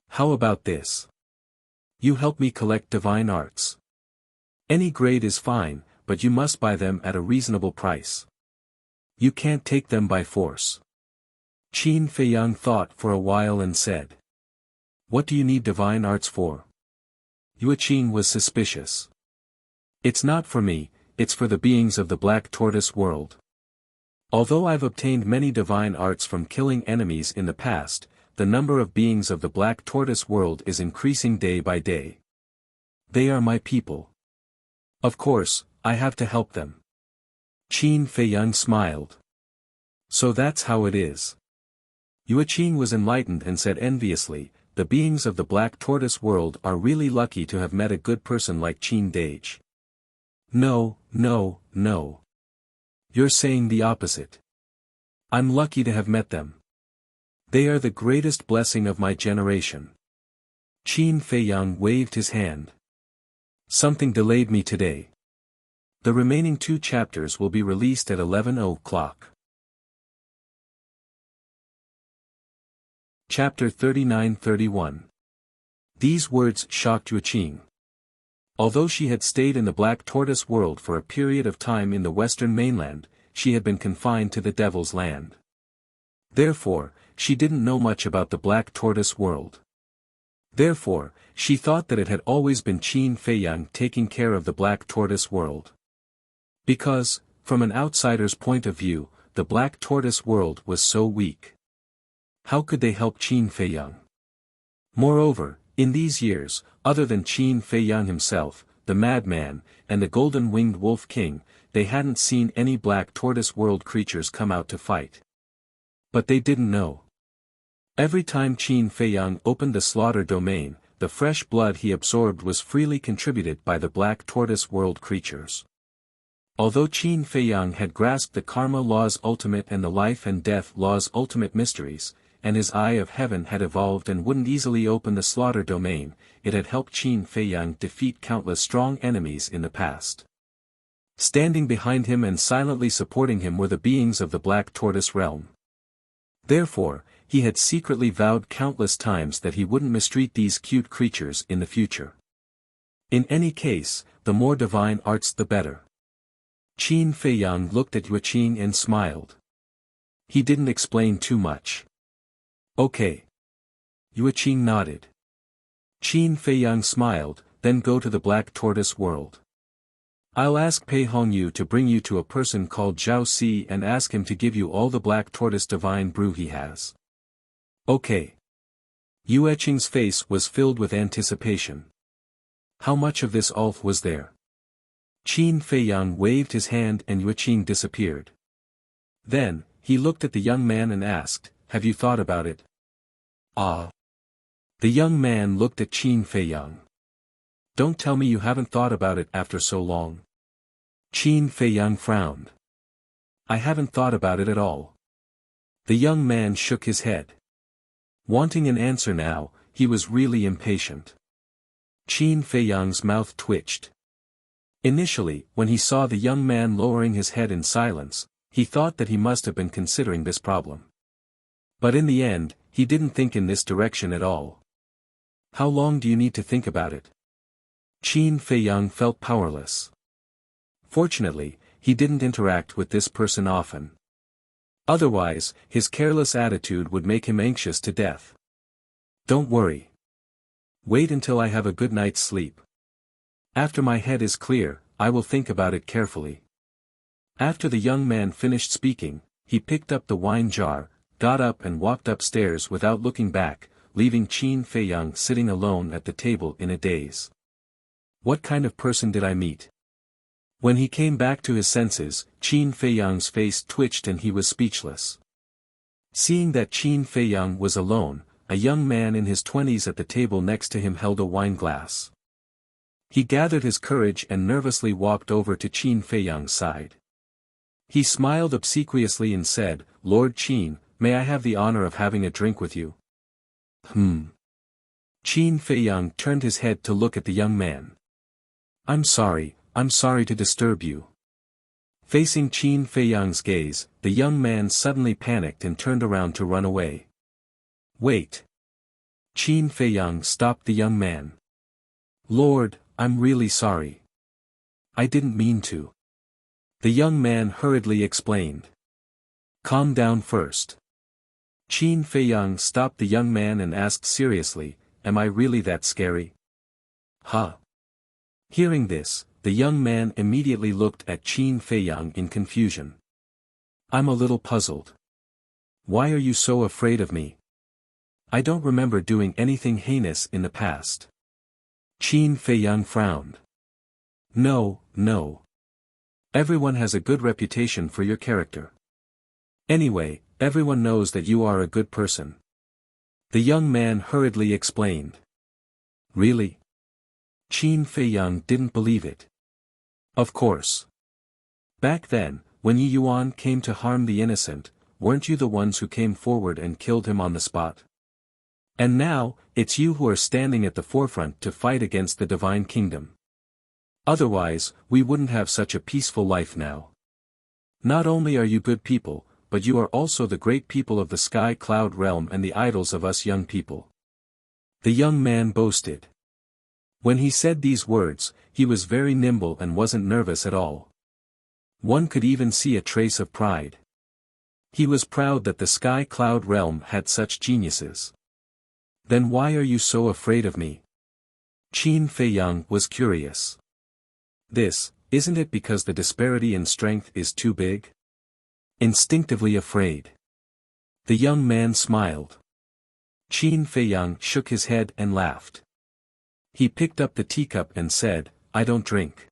How about this? You help me collect divine arts. Any grade is fine, but you must buy them at a reasonable price. You can't take them by force. Qin Feiyang thought for a while and said. What do you need divine arts for? Yuqing was suspicious. It's not for me, it's for the beings of the Black Tortoise world. Although I've obtained many divine arts from killing enemies in the past, the number of beings of the Black Tortoise world is increasing day by day. They are my people. Of course, I have to help them. Qin Feiyang smiled. So that's how it is. Yuqing was enlightened and said enviously, the beings of the Black Tortoise world are really lucky to have met a good person like Qin Dage. No, no, no. You're saying the opposite. I'm lucky to have met them. They are the greatest blessing of my generation. Qin Feiyang waved his hand. Something delayed me today. The remaining 2 chapters will be released at 11 o'clock. Chapter 39-31. These words shocked Yuqing. Although she had stayed in the Black Tortoise world for a period of time in the western mainland, she had been confined to the Devil's Land. Therefore, she didn't know much about the Black Tortoise world. Therefore, she thought that it had always been Qin Feiyang taking care of the Black Tortoise world. Because, from an outsider's point of view, the Black Tortoise world was so weak. How could they help Qin Feiyang? Moreover, in these years, other than Qin Feiyang himself, the madman, and the golden-winged wolf king, they hadn't seen any Black Tortoise world creatures come out to fight. But they didn't know. Every time Qin Feiyang opened the slaughter domain, the fresh blood he absorbed was freely contributed by the Black Tortoise world creatures. Although Qin Feiyang had grasped the karma law's ultimate and the life and death law's ultimate mysteries, and his eye of heaven had evolved and wouldn't easily open the slaughter domain, it had helped Qin Feiyang defeat countless strong enemies in the past. Standing behind him and silently supporting him were the beings of the Black Tortoise realm. Therefore, he had secretly vowed countless times that he wouldn't mistreat these cute creatures in the future. In any case, the more divine arts the better. Qin Feiyang looked at Yuqing and smiled. He didn't explain too much. Okay. Yuqing nodded. Qin Feiyang smiled, then go to the Black Tortoise world. I'll ask Pei Hongyu to bring you to a person called Zhao Si and ask him to give you all the Black Tortoise divine brew he has. Okay. Yuqing's face was filled with anticipation. How much of this Ulf was there? Qin Feiyang waved his hand and Yuqing disappeared. Then, he looked at the young man and asked, have you thought about it? Ah. The young man looked at Qin Feiyang. Don't tell me you haven't thought about it after so long. Qin Feiyang frowned. I haven't thought about it at all. The young man shook his head. Wanting an answer now, he was really impatient. Qin Feiyang's mouth twitched. Initially, when he saw the young man lowering his head in silence, he thought that he must have been considering this problem. But in the end, he didn't think in this direction at all. How long do you need to think about it? Qin Feiyang felt powerless. Fortunately, he didn't interact with this person often. Otherwise, his careless attitude would make him anxious to death. Don't worry. Wait until I have a good night's sleep. After my head is clear, I will think about it carefully. After the young man finished speaking, he picked up the wine jar, got up and walked upstairs without looking back, leaving Qin Feiyang sitting alone at the table in a daze. What kind of person did I meet? When he came back to his senses, Qin Feiyang's face twitched and he was speechless. Seeing that Qin Feiyang was alone, a young man in his 20s at the table next to him held a wine glass. He gathered his courage and nervously walked over to Qin Feiyang's side. He smiled obsequiously and said, Lord Qin, may I have the honor of having a drink with you? Qin Feiyang turned his head to look at the young man. I'm sorry to disturb you. Facing Qin Feiyang's gaze, the young man suddenly panicked and turned around to run away. Wait. Qin Feiyang stopped the young man. Lord, I'm really sorry. I didn't mean to. The young man hurriedly explained. Calm down first. Qin Feiyang stopped the young man and asked seriously, am I really that scary? Huh? Hearing this, the young man immediately looked at Qin Feiyang in confusion. I'm a little puzzled. Why are you so afraid of me? I don't remember doing anything heinous in the past. Qin Feiyang frowned. No. Everyone has a good reputation for your character. Anyway, everyone knows that you are a good person. The young man hurriedly explained. Really? Qin Feiyang didn't believe it. Of course. Back then, when Yi Yuan came to harm the innocent, weren't you the ones who came forward and killed him on the spot? And now, it's you who are standing at the forefront to fight against the divine kingdom. Otherwise, we wouldn't have such a peaceful life now. Not only are you good people, but you are also the great people of the sky cloud realm and the idols of us young people. The young man boasted. When he said these words, he was very nimble and wasn't nervous at all. One could even see a trace of pride. He was proud that the sky cloud realm had such geniuses. Then why are you so afraid of me? Qin Feiyang was curious. Isn't it because the disparity in strength is too big? Instinctively afraid. The young man smiled. Qin Feiyang shook his head and laughed. He picked up the teacup and said, I don't drink.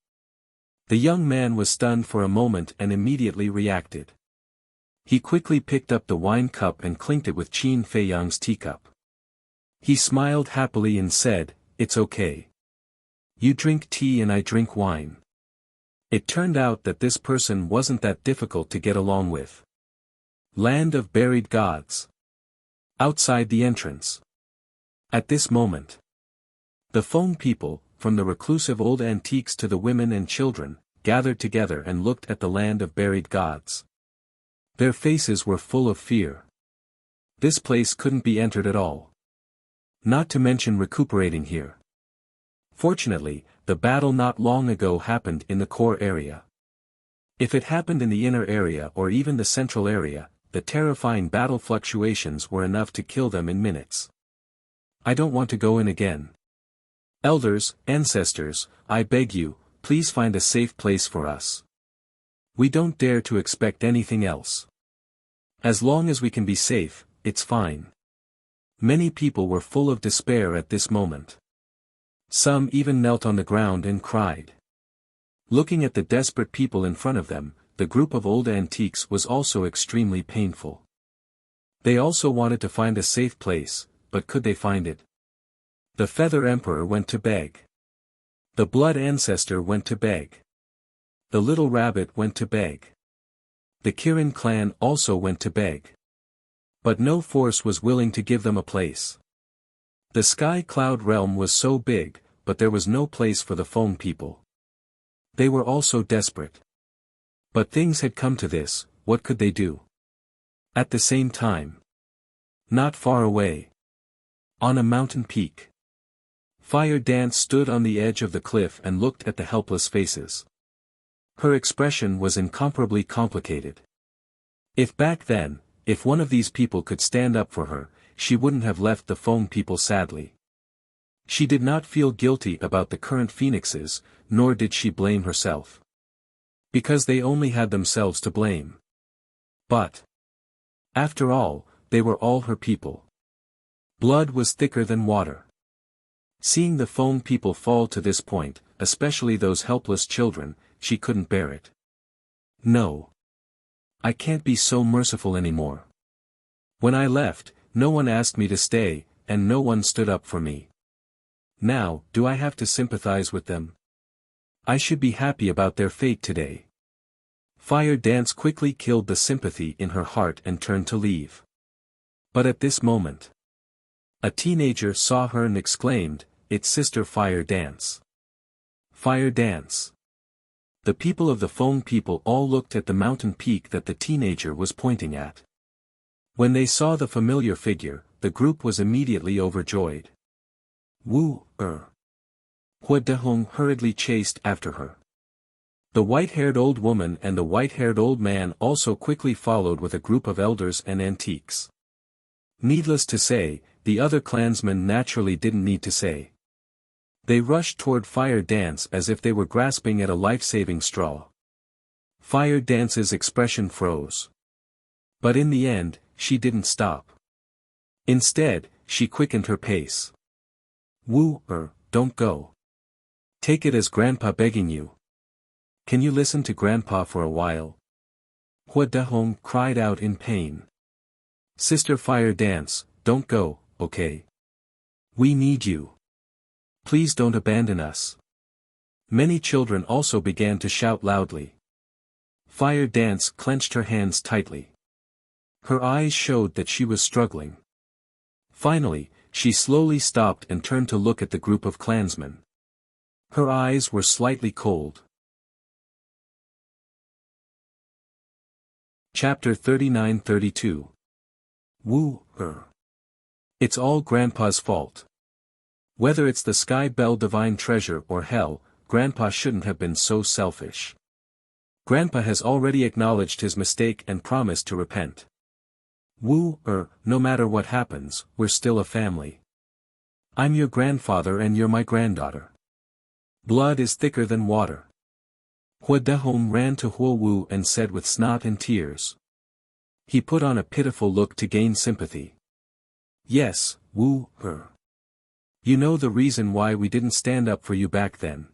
The young man was stunned for a moment and immediately reacted. He quickly picked up the wine cup and clinked it with Qin Feiyang's teacup. He smiled happily and said, It's okay. You drink tea and I drink wine. It turned out that this person wasn't that difficult to get along with. Land of buried gods. Outside the entrance. At this moment, the Feng people, from the reclusive old antiques to the women and children, gathered together and looked at the land of buried gods. Their faces were full of fear. This place couldn't be entered at all. Not to mention recuperating here. Fortunately, the battle not long ago happened in the core area. If it happened in the inner area or even the central area, the terrifying battle fluctuations were enough to kill them in minutes. I don't want to go in again. Elders, ancestors, I beg you, please find a safe place for us. We don't dare to expect anything else. As long as we can be safe, it's fine. Many people were full of despair at this moment. Some even knelt on the ground and cried. Looking at the desperate people in front of them, the group of old antiques was also extremely painful. They also wanted to find a safe place, but could they find it? The Feather Emperor went to beg. The Blood Ancestor went to beg. The Little Rabbit went to beg. The Kirin clan also went to beg. But no force was willing to give them a place. The sky cloud realm was so big, but there was no place for the Feng people. They were also desperate. But things had come to this, what could they do? At the same time. Not far away. On a mountain peak. Fire Dance stood on the edge of the cliff and looked at the helpless faces. Her expression was incomparably complicated. If back then, if one of these people could stand up for her, she wouldn't have left the Feng people sadly. She did not feel guilty about the current phoenixes, nor did she blame herself. Because they only had themselves to blame. But, after all, they were all her people. Blood was thicker than water. Seeing the Feng people fall to this point, especially those helpless children, she couldn't bear it. No. I can't be so merciful anymore. When I left, no one asked me to stay, and no one stood up for me. Now, do I have to sympathize with them? I should be happy about their fate today. Fire Dance quickly killed the sympathy in her heart and turned to leave. But at this moment, a teenager saw her and exclaimed, It's Sister Fire Dance. Fire Dance. The people of the Feng people all looked at the mountain peak that the teenager was pointing at. When they saw the familiar figure, the group was immediately overjoyed. Hua Dehong hurriedly chased after her. The white-haired old woman and the white-haired old man also quickly followed with a group of elders and antiques. Needless to say, the other clansmen naturally didn't need to say. They rushed toward Fire Dance as if they were grasping at a life-saving straw. Fire Dance's expression froze. But in the end, she didn't stop. Instead, she quickened her pace. Don't go. Take it as Grandpa begging you. Can you listen to Grandpa for a while? Hua Dehong cried out in pain. Sister Fire Dance, don't go, okay? We need you. Please don't abandon us. Many children also began to shout loudly. Fire Dance clenched her hands tightly. Her eyes showed that she was struggling. Finally, she slowly stopped and turned to look at the group of clansmen. Her eyes were slightly cold. Chapter 39-32. Wu, It's all Grandpa's fault. Whether it's the Sky Bell divine treasure or hell, Grandpa shouldn't have been so selfish. Grandpa has already acknowledged his mistake and promised to repent. Wu, no matter what happens, we're still a family. I'm your grandfather and you're my granddaughter. Blood is thicker than water. Hua Dehong ran to Hua Wu and said with snot and tears. He put on a pitiful look to gain sympathy. Yes, Wu, You know the reason why we didn't stand up for you back then.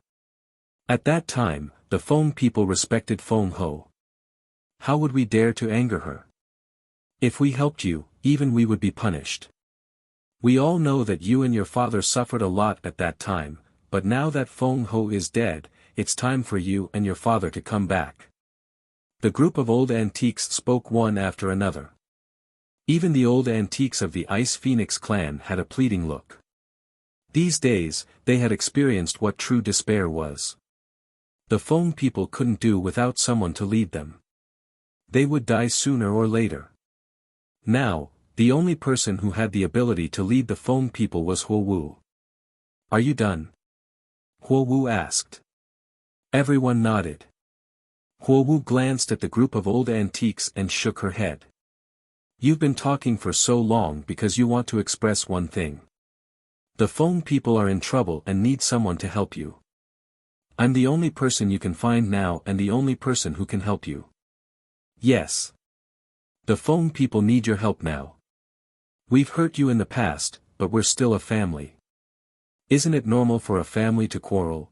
At that time, the Feng people respected Feng Ho. How would we dare to anger her? If we helped you, even we would be punished. We all know that you and your father suffered a lot at that time, but now that Feng Ho is dead, it's time for you and your father to come back. The group of old antiques spoke one after another. Even the old antiques of the Ice Phoenix clan had a pleading look. These days, they had experienced what true despair was. The Feng people couldn't do without someone to lead them. They would die sooner or later. Now, the only person who had the ability to lead the Feng people was Hua Wu. Are you done? Hua Wu asked. Everyone nodded. Hua Wu glanced at the group of old antiques and shook her head. You've been talking for so long because you want to express one thing. The Feng people are in trouble and need someone to help you. I'm the only person you can find now and the only person who can help you. Yes. The Feng people need your help now. We've hurt you in the past, but we're still a family. Isn't it normal for a family to quarrel?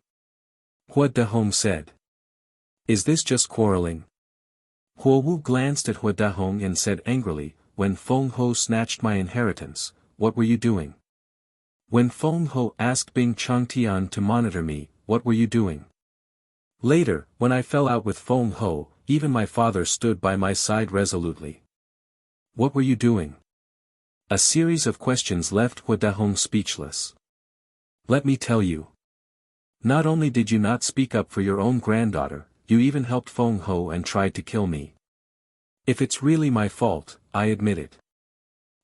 Hua Dehong said. Is this just quarreling? Hua Wu glanced at Hua Dehong and said angrily, when Feng Ho snatched my inheritance, what were you doing? When Feng Ho asked Bing Changtian to monitor me, what were you doing? Later, when I fell out with Feng Ho, even my father stood by my side resolutely. What were you doing? A series of questions left Hua Dehong speechless. Let me tell you. Not only did you not speak up for your own granddaughter, you even helped Feng Ho and tried to kill me. If it's really my fault, I admit it.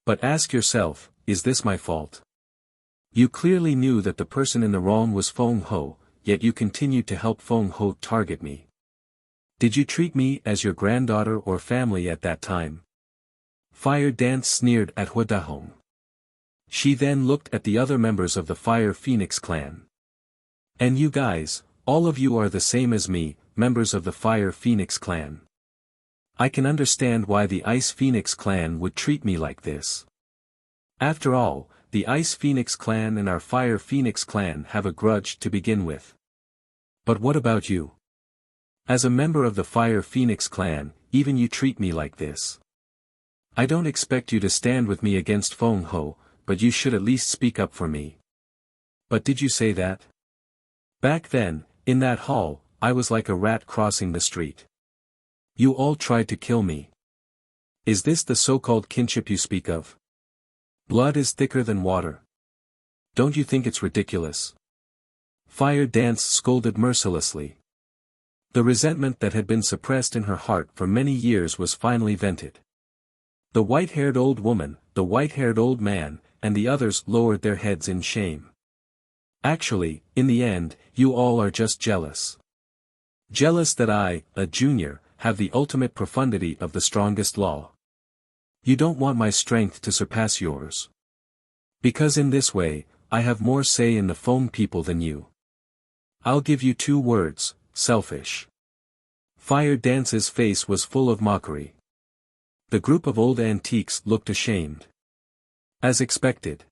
But ask yourself, is this my fault? You clearly knew that the person in the wrong was Feng Ho, yet you continued to help Feng Ho target me. Did you treat me as your granddaughter or family at that time? Fire Dance sneered at Hua Dehong. She then looked at the other members of the Fire Phoenix clan. And you guys, all of you are the same as me, members of the Fire Phoenix clan. I can understand why the Ice Phoenix clan would treat me like this. After all, the Ice Phoenix clan and our Fire Phoenix clan have a grudge to begin with. But what about you? As a member of the Fire Phoenix clan, even you treat me like this. I don't expect you to stand with me against Feng Ho, but you should at least speak up for me. But did you say that? Back then, in that hall, I was like a rat crossing the street. You all tried to kill me. Is this the so-called kinship you speak of? Blood is thicker than water. Don't you think it's ridiculous? Fire Dance scolded mercilessly. The resentment that had been suppressed in her heart for many years was finally vented. The white-haired old woman, the white-haired old man, and the others lowered their heads in shame. Actually, in the end, you all are just jealous. Jealous that I, a junior, have the ultimate profundity of the strongest law. You don't want my strength to surpass yours. Because in this way, I have more say in the Feng people than you. I'll give you 2 words, selfish. Fire Dance's face was full of mockery. The group of old antiques looked ashamed. As expected.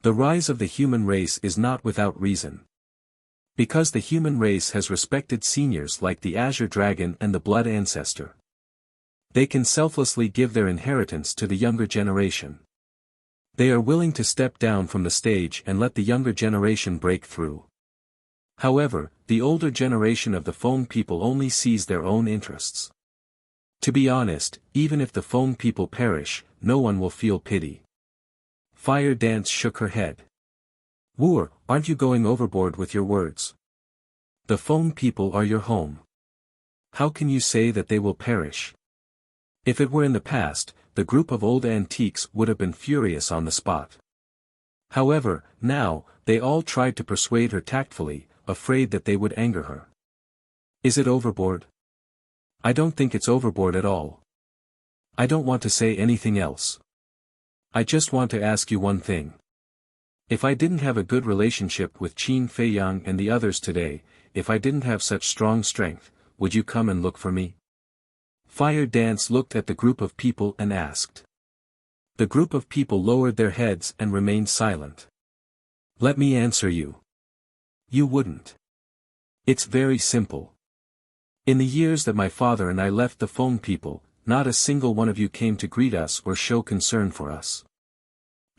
The rise of the human race is not without reason. Because the human race has respected seniors like the Azure Dragon and the Blood Ancestor. They can selflessly give their inheritance to the younger generation. They are willing to step down from the stage and let the younger generation break through. However, the older generation of the Feng people only sees their own interests. To be honest, even if the Feng people perish, no one will feel pity. Fire Dance shook her head. Wu, aren't you going overboard with your words? The Feng people are your home. How can you say that they will perish? If it were in the past, the group of old antiques would have been furious on the spot. However, now, they all tried to persuade her tactfully, afraid that they would anger her. Is it overboard? I don't think it's overboard at all. I don't want to say anything else. I just want to ask you one thing. If I didn't have a good relationship with Qin Feiyang and the others today, if I didn't have such strong strength, would you come and look for me? Fire Dance looked at the group of people and asked. The group of people lowered their heads and remained silent. Let me answer you. You wouldn't. It's very simple. In the years that my father and I left the Feng people, not a single one of you came to greet us or show concern for us.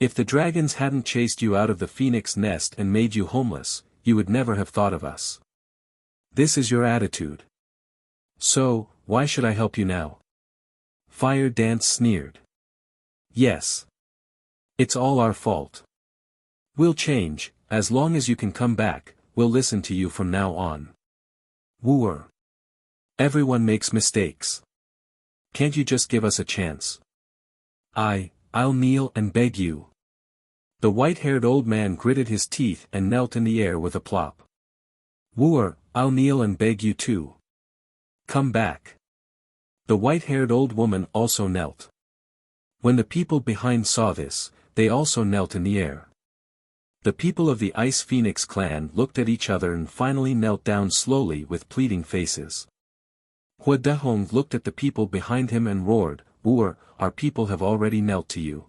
If the dragons hadn't chased you out of the phoenix nest and made you homeless, you would never have thought of us. This is your attitude. So, why should I help you now? Fire Dance sneered. Yes. It's all our fault. We'll change, as long as you can come back, we'll listen to you from now on. Wooer. Everyone makes mistakes. Can't you just give us a chance? I'll kneel and beg you. The white-haired old man gritted his teeth and knelt in the air with a plop. Wooer, I'll kneel and beg you too. Come back. The white-haired old woman also knelt. When the people behind saw this, they also knelt in the air. The people of the Ice Phoenix clan looked at each other and finally knelt down slowly with pleading faces. Hua Dehong looked at the people behind him and roared, Wooer, our people have already knelt to you.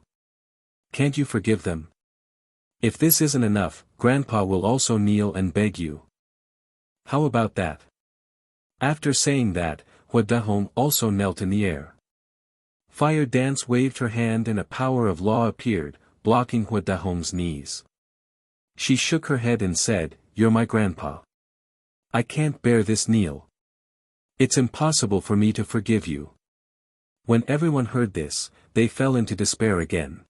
Can't you forgive them? If this isn't enough, Grandpa will also kneel and beg you. How about that? After saying that, Hua Dehong also knelt in the air. Fire Dance waved her hand and a power of law appeared, blocking Hua Dehong's knees. She shook her head and said, You're my grandpa. I can't bear this kneel. It's impossible for me to forgive you. When everyone heard this, they fell into despair again.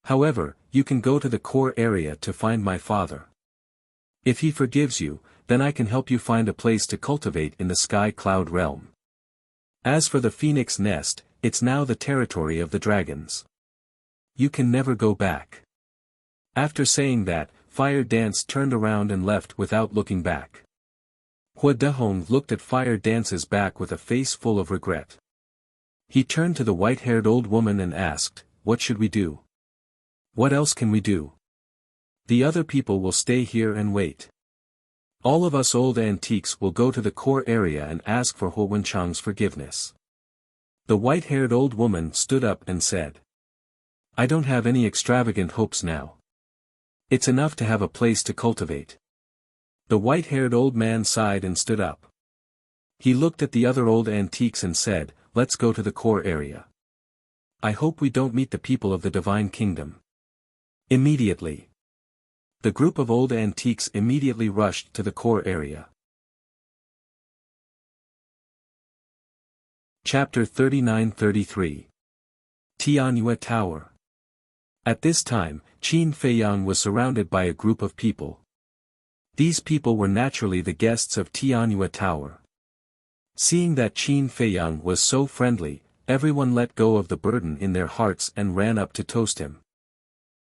However, you can go to the core area to find my father. If he forgives you, then I can help you find a place to cultivate in the Sky Cloud realm. As for the Phoenix Nest, it's now the territory of the dragons. You can never go back. After saying that, Fire Dance turned around and left without looking back. Hua Dehong looked at Fire Dance's back with a face full of regret. He turned to the white-haired old woman and asked, What should we do? What else can we do? The other people will stay here and wait. All of us old antiques will go to the core area and ask for Hua Wenchang's forgiveness. The white-haired old woman stood up and said, I don't have any extravagant hopes now. It's enough to have a place to cultivate. The white-haired old man sighed and stood up. He looked at the other old antiques and said, Let's go to the core area. I hope we don't meet the people of the Divine Kingdom. Immediately. The group of old antiques immediately rushed to the core area. Chapter 39-33. Tianyue Tower. At this time, Qin Feiyang was surrounded by a group of people. These people were naturally the guests of Tianyue Tower. Seeing that Qin Feiyang was so friendly, everyone let go of the burden in their hearts and ran up to toast him.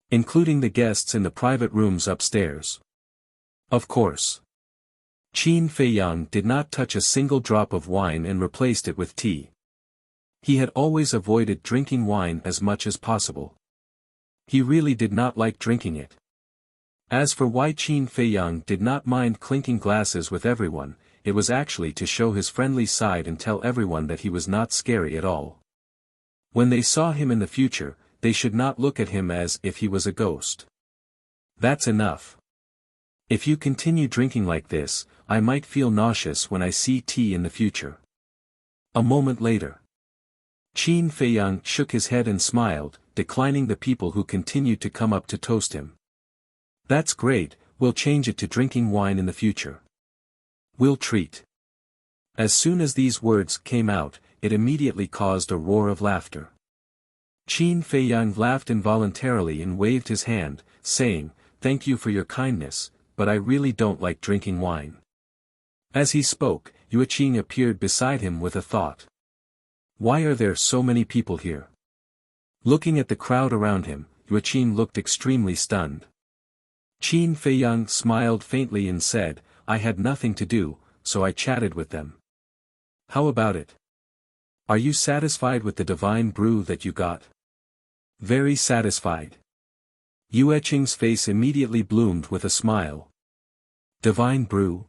Including the guests in the private rooms upstairs. Of course. Qin Feiyang did not touch a single drop of wine and replaced it with tea. He had always avoided drinking wine as much as possible. He really did not like drinking it. As for why Qin Feiyang did not mind clinking glasses with everyone, it was actually to show his friendly side and tell everyone that he was not scary at all. When they saw him in the future, they should not look at him as if he was a ghost. That's enough. If you continue drinking like this, I might feel nauseous when I see tea in the future. A moment later. Qin Feiyang shook his head and smiled, declining the people who continued to come up to toast him. That's great, we'll change it to drinking wine in the future. We'll treat. As soon as these words came out, it immediately caused a roar of laughter. Qin Feiyang laughed involuntarily and waved his hand, saying, "Thank you for your kindness, but I really don't like drinking wine." As he spoke, Yueqing appeared beside him with a thought. Why are there so many people here? Looking at the crowd around him, Yueqing looked extremely stunned. Qin Feiyang smiled faintly and said, "I had nothing to do, so I chatted with them." "How about it? Are you satisfied with the divine brew that you got?" "Very satisfied." Yueqing's face immediately bloomed with a smile. "Divine brew?"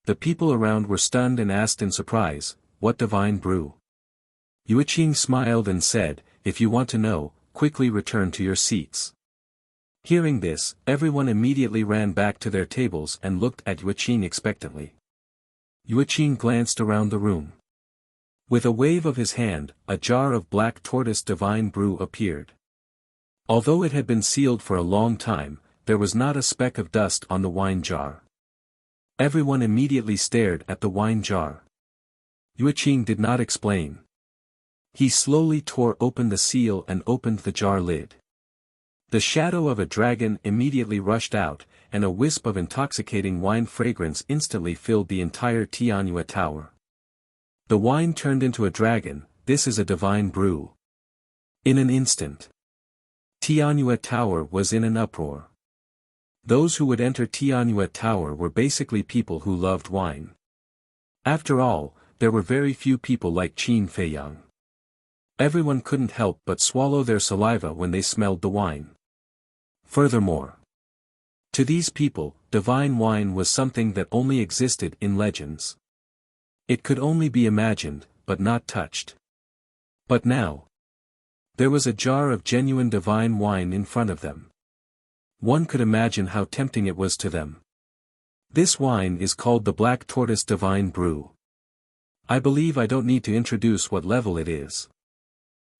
The people around were stunned and asked in surprise, "What divine brew?" Yueqing smiled and said, "If you want to know, quickly return to your seats." Hearing this, everyone immediately ran back to their tables and looked at Yueqing expectantly. Yueqing glanced around the room. With a wave of his hand, a jar of black tortoise divine brew appeared. Although it had been sealed for a long time, there was not a speck of dust on the wine jar. Everyone immediately stared at the wine jar. Yueqing did not explain. He slowly tore open the seal and opened the jar lid. The shadow of a dragon immediately rushed out, and a wisp of intoxicating wine fragrance instantly filled the entire Tianyue Tower. The wine turned into a dragon. "This is a divine brew." In an instant, Tianyue Tower was in an uproar. Those who would enter Tianyue Tower were basically people who loved wine. After all, there were very few people like Qin Feiyang. Everyone couldn't help but swallow their saliva when they smelled the wine. Furthermore, to these people, divine wine was something that only existed in legends. It could only be imagined, but not touched. But now, there was a jar of genuine divine wine in front of them. One could imagine how tempting it was to them. This wine is called the Black Tortoise Divine Brew. I believe I don't need to introduce what level it is.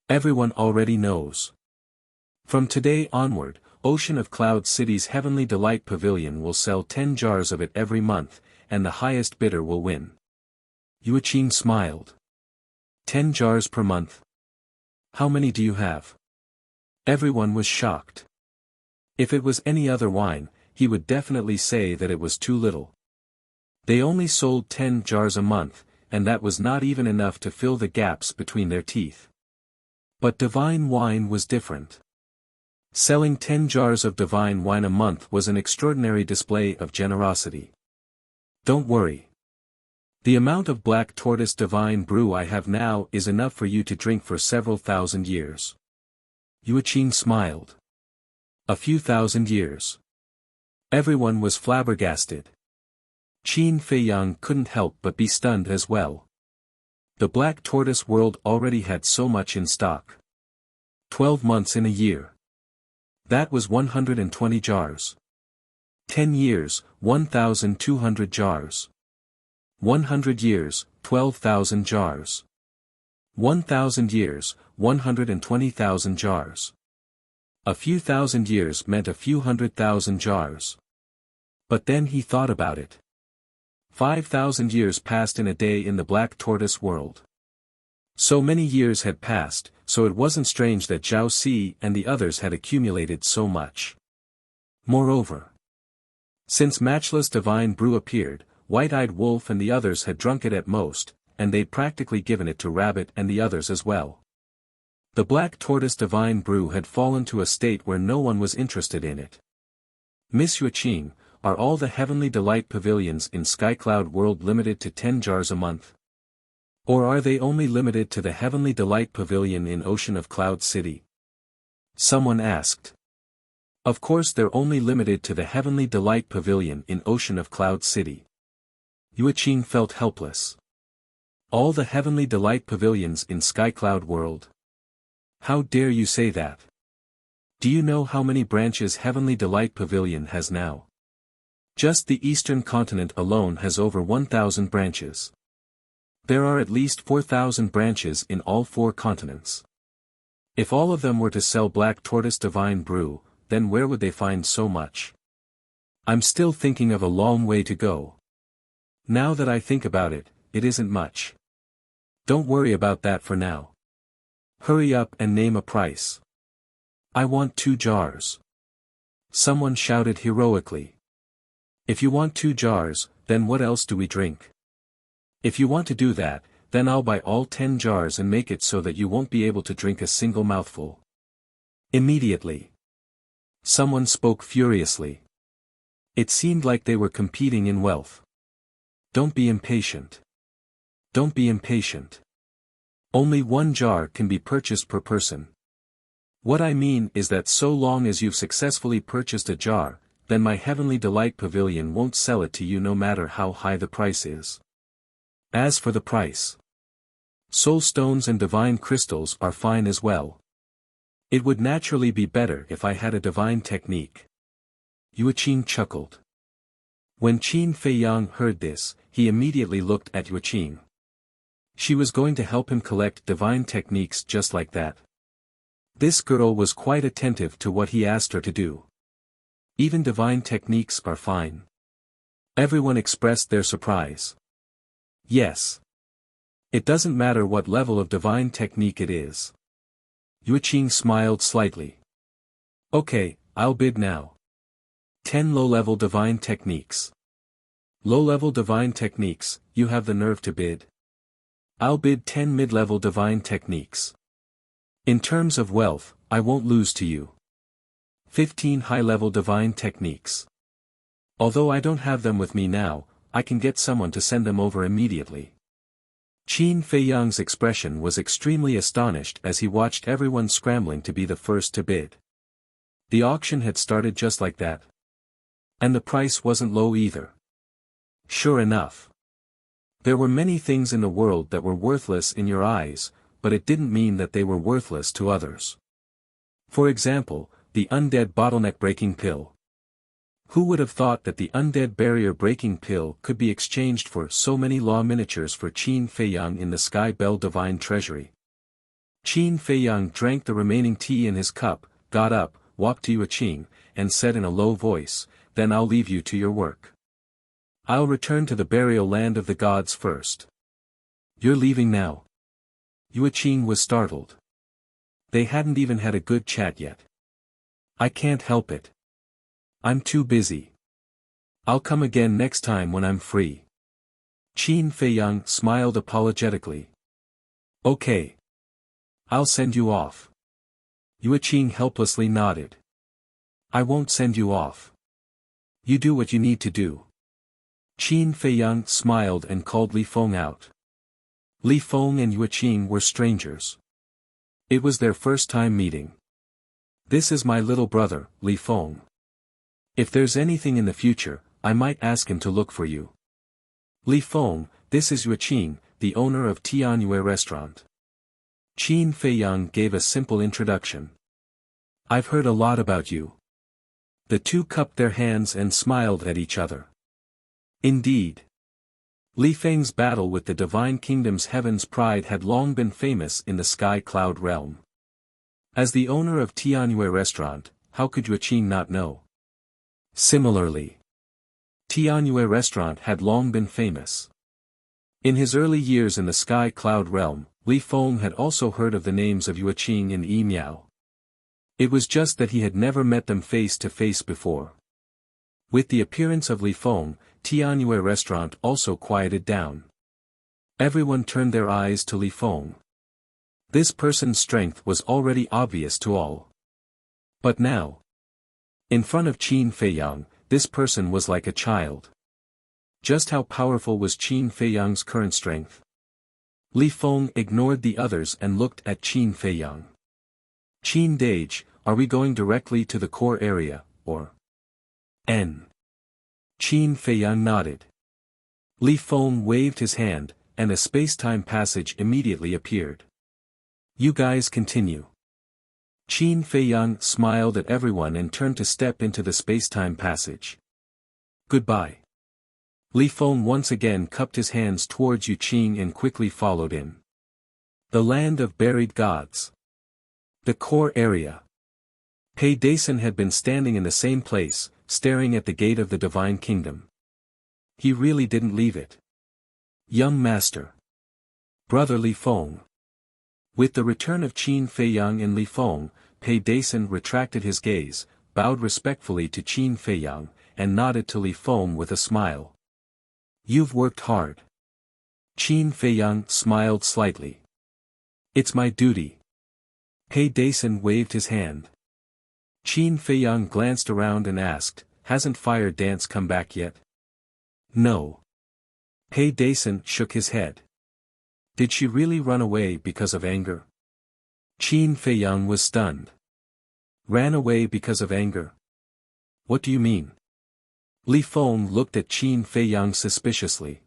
Everyone already knows. From today onward, Ocean of Cloud City's Heavenly Delight Pavilion will sell 10 jars of it every month, and the highest bidder will win. Yueqing smiled. 10 jars per month? How many do you have? Everyone was shocked. If it was any other wine, he would definitely say that it was too little. They only sold 10 jars a month, and that was not even enough to fill the gaps between their teeth. But divine wine was different. Selling 10 jars of divine wine a month was an extraordinary display of generosity. Don't worry. The amount of Black Tortoise Divine Brew I have now is enough for you to drink for several thousand years. Yueqing smiled. A few thousand years. Everyone was flabbergasted. Qin Feiyang couldn't help but be stunned as well. The Black Tortoise world already had so much in stock. 12 months in a year. That was 120 jars. 10 years, 1,200 jars. 100 years, 12,000 jars. 1,000 years, 120,000 jars. A few thousand years meant a few 100,000 jars. But then he thought about it. 5,000 years passed in a day in the Black Tortoise world. So many years had passed, so it wasn't strange that Zhao Si and the others had accumulated so much. Moreover, since Matchless Divine Brew appeared, White-Eyed Wolf and the others had drunk it at most, and they'd practically given it to Rabbit and the others as well. The Black Tortoise Divine Brew had fallen to a state where no one was interested in it. Miss Yueqing, are all the Heavenly Delight Pavilions in Skycloud World limited to 10 jars a month? Or are they only limited to the Heavenly Delight Pavilion in Ocean of Cloud City? Someone asked. Of course they're only limited to the Heavenly Delight Pavilion in Ocean of Cloud City. Yueqing felt helpless. All the Heavenly Delight Pavilions in Skycloud World? How dare you say that? Do you know how many branches Heavenly Delight Pavilion has now? Just the Eastern continent alone has over 1,000 branches. There are at least 4,000 branches in all 4 continents. If all of them were to sell Black Tortoise Divine Brew, then where would they find so much? I'm still thinking of a long way to go. Now that I think about it, it isn't much. Don't worry about that for now. Hurry up and name a price. I want 2 jars. Someone shouted heroically. If you want 2 jars, then what else do we drink? If you want to do that, then I'll buy all 10 jars and make it so that you won't be able to drink a single mouthful. Immediately. Someone spoke furiously. It seemed like they were competing in wealth. Don't be impatient. Don't be impatient. Only 1 jar can be purchased per person. What I mean is that so long as you've successfully purchased a jar, then my Heavenly Delight Pavilion won't sell it to you no matter how high the price is. As for the price, soul stones and divine crystals are fine as well. It would naturally be better if I had a divine technique. Yuqing chuckled. When Qin Feiyang heard this, he immediately looked at Yuqing. She was going to help him collect divine techniques just like that. This girl was quite attentive to what he asked her to do. Even divine techniques are fine. Everyone expressed their surprise. Yes. It doesn't matter what level of divine technique it is. Yuqing smiled slightly. Okay, I'll bid now. 10 low-level divine techniques. Low-level divine techniques, you have the nerve to bid? I'll bid 10 mid-level divine techniques. In terms of wealth, I won't lose to you. 15 high-level divine techniques. Although I don't have them with me now, I can get someone to send them over immediately. Qin Feiyang's expression was extremely astonished as he watched everyone scrambling to be the first to bid. The auction had started just like that. And the price wasn't low either. Sure enough. There were many things in the world that were worthless in your eyes, but it didn't mean that they were worthless to others. For example, the undead bottleneck breaking pill. Who would have thought that the undead barrier breaking pill could be exchanged for so many law miniatures for Qin Feiyang in the Sky Bell Divine Treasury? Qin Feiyang drank the remaining tea in his cup, got up, walked to Yuqing, and said in a low voice, "Then I'll leave you to your work. I'll return to the burial land of the gods first." "You're leaving now?" Yuqing was startled. They hadn't even had a good chat yet. "I can't help it. I'm too busy. I'll come again next time when I'm free." Qin Feiyang smiled apologetically. "Okay. I'll send you off." Yuqing helplessly nodded. "I won't send you off. You do what you need to do." Qin Feiyang smiled and called Li Feng out. Li Feng and Yuqing were strangers. It was their first time meeting. "This is my little brother, Li Feng. If there's anything in the future, I might ask him to look for you. Li Feng, this is Yuqing, the owner of Tianyue Restaurant." Qin Feiyang gave a simple introduction. "I've heard a lot about you." The two cupped their hands and smiled at each other. Indeed. Li Feng's battle with the Divine Kingdom's Heaven's Pride had long been famous in the Sky Cloud realm. As the owner of Tianyue Restaurant, how could Yuqing not know? Similarly, Tianyue Restaurant had long been famous. In his early years in the Sky Cloud realm, Li Feng had also heard of the names of Yuqing and Yi Miao. It was just that he had never met them face to face before. With the appearance of Li Feng, Tianyue Restaurant also quieted down. Everyone turned their eyes to Li Feng. This person's strength was already obvious to all. But now, in front of Qin Feiyang, this person was like a child. Just how powerful was Qin Feiyang's current strength? Li Feng ignored the others and looked at Qin Feiyang. "Qin Dage, are we going directly to the core area, or N?" Qin Feiyang nodded. Li Feng waved his hand, and a space-time passage immediately appeared. "You guys continue." Qin Feiyang smiled at everyone and turned to step into the space-time passage. "Goodbye." Li Feng once again cupped his hands towards Yuqing and quickly followed in. The land of buried gods. The core area. Pei Dason had been standing in the same place, staring at the gate of the Divine Kingdom. He really didn't leave it. "Young master. Brother Li Feng. With the return of Qin Feiyang and Li Feng, Pei Dason retracted his gaze, bowed respectfully to Qin Feiyang, and nodded to Li Feng with a smile. You've worked hard. Qin Feiyang smiled slightly. It's my duty. Pei Dason waved his hand. Qin Feiyang glanced around and asked, hasn't Fire Dance come back yet? No. Pei Dason shook his head. Did she really run away because of anger? Qin Feiyang was stunned. Ran away because of anger? What do you mean? Li Feng looked at Qin Feiyang suspiciously.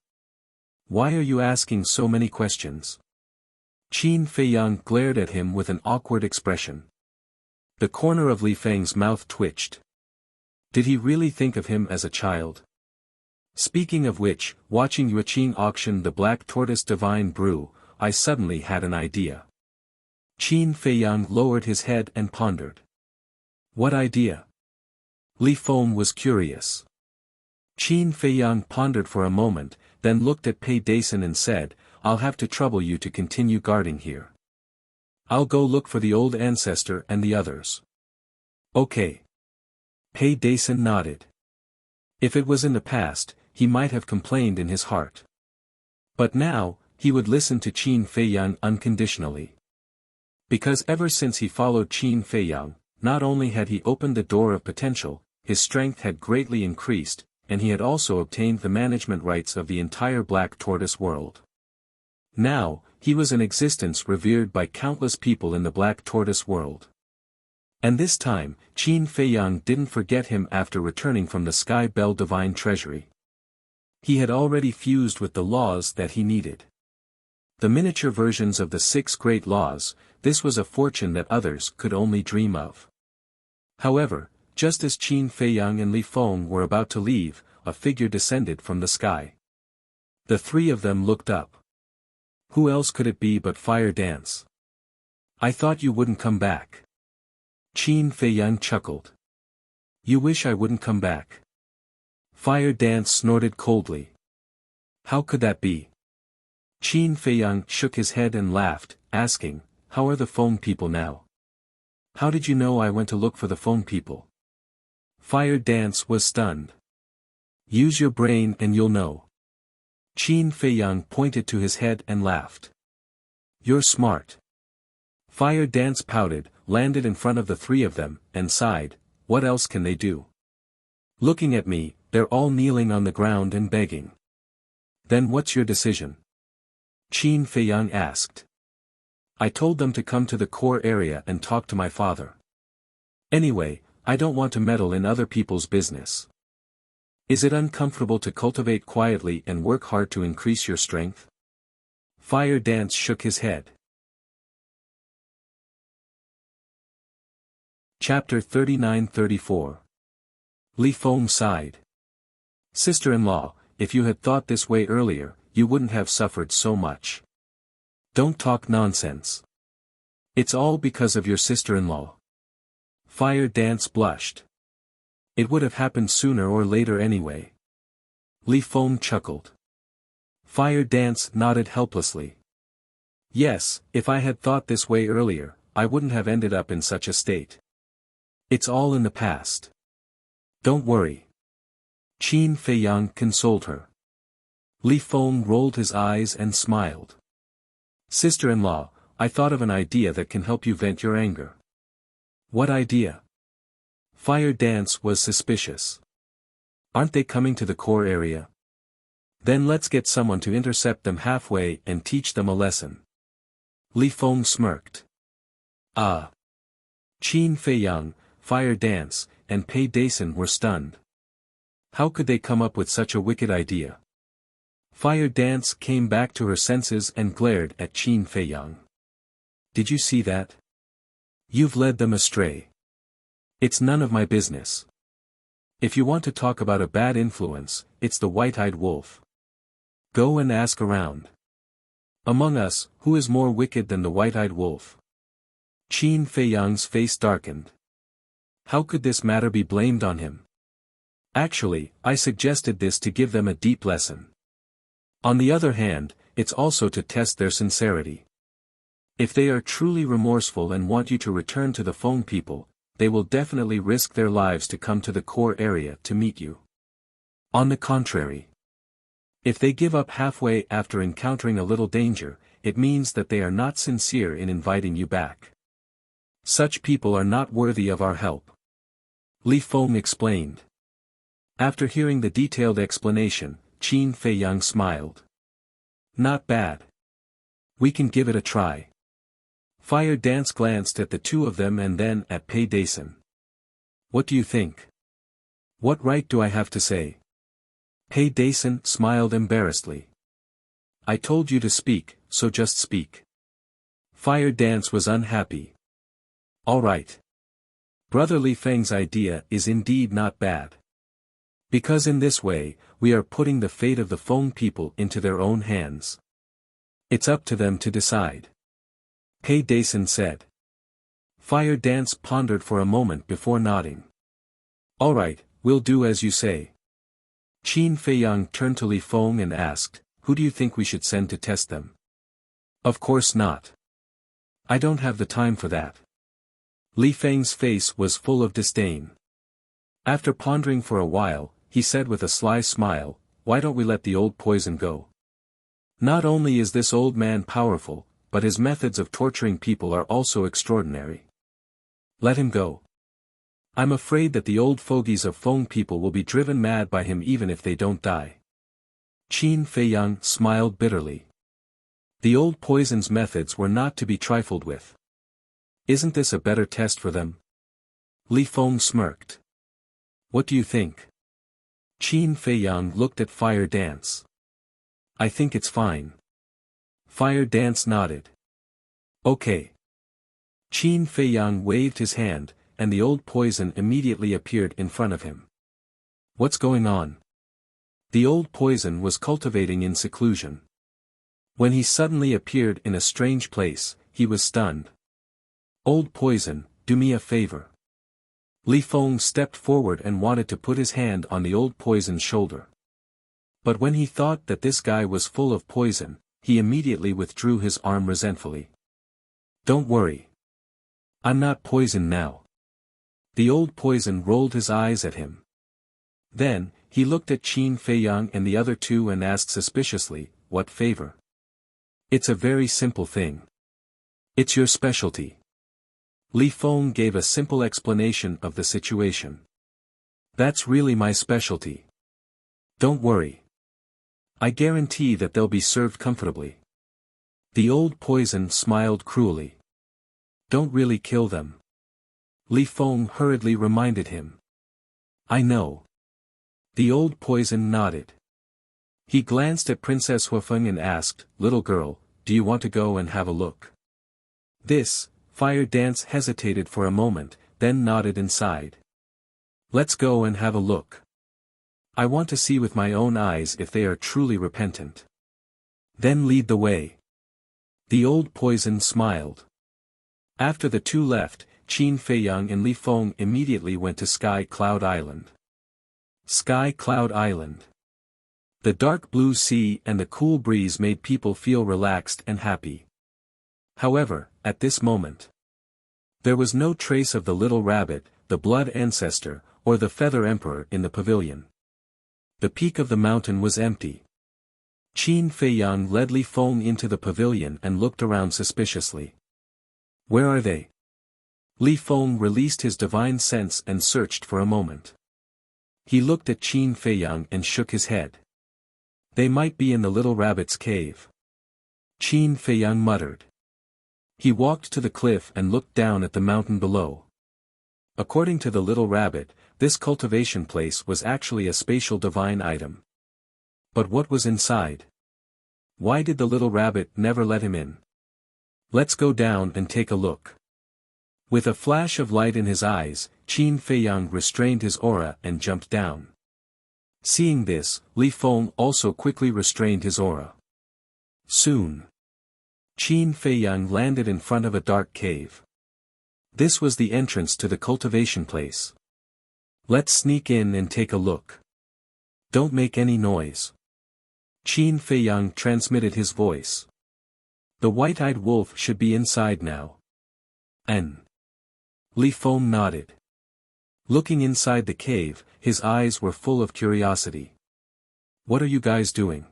Why are you asking so many questions? Qin Feiyang glared at him with an awkward expression. The corner of Li Feng's mouth twitched. Did he really think of him as a child? Speaking of which, watching Yuqing auction the Black Tortoise Divine Brew, I suddenly had an idea. Qin Feiyang lowered his head and pondered. What idea? Li Feng was curious. Qin Feiyang pondered for a moment, then looked at Pei Dason and said, I'll have to trouble you to continue guarding here. I'll go look for the old ancestor and the others. Okay. Pei Dason nodded. If it was in the past, he might have complained in his heart. But now, he would listen to Qin Feiyang unconditionally. Because ever since he followed Qin Feiyang, not only had he opened the door of potential, his strength had greatly increased, and he had also obtained the management rights of the entire Black Tortoise world. Now, he was an existence revered by countless people in the Black Tortoise world. And this time, Qin Feiyang didn't forget him after returning from the Sky Bell Divine Treasury. He had already fused with the laws that he needed. The miniature versions of the 6 great laws, this was a fortune that others could only dream of. However, just as Qin Feiyang and Li Feng were about to leave, a figure descended from the sky. The three of them looked up. Who else could it be but Fire Dance? I thought you wouldn't come back. Qin Feiyang chuckled. You wish I wouldn't come back. Fire Dance snorted coldly. How could that be? Qin Feiyang shook his head and laughed, asking, how are the Feng people now? How did you know I went to look for the Feng people? Fire Dance was stunned. Use your brain and you'll know. Qin Feiyang pointed to his head and laughed. You're smart. Fire Dance pouted, landed in front of the three of them, and sighed, what else can they do? Looking at me, they're all kneeling on the ground and begging. Then what's your decision? Qin Feiyang asked. I told them to come to the core area and talk to my father. Anyway, I don't want to meddle in other people's business. Is it uncomfortable to cultivate quietly and work hard to increase your strength? Fire Dance shook his head. Chapter 39-34. Li Feng sighed. Sister-in-law, if you had thought this way earlier, you wouldn't have suffered so much. Don't talk nonsense. It's all because of your sister-in-law. Fire Dance blushed. It would have happened sooner or later anyway. Li Feng chuckled. Fire Dance nodded helplessly. Yes, if I had thought this way earlier, I wouldn't have ended up in such a state. It's all in the past. Don't worry. Qin Feiyang consoled her. Li Feng rolled his eyes and smiled. Sister-in-law, I thought of an idea that can help you vent your anger. What idea? Fire Dance was suspicious. Aren't they coming to the core area? Then let's get someone to intercept them halfway and teach them a lesson. Li Feng smirked. Ah. Qin Feiyang, Fire Dance, and Pei Dason were stunned. How could they come up with such a wicked idea? Fire Dance came back to her senses and glared at Qin Feiyang. Did you see that? You've led them astray. It's none of my business. If you want to talk about a bad influence, it's the white-eyed wolf. Go and ask around. Among us, who is more wicked than the white-eyed wolf? Qin Feiyang's face darkened. How could this matter be blamed on him? Actually, I suggested this to give them a deep lesson. On the other hand, it's also to test their sincerity. If they are truly remorseful and want you to return to the Feng people, they will definitely risk their lives to come to the core area to meet you. On the contrary, if they give up halfway after encountering a little danger, it means that they are not sincere in inviting you back. Such people are not worthy of our help. Li Feng explained. After hearing the detailed explanation, Qin Feiyang smiled. Not bad. We can give it a try. Fire Dance glanced at the two of them and then at Pei Dason. What do you think? What right do I have to say? Pei Dason smiled embarrassedly. I told you to speak, so just speak. Fire Dance was unhappy. All right. Brother Li Feng's idea is indeed not bad. Because in this way, we are putting the fate of the Feng people into their own hands. It's up to them to decide. Pei Dason said. Fire Dance pondered for a moment before nodding. All right, we'll do as you say. Qin Feiyang turned to Li Feng and asked, who do you think we should send to test them? Of course not. I don't have the time for that. Li Feng's face was full of disdain. After pondering for a while, he said with a sly smile, why don't we let the old poison go? Not only is this old man powerful, but his methods of torturing people are also extraordinary. Let him go. I'm afraid that the old fogies of Feng people will be driven mad by him even if they don't die. Qin Feiyang smiled bitterly. The old poison's methods were not to be trifled with. Isn't this a better test for them? Li Feng smirked. What do you think? Qin Feiyang looked at Fire Dance. I think it's fine. Fire Dance nodded. Okay. Qin Feiyang waved his hand, and the old poison immediately appeared in front of him. What's going on? The old poison was cultivating in seclusion. When he suddenly appeared in a strange place, he was stunned. Old poison, do me a favor. Li Feng stepped forward and wanted to put his hand on the old poison's shoulder. But when he thought that this guy was full of poison, he immediately withdrew his arm resentfully. Don't worry. I'm not poisoned now. The old poison rolled his eyes at him. Then, he looked at Qin Feiyang and the other two and asked suspiciously, what favor? It's a very simple thing. It's your specialty. Li Feng gave a simple explanation of the situation. That's really my specialty. Don't worry. I guarantee that they'll be served comfortably. The old poison smiled cruelly. Don't really kill them. Li Feng hurriedly reminded him. I know. The old poison nodded. He glanced at Princess Huafeng and asked, little girl, do you want to go and have a look? This, Fire Dance hesitated for a moment, then nodded and sighed. Let's go and have a look. I want to see with my own eyes if they are truly repentant. Then lead the way. The old poison smiled. After the two left, Qin Feiyang and Li Feng immediately went to Sky Cloud Island. Sky Cloud Island. The dark blue sea and the cool breeze made people feel relaxed and happy. However, at this moment, there was no trace of the little rabbit, the blood ancestor, or the feather emperor in the pavilion. The peak of the mountain was empty. Qin Feiyang led Li Feng into the pavilion and looked around suspiciously. Where are they? Li Feng released his divine sense and searched for a moment. He looked at Qin Feiyang and shook his head. They might be in the little rabbit's cave. Qin Feiyang muttered. He walked to the cliff and looked down at the mountain below. According to the little rabbit, this cultivation place was actually a spatial divine item. But what was inside? Why did the little rabbit never let him in? Let's go down and take a look. With a flash of light in his eyes, Qin Feiyang restrained his aura and jumped down. Seeing this, Li Feng also quickly restrained his aura. Soon, Qin Feiyang landed in front of a dark cave. This was the entrance to the cultivation place. Let's sneak in and take a look. Don't make any noise. Qin Feiyang transmitted his voice. The white-eyed wolf should be inside now. Li Feng nodded. Looking inside the cave, his eyes were full of curiosity. What are you guys doing?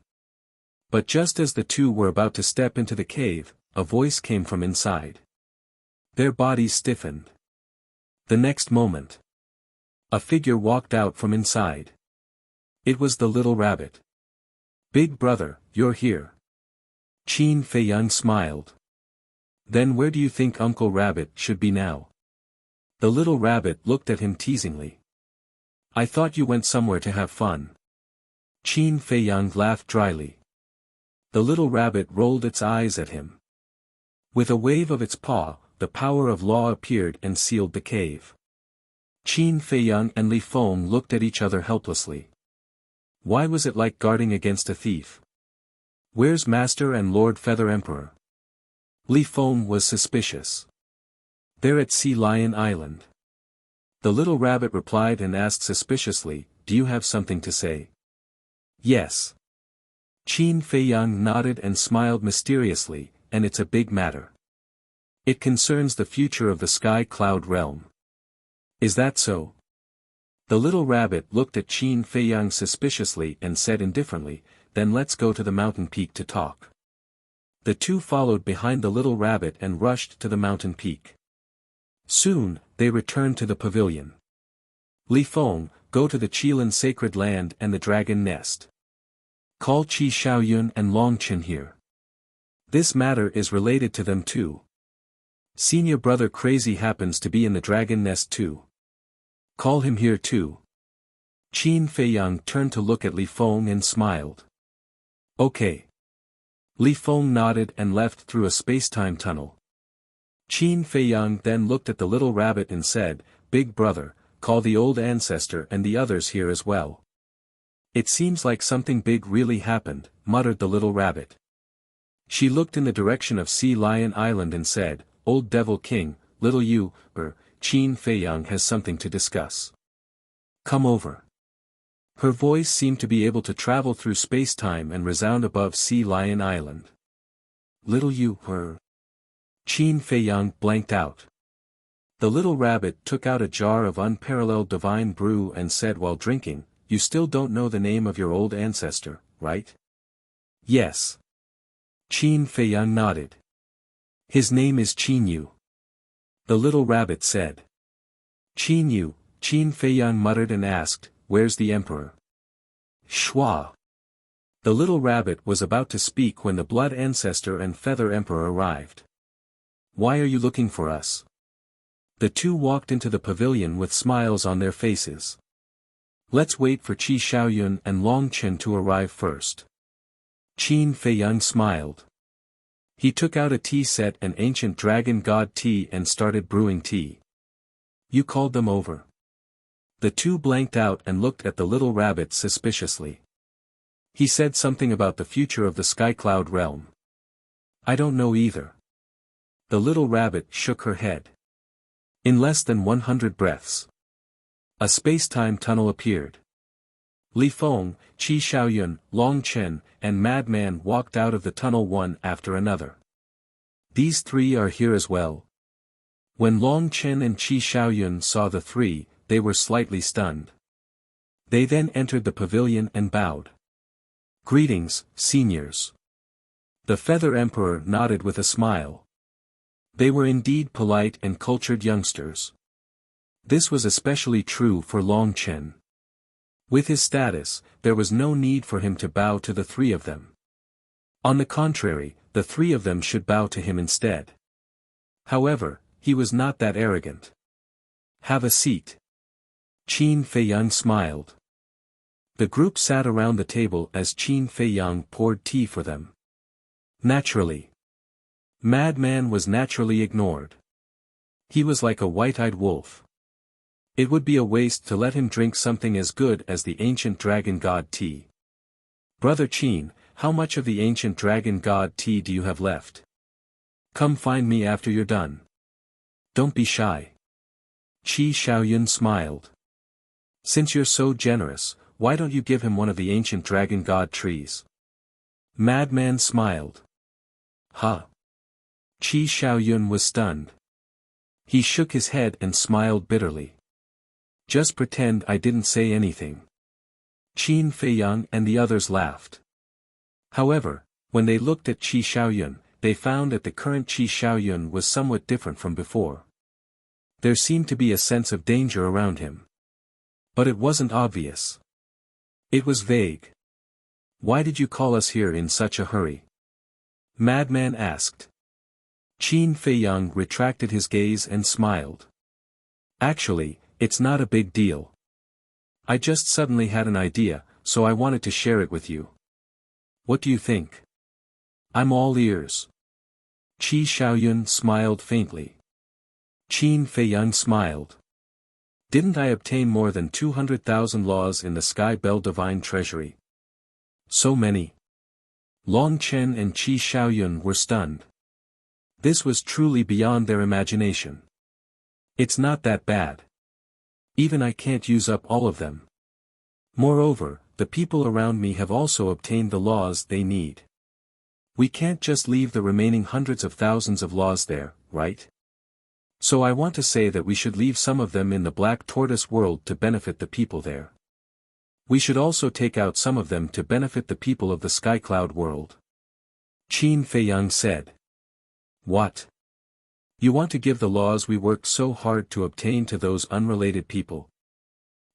But just as the two were about to step into the cave, a voice came from inside. Their bodies stiffened. The next moment, a figure walked out from inside. It was the little rabbit. Big brother, you're here. Qin Feiyang smiled. Then where do you think Uncle Rabbit should be now? The little rabbit looked at him teasingly. I thought you went somewhere to have fun. Qin Feiyang laughed dryly. The little rabbit rolled its eyes at him. With a wave of its paw, the power of law appeared and sealed the cave. Qin Feiyang and Li Feng looked at each other helplessly. Why was it like guarding against a thief? Where's Master and Lord Feather Emperor? Li Feng was suspicious. They're at Sea Lion Island. The little rabbit replied and asked suspiciously, do you have something to say? Yes. Qin Feiyang nodded and smiled mysteriously, and it's a big matter. It concerns the future of the Sky Cloud realm. Is that so? The little rabbit looked at Qin Feiyang suspiciously and said indifferently, then let's go to the mountain peak to talk. The two followed behind the little rabbit and rushed to the mountain peak. Soon, they returned to the pavilion. Li Feng, go to the Qilin sacred land and the dragon nest. Call Qi Xiaoyun and Long Qin here. This matter is related to them too. Senior brother Crazy happens to be in the dragon nest too. Call him here too. Qin Feiyang turned to look at Li Feng and smiled. Okay. Li Feng nodded and left through a space-time tunnel. Qin Feiyang then looked at the little rabbit and said, Big brother, call the old ancestor and the others here as well. It seems like something big really happened, muttered the little rabbit. She looked in the direction of Sea Lion Island and said, Old Devil King, little you, Qin Feiyang has something to discuss. Come over. Her voice seemed to be able to travel through space-time and resound above Sea Lion Island. Little you, Qin Feiyang blanked out. The little rabbit took out a jar of unparalleled divine brew and said while drinking, You still don't know the name of your old ancestor, right? Yes. Qin Feiyang nodded. His name is Qin Yu. The little rabbit said. Qin Yu, Qin Feiyang muttered and asked, Where's the emperor? Shua. The little rabbit was about to speak when the blood ancestor and feather emperor arrived. Why are you looking for us? The two walked into the pavilion with smiles on their faces. Let's wait for Qi Xiaoyun and Long Qin to arrive first. Qin Feiyang smiled. He took out a tea set and ancient dragon god tea and started brewing tea. You called them over. The two blanked out and looked at the little rabbit suspiciously. He said something about the future of the Sky Cloud realm. I don't know either. The little rabbit shook her head. In less than 100 breaths, a space-time tunnel appeared. Li Feng, Qi Xiaoyun, Long Qin, and Madman walked out of the tunnel one after another. These three are here as well. When Long Qin and Qi Xiaoyun saw the three, they were slightly stunned. They then entered the pavilion and bowed. Greetings, seniors. The Feather Emperor nodded with a smile. They were indeed polite and cultured youngsters. This was especially true for Long Qin. With his status, there was no need for him to bow to the three of them. On the contrary, the three of them should bow to him instead. However, he was not that arrogant. Have a seat. Qin Feiyang smiled. The group sat around the table as Qin Feiyang poured tea for them. Naturally. Madman was naturally ignored. He was like a white-eyed wolf. It would be a waste to let him drink something as good as the ancient dragon god tea. Brother Qin, how much of the ancient dragon god tea do you have left? Come find me after you're done. Don't be shy. Qi Xiaoyun smiled. Since you're so generous, why don't you give him one of the ancient dragon god trees? Madman smiled. Huh? Qi Xiaoyun was stunned. He shook his head and smiled bitterly. Just pretend I didn't say anything. Qin Feiyang and the others laughed. However, when they looked at Qi Xiaoyun, they found that the current Qi Xiaoyun was somewhat different from before. There seemed to be a sense of danger around him. But it wasn't obvious. It was vague. Why did you call us here in such a hurry? Madman asked. Qin Feiyang retracted his gaze and smiled. Actually, it's not a big deal. I just suddenly had an idea, so I wanted to share it with you. What do you think? I'm all ears. Qi Xiaoyun smiled faintly. Qin Feiyang smiled. Didn't I obtain more than 200,000 laws in the Sky Bell Divine Treasury? So many. Long Chen and Qi Xiaoyun were stunned. This was truly beyond their imagination. It's not that bad. Even I can't use up all of them. Moreover, the people around me have also obtained the laws they need. We can't just leave the remaining hundreds of thousands of laws there, right? So I want to say that we should leave some of them in the Black Tortoise world to benefit the people there. We should also take out some of them to benefit the people of the Sky Cloud world. Qin Feiyang said. What? You want to give the laws we worked so hard to obtain to those unrelated people?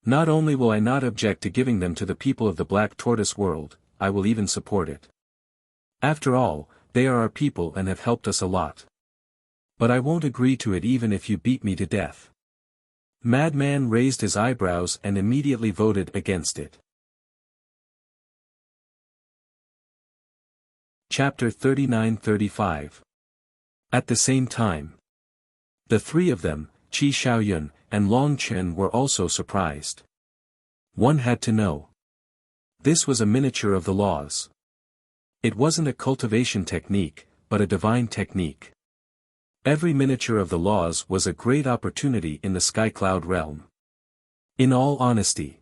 Not only will I not object to giving them to the people of the Black Tortoise world, I will even support it. After all, they are our people and have helped us a lot. But I won't agree to it even if you beat me to death. Madman raised his eyebrows and immediately voted against it. Chapter 39-35. At the same time, the three of them, Qi Xiaoyun, and Long Chen were also surprised. One had to know. This was a miniature of the laws. It wasn't a cultivation technique, but a divine technique. Every miniature of the laws was a great opportunity in the Sky Cloud realm. In all honesty,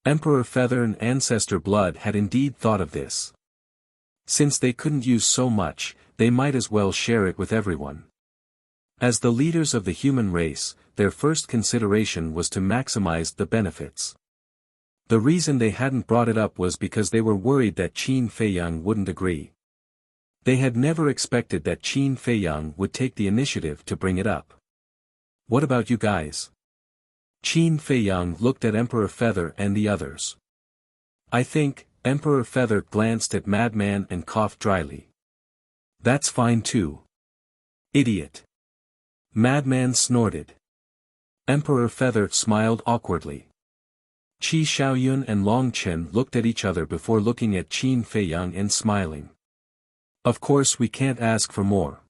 Emperor Feather and Ancestor Blood had indeed thought of this. Since they couldn't use so much, they might as well share it with everyone. As the leaders of the human race, their first consideration was to maximize the benefits. The reason they hadn't brought it up was because they were worried that Qin Feiyang wouldn't agree. They had never expected that Qin Feiyang would take the initiative to bring it up. What about you guys? Qin Feiyang looked at Emperor Feather and the others. I think, Emperor Feather glanced at Madman and coughed dryly. That's fine too. Idiot. Madman snorted. Emperor Feather smiled awkwardly. Qi Xiaoyun and Long Chen looked at each other before looking at Qin Feiyang and smiling. Of course we can't ask for more.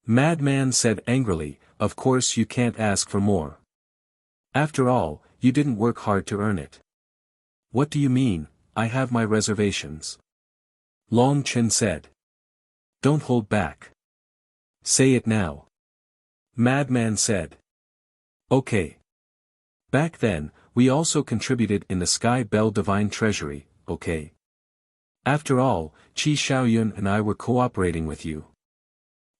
Madman said angrily, of course you can't ask for more. After all, you didn't work hard to earn it. What do you mean, I have my reservations? Long Chen said. Don't hold back. Say it now. Madman said. Okay. Back then, we also contributed in the Sky Bell Divine Treasury, okay? After all, Qi Xiaoyun and I were cooperating with you.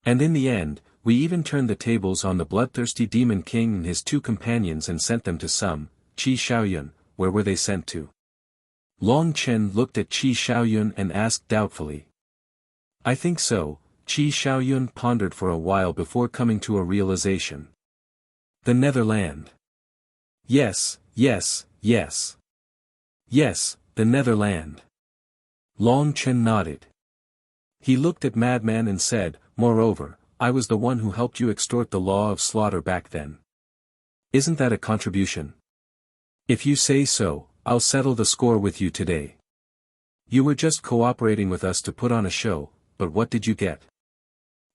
And in the end, we even turned the tables on the bloodthirsty Demon King and his two companions and sent them to some. Qi Xiaoyun, where were they sent to? Long Chen looked at Qi Xiaoyun and asked doubtfully. I think so. Qi Xiaoyun pondered for a while before coming to a realization. The Netherland. Yes, yes, yes. Yes, the Netherland. Long Chen nodded. He looked at Madman and said, moreover, I was the one who helped you extort the law of slaughter back then. Isn't that a contribution? If you say so, I'll settle the score with you today. You were just cooperating with us to put on a show, but what did you get?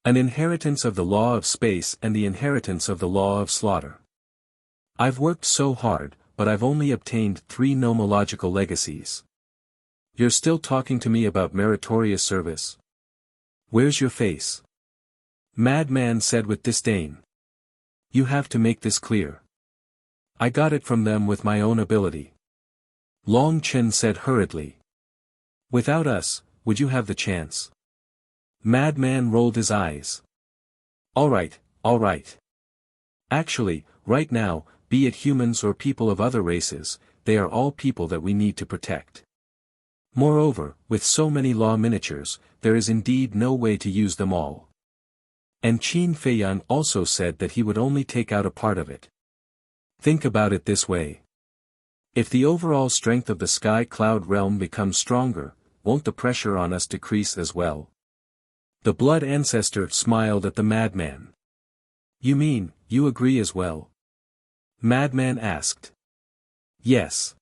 An inheritance of the law of space and the inheritance of the law of slaughter. I've worked so hard, but I've only obtained 3 nomological legacies. You're still talking to me about meritorious service? Where's your face? Madman said with disdain. You have to make this clear. I got it from them with my own ability. Long Chen said hurriedly. Without us, would you have the chance? Madman rolled his eyes. Alright, alright. Actually, right now, be it humans or people of other races, they are all people that we need to protect. Moreover, with so many law miniatures, there is indeed no way to use them all. And Qin Feiyang also said that he would only take out a part of it. Think about it this way. If the overall strength of the sky cloud realm becomes stronger, won't the pressure on us decrease as well? The blood ancestor smiled at the madman. You mean, you agree as well? Madman asked. Yes.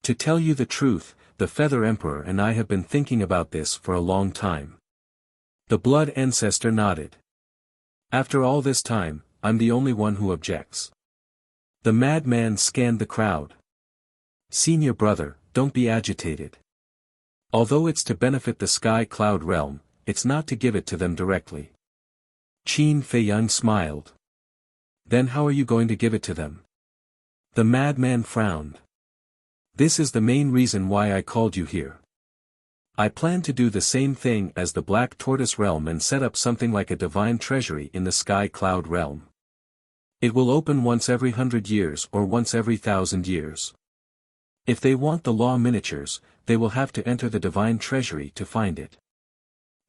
To tell you the truth, the Feather Emperor and I have been thinking about this for a long time. The blood ancestor nodded. After all this time, I'm the only one who objects. The madman scanned the crowd. Senior brother, don't be agitated. Although it's to benefit the sky cloud realm, it's not to give it to them directly. Qin Feiyang smiled. Then how are you going to give it to them? The madman frowned. This is the main reason why I called you here. I plan to do the same thing as the Black Tortoise realm and set up something like a divine treasury in the sky cloud realm. It will open once every 100 years or once every 1,000 years. If they want the law miniatures, they will have to enter the divine treasury to find it.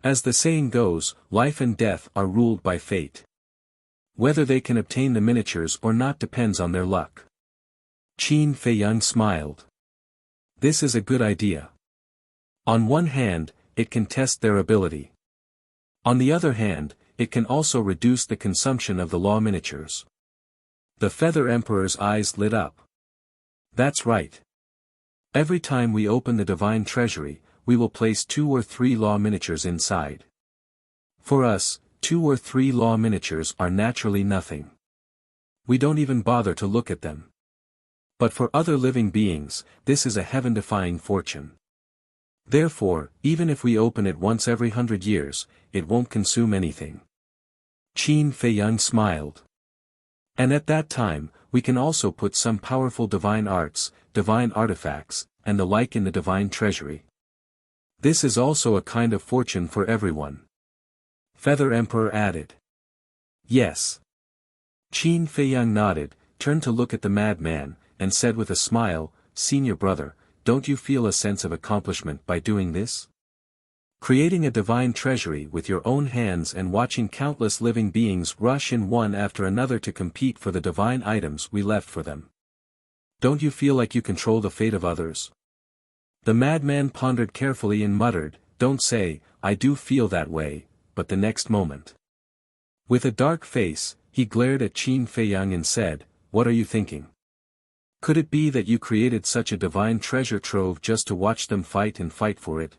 As the saying goes, life and death are ruled by fate. Whether they can obtain the miniatures or not depends on their luck. Qin Feiyang smiled. This is a good idea. On one hand, it can test their ability. On the other hand, it can also reduce the consumption of the law miniatures. The Feather Emperor's eyes lit up. That's right. Every time we open the divine treasury, we will place 2 or 3 law miniatures inside. For us, 2 or 3 law miniatures are naturally nothing. We don't even bother to look at them. But for other living beings, this is a heaven-defying fortune. Therefore, even if we open it once every 100 years, it won't consume anything. Qin Feiyang smiled. And at that time, we can also put some powerful divine arts, divine artifacts, and the like in the divine treasury. This is also a kind of fortune for everyone. Feather Emperor added. Yes. Qin Feiyang nodded, turned to look at the madman, and said with a smile, Senior brother, don't you feel a sense of accomplishment by doing this? Creating a divine treasury with your own hands and watching countless living beings rush in one after another to compete for the divine items we left for them. Don't you feel like you control the fate of others? The madman pondered carefully and muttered, Don't say, I do feel that way, but the next moment. With a dark face, he glared at Qin Feiyang and said, What are you thinking? Could it be that you created such a divine treasure trove just to watch them fight and fight for it?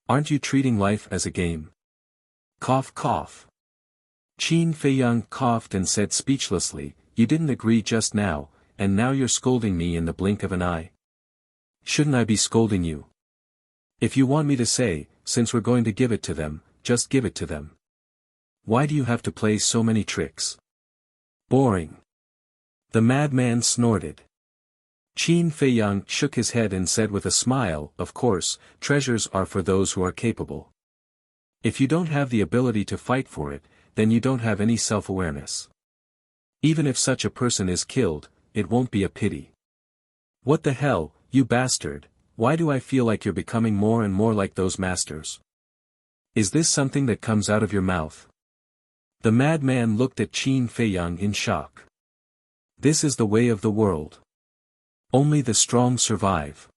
Aren't you treating life as a game? Cough cough. Qin Feiyang coughed and said speechlessly, You didn't agree just now, and now you're scolding me in the blink of an eye. Shouldn't I be scolding you? If you want me to say, since we're going to give it to them, just give it to them. Why do you have to play so many tricks? Boring. The madman snorted. Qin Feiyang shook his head and said with a smile, Of course, treasures are for those who are capable. If you don't have the ability to fight for it, then you don't have any self-awareness. Even if such a person is killed, it won't be a pity. What the hell, you bastard, why do I feel like you're becoming more and more like those masters? Is this something that comes out of your mouth? The madman looked at Qin Feiyang in shock. This is the way of the world. Only the strong survive.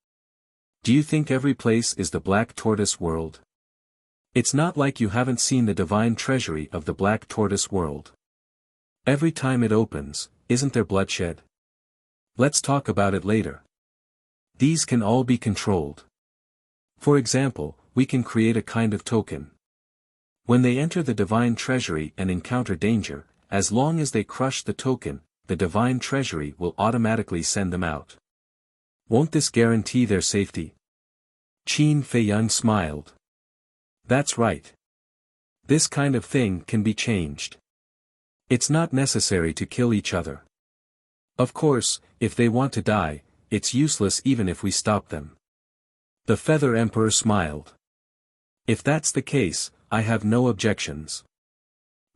Do you think every place is the Black Tortoise world? It's not like you haven't seen the divine treasury of the Black Tortoise world. Every time it opens, isn't there bloodshed? Let's talk about it later. These can all be controlled. For example, we can create a kind of token. When they enter the divine treasury and encounter danger, as long as they crush the token, the divine treasury will automatically send them out. Won't this guarantee their safety? Qin Feiyang smiled. That's right. This kind of thing can be changed. It's not necessary to kill each other. Of course, if they want to die, it's useless even if we stop them. The Feather Emperor smiled. If that's the case, I have no objections.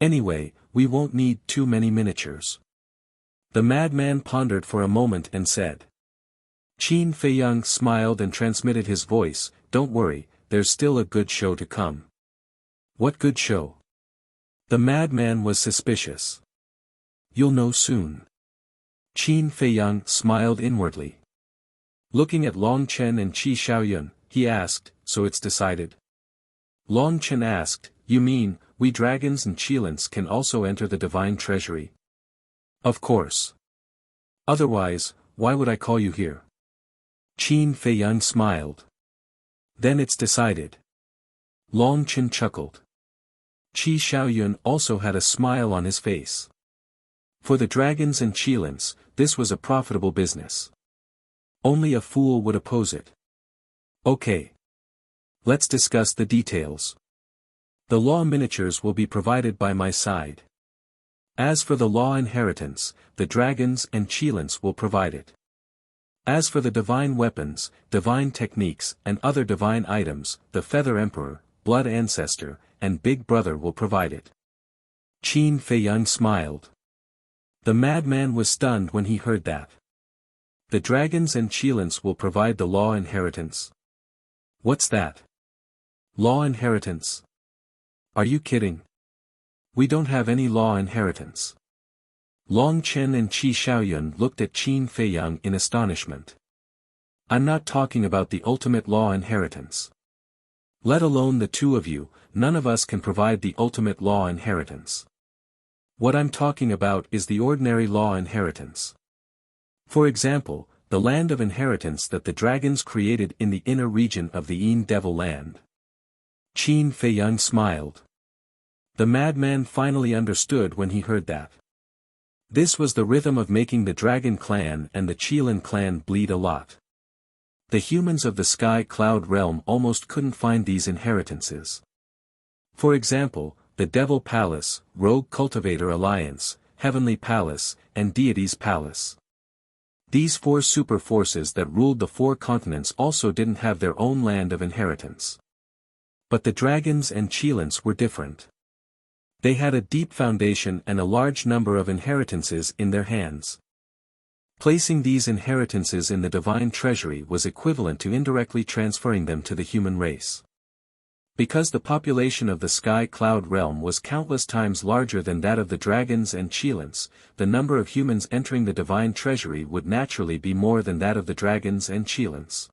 Anyway, we won't need too many miniatures. The madman pondered for a moment and said. Qin Feiyang smiled and transmitted his voice, don't worry, there's still a good show to come. What good show? The madman was suspicious. You'll know soon. Qin Feiyang smiled inwardly. Looking at Long Chen and Qi Xiaoyun, he asked, so it's decided? Long Chen asked, you mean, we dragons and Qilins can also enter the divine treasury? Of course. Otherwise, why would I call you here? Qin Feiyang smiled. Then it's decided. Long Chen chuckled. Qi Xiaoyun also had a smile on his face. For the dragons and Qilins, this was a profitable business. Only a fool would oppose it. Okay. Let's discuss the details. The law miniatures will be provided by my side. As for the law inheritance, the dragons and Qilins will provide it. As for the divine weapons, divine techniques and other divine items, the Feather Emperor, Blood Ancestor, and Big Brother will provide it. Qin Feiyang smiled. The madman was stunned when he heard that. The dragons and Qilins will provide the law inheritance. What's that? Law inheritance? Are you kidding? We don't have any law inheritance. Long Chen and Qi Xiaoyun looked at Qin Feiyang in astonishment. I'm not talking about the ultimate law inheritance. Let alone the two of you, none of us can provide the ultimate law inheritance. What I'm talking about is the ordinary law inheritance. For example, the land of inheritance that the dragons created in the inner region of the Yin Devil Land. Qin Feiyang smiled. The madman finally understood when he heard that. This was the rhythm of making the Dragon Clan and the Qilin Clan bleed a lot. The humans of the Sky Cloud realm almost couldn't find these inheritances. For example, the Devil Palace, Rogue Cultivator Alliance, Heavenly Palace, and Deity's Palace. These four super forces that ruled the four continents also didn't have their own land of inheritance. But the dragons and Qilins were different. They had a deep foundation and a large number of inheritances in their hands. Placing these inheritances in the divine treasury was equivalent to indirectly transferring them to the human race. Because the population of the Sky Cloud realm was countless times larger than that of the dragons and Qilins, the number of humans entering the divine treasury would naturally be more than that of the dragons and Qilins.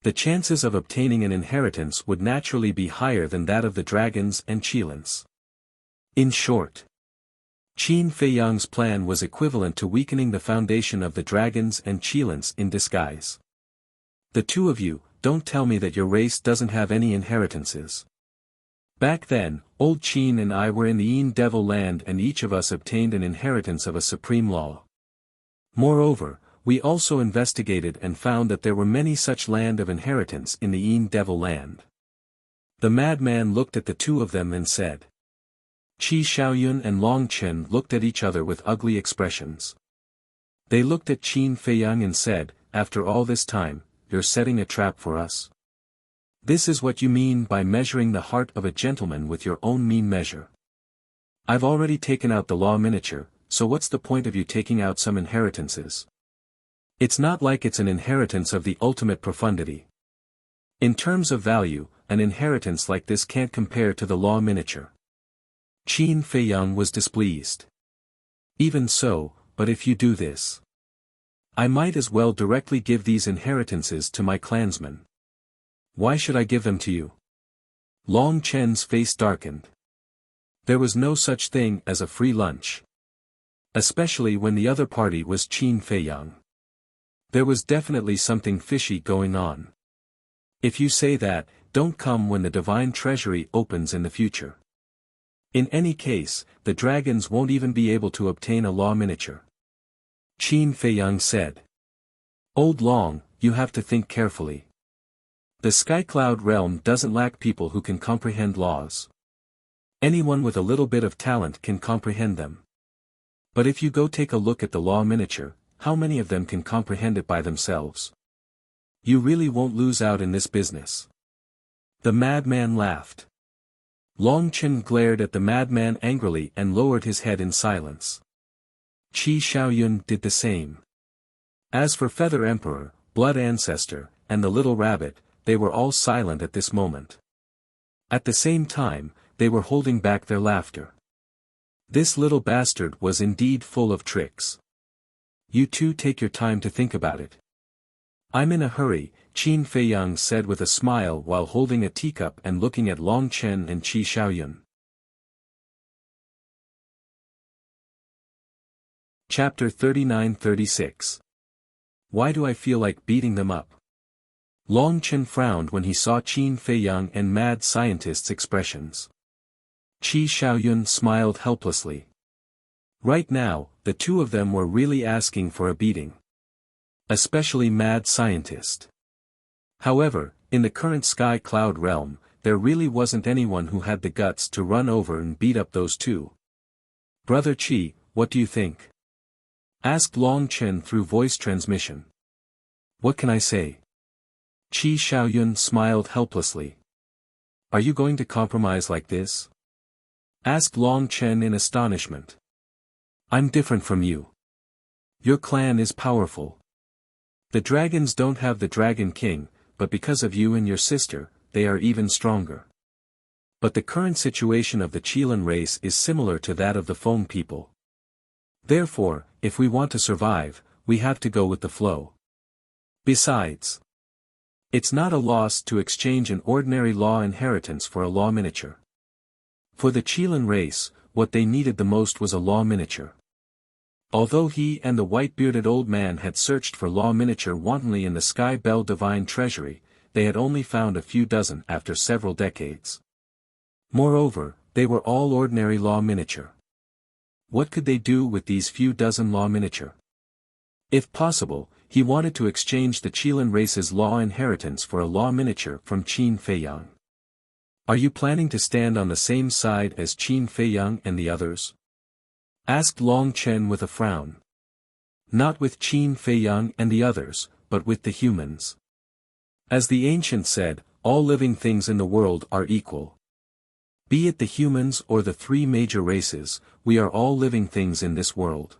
The chances of obtaining an inheritance would naturally be higher than that of the dragons and Qilins. In short, Qin Feiyang's plan was equivalent to weakening the foundation of the dragons and Qilins in disguise. The two of you, don't tell me that your race doesn't have any inheritances. Back then, old Qin and I were in the Yin Devil Land and each of us obtained an inheritance of a supreme law. Moreover, we also investigated and found that there were many such land of inheritance in the Yin Devil Land. The madman looked at the two of them and said. Qi Xiaoyun and Long Chen looked at each other with ugly expressions. They looked at Qin Feiyang and said, after all this time, you're setting a trap for us? This is what you mean by measuring the heart of a gentleman with your own mean measure. I've already taken out the law miniature, so what's the point of you taking out some inheritances? It's not like it's an inheritance of the ultimate profundity. In terms of value, an inheritance like this can't compare to the law miniature. Qin Feiyang was displeased. Even so, but if you do this, I might as well directly give these inheritances to my clansmen. Why should I give them to you? Long Chen's face darkened. There was no such thing as a free lunch. Especially when the other party was Qin Feiyang. There was definitely something fishy going on. If you say that, don't come when the divine treasury opens in the future. In any case, the dragons won't even be able to obtain a law miniature. Qin Feiyang said. Old Long, you have to think carefully. The Sky Cloud realm doesn't lack people who can comprehend laws. Anyone with a little bit of talent can comprehend them. But if you go take a look at the law miniature, how many of them can comprehend it by themselves? You really won't lose out in this business. The madman laughed. Long Chen glared at the madman angrily and lowered his head in silence. Qi Xiaoyun did the same. As for Feather Emperor, Blood Ancestor, and the little rabbit, they were all silent at this moment. At the same time, they were holding back their laughter. This little bastard was indeed full of tricks. You two take your time to think about it. I'm in a hurry, Qin Feiyang said with a smile while holding a teacup and looking at Long Chen and Qi Xiaoyun. Chapter 39-36. Why do I feel like beating them up? Long Chen frowned when he saw Qin Feiyang and mad scientist's expressions. Qi Xiaoyun smiled helplessly. Right now, the two of them were really asking for a beating. Especially mad scientist. However, in the current sky cloud realm, there really wasn't anyone who had the guts to run over and beat up those two. Brother Qi, what do you think? Asked Long Chen through voice transmission. What can I say? Qi Xiaoyun smiled helplessly. Are you going to compromise like this? Asked Long Chen in astonishment. I'm different from you. Your clan is powerful. The dragons don't have the Dragon King, but because of you and your sister, they are even stronger. But the current situation of the Qilin race is similar to that of the Feng people. Therefore, if we want to survive, we have to go with the flow. Besides, it's not a loss to exchange an ordinary law inheritance for a law miniature. For the Qilin race, what they needed the most was a law miniature. Although he and the white-bearded old man had searched for law miniature wantonly in the Sky Bell Divine Treasury, they had only found a few dozen after several decades. Moreover, they were all ordinary law miniature. What could they do with these few dozen law miniature? If possible, he wanted to exchange the Qilin race's law inheritance for a law miniature from Qin Feiyang. Are you planning to stand on the same side as Qin Feiyang and the others? Asked Long Chen with a frown. Not with Qin Feiyang and the others, but with the humans. As the ancient said, all living things in the world are equal. Be it the humans or the three major races, we are all living things in this world.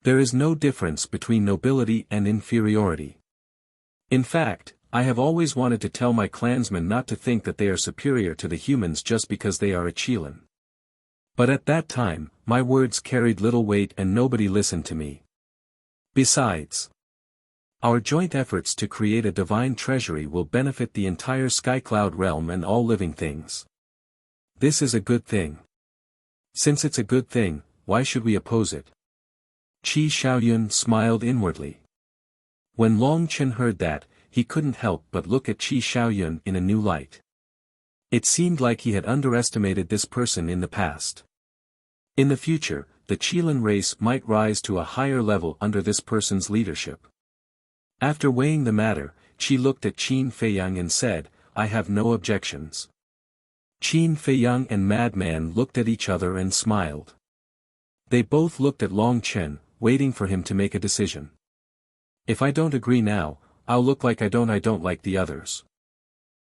There is no difference between nobility and inferiority. In fact, I have always wanted to tell my clansmen not to think that they are superior to the humans just because they are a Qilin. But at that time, my words carried little weight and nobody listened to me. Besides, our joint efforts to create a divine treasury will benefit the entire Skycloud realm and all living things. This is a good thing. Since it's a good thing, why should we oppose it? Qi Xiaoyun smiled inwardly. When Long Chen heard that, he couldn't help but look at Qi Xiaoyun in a new light. It seemed like he had underestimated this person in the past. In the future, the Qilin race might rise to a higher level under this person's leadership. After weighing the matter, Qi looked at Qin Feiyang and said, I have no objections. Qin Feiyang and Madman looked at each other and smiled. They both looked at Long Chen, waiting for him to make a decision. If I don't agree now, I'll look like I don't like the others.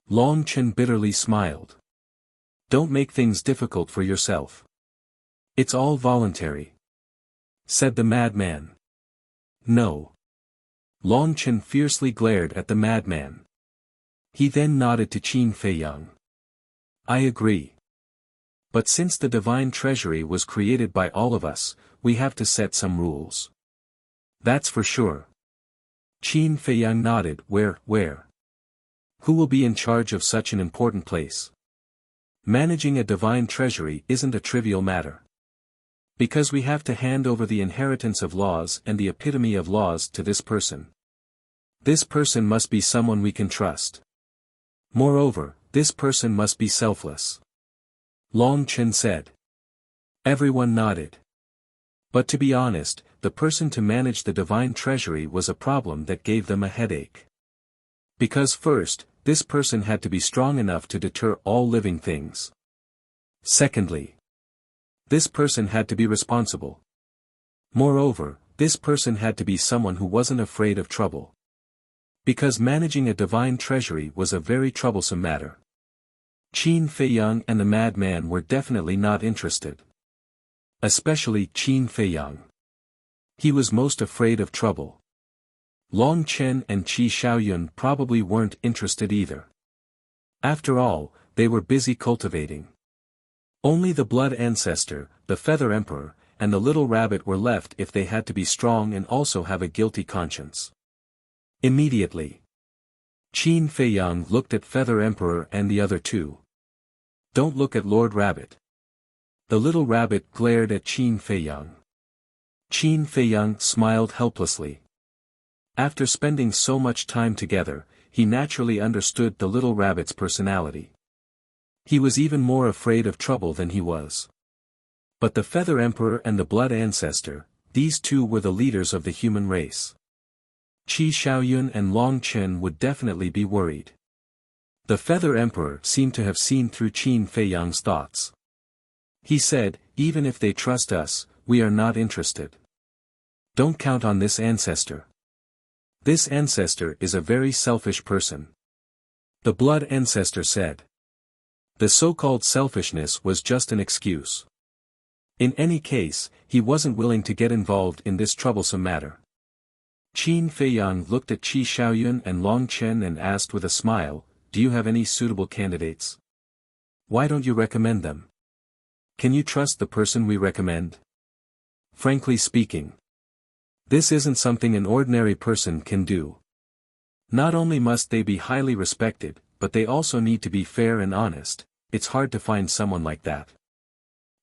Long Chen bitterly smiled. Don't make things difficult for yourself. It's all voluntary. Said the madman. No. Long Chen fiercely glared at the madman. He then nodded to Qin Feiyang. I agree. But since the divine treasury was created by all of us, we have to set some rules. That's for sure. Qin Feiyang nodded. Where? Who will be in charge of such an important place? Managing a divine treasury isn't a trivial matter. Because we have to hand over the inheritance of laws and the epitome of laws to this person. This person must be someone we can trust. Moreover, this person must be selfless. Long Chen said. Everyone nodded. But to be honest, the person to manage the divine treasury was a problem that gave them a headache. Because first, this person had to be strong enough to deter all living things. Secondly, this person had to be responsible. Moreover, this person had to be someone who wasn't afraid of trouble. Because managing a divine treasury was a very troublesome matter. Qin Feiyang and the madman were definitely not interested. Especially Qin Feiyang. He was most afraid of trouble. Long Chen and Qi Xiaoyun probably weren't interested either. After all, they were busy cultivating. Only the blood ancestor, the feather emperor, and the little rabbit were left if they had to be strong and also have a guilty conscience. Immediately, Qin Feiyang looked at Feather Emperor and the other two. Don't look at Lord Rabbit. The little rabbit glared at Qin Feiyang. Qin Feiyang smiled helplessly. After spending so much time together, he naturally understood the little rabbit's personality. He was even more afraid of trouble than he was. But the Feather Emperor and the Blood Ancestor, these two were the leaders of the human race. Qi Xiaoyun and Long Chen would definitely be worried. The Feather Emperor seemed to have seen through Qin Feiyang's thoughts. He said, even if they trust us, we are not interested. Don't count on this ancestor. This ancestor is a very selfish person. The Blood Ancestor said. The so-called selfishness was just an excuse. In any case, he wasn't willing to get involved in this troublesome matter. Qin Feiyang looked at Qi Xiaoyun and Long Chen and asked with a smile, do you have any suitable candidates? Why don't you recommend them? Can you trust the person we recommend? Frankly speaking, this isn't something an ordinary person can do. Not only must they be highly respected, but they also need to be fair and honest. It's hard to find someone like that.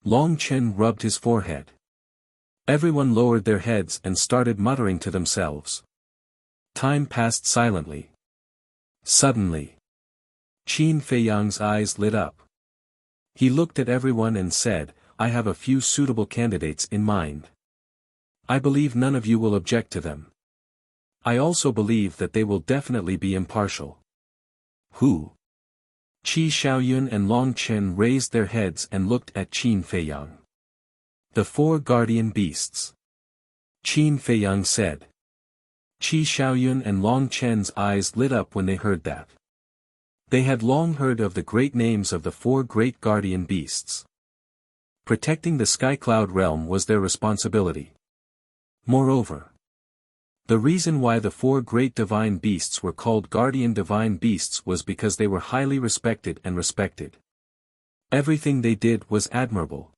Long Chen rubbed his forehead. Everyone lowered their heads and started muttering to themselves. Time passed silently. Suddenly, Qin Feiyang's eyes lit up. He looked at everyone and said, I have a few suitable candidates in mind. I believe none of you will object to them. I also believe that they will definitely be impartial. Who? Qi Xiaoyun and Long Chen raised their heads and looked at Qin Feiyang. The four guardian beasts. Qin Feiyang said. Qi Xiaoyun and Long Chen's eyes lit up when they heard that. They had long heard of the great names of the four great guardian beasts. Protecting the Sky Cloud realm was their responsibility. Moreover, the reason why the four great divine beasts were called guardian divine beasts was because they were highly respected and respected. Everything they did was admirable.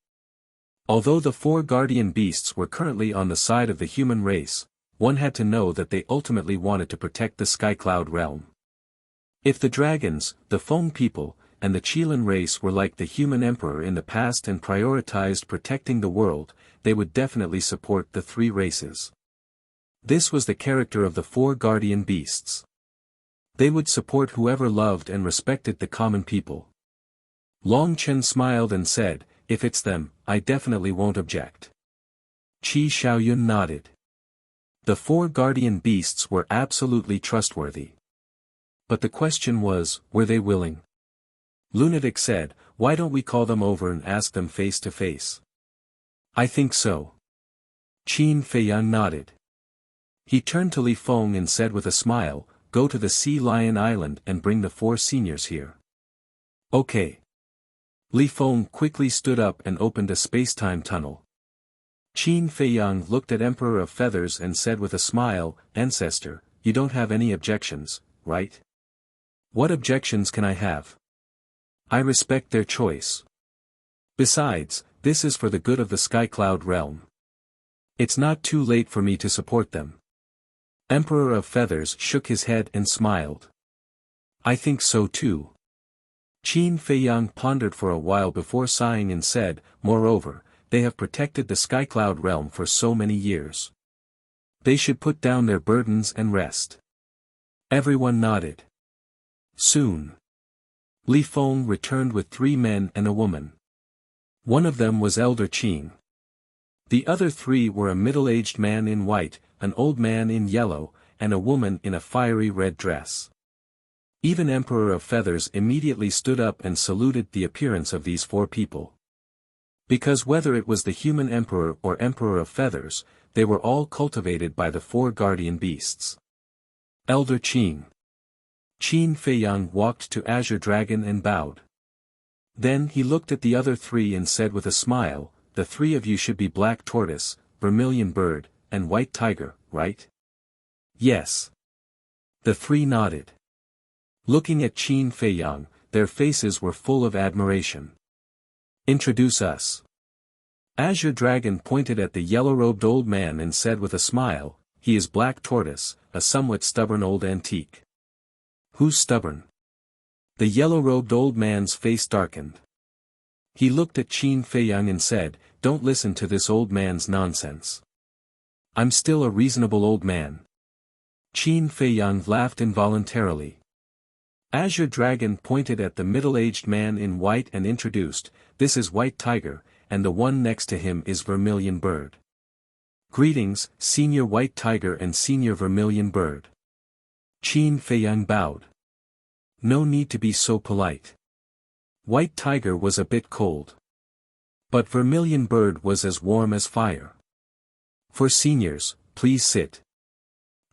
Although the four guardian beasts were currently on the side of the human race, one had to know that they ultimately wanted to protect the Sky Cloud realm. If the dragons, the Feng people, and the Qilin race were like the human emperor in the past and prioritized protecting the world, they would definitely support the three races. This was the character of the four guardian beasts. They would support whoever loved and respected the common people. Long Chen smiled and said, if it's them, I definitely won't object. Qi Xiaoyun nodded. The four guardian beasts were absolutely trustworthy. But the question was, were they willing? Lunatic said, why don't we call them over and ask them face to face? I think so. Qin Feiyang nodded. He turned to Li Feng and said with a smile, go to the Sea Lion Island and bring the four seniors here. Okay. Li Feng quickly stood up and opened a space-time tunnel. Qin Feiyang looked at Emperor of Feathers and said with a smile, Ancestor, you don't have any objections, right? What objections can I have? I respect their choice. Besides, this is for the good of the Sky Cloud realm. It's not too late for me to support them. Emperor of Feathers shook his head and smiled. I think so too. Qin Feiyang pondered for a while before sighing and said, moreover, they have protected the Sky Cloud realm for so many years. They should put down their burdens and rest. Everyone nodded. Soon, Li Feng returned with 3 men and a woman. One of them was Elder Qing. The other 3 were a middle-aged man in white, an old man in yellow, and a woman in a fiery red dress. Even Emperor of Feathers immediately stood up and saluted the appearance of these 4 people. Because whether it was the human emperor or Emperor of Feathers, they were all cultivated by the 4 guardian beasts. Elder Qing. Qin Feiyang walked to Azure Dragon and bowed. Then he looked at the other three and said with a smile, the three of you should be Black Tortoise, Vermilion Bird, and White Tiger, right? Yes. The three nodded. Looking at Qin Feiyang, their faces were full of admiration. Introduce us. Azure Dragon pointed at the yellow-robed old man and said with a smile, he is Black Tortoise, a somewhat stubborn old antique. Who's stubborn? The yellow-robed old man's face darkened. He looked at Qin Feiyang and said, don't listen to this old man's nonsense. I'm still a reasonable old man. Qin Feiyang laughed involuntarily. Azure Dragon pointed at the middle-aged man in white and introduced, this is White Tiger, and the one next to him is Vermilion Bird. Greetings, Senior White Tiger and Senior Vermilion Bird. Qin Feiyang bowed. No need to be so polite. White Tiger was a bit cold. But Vermilion Bird was as warm as fire. For seniors, please sit.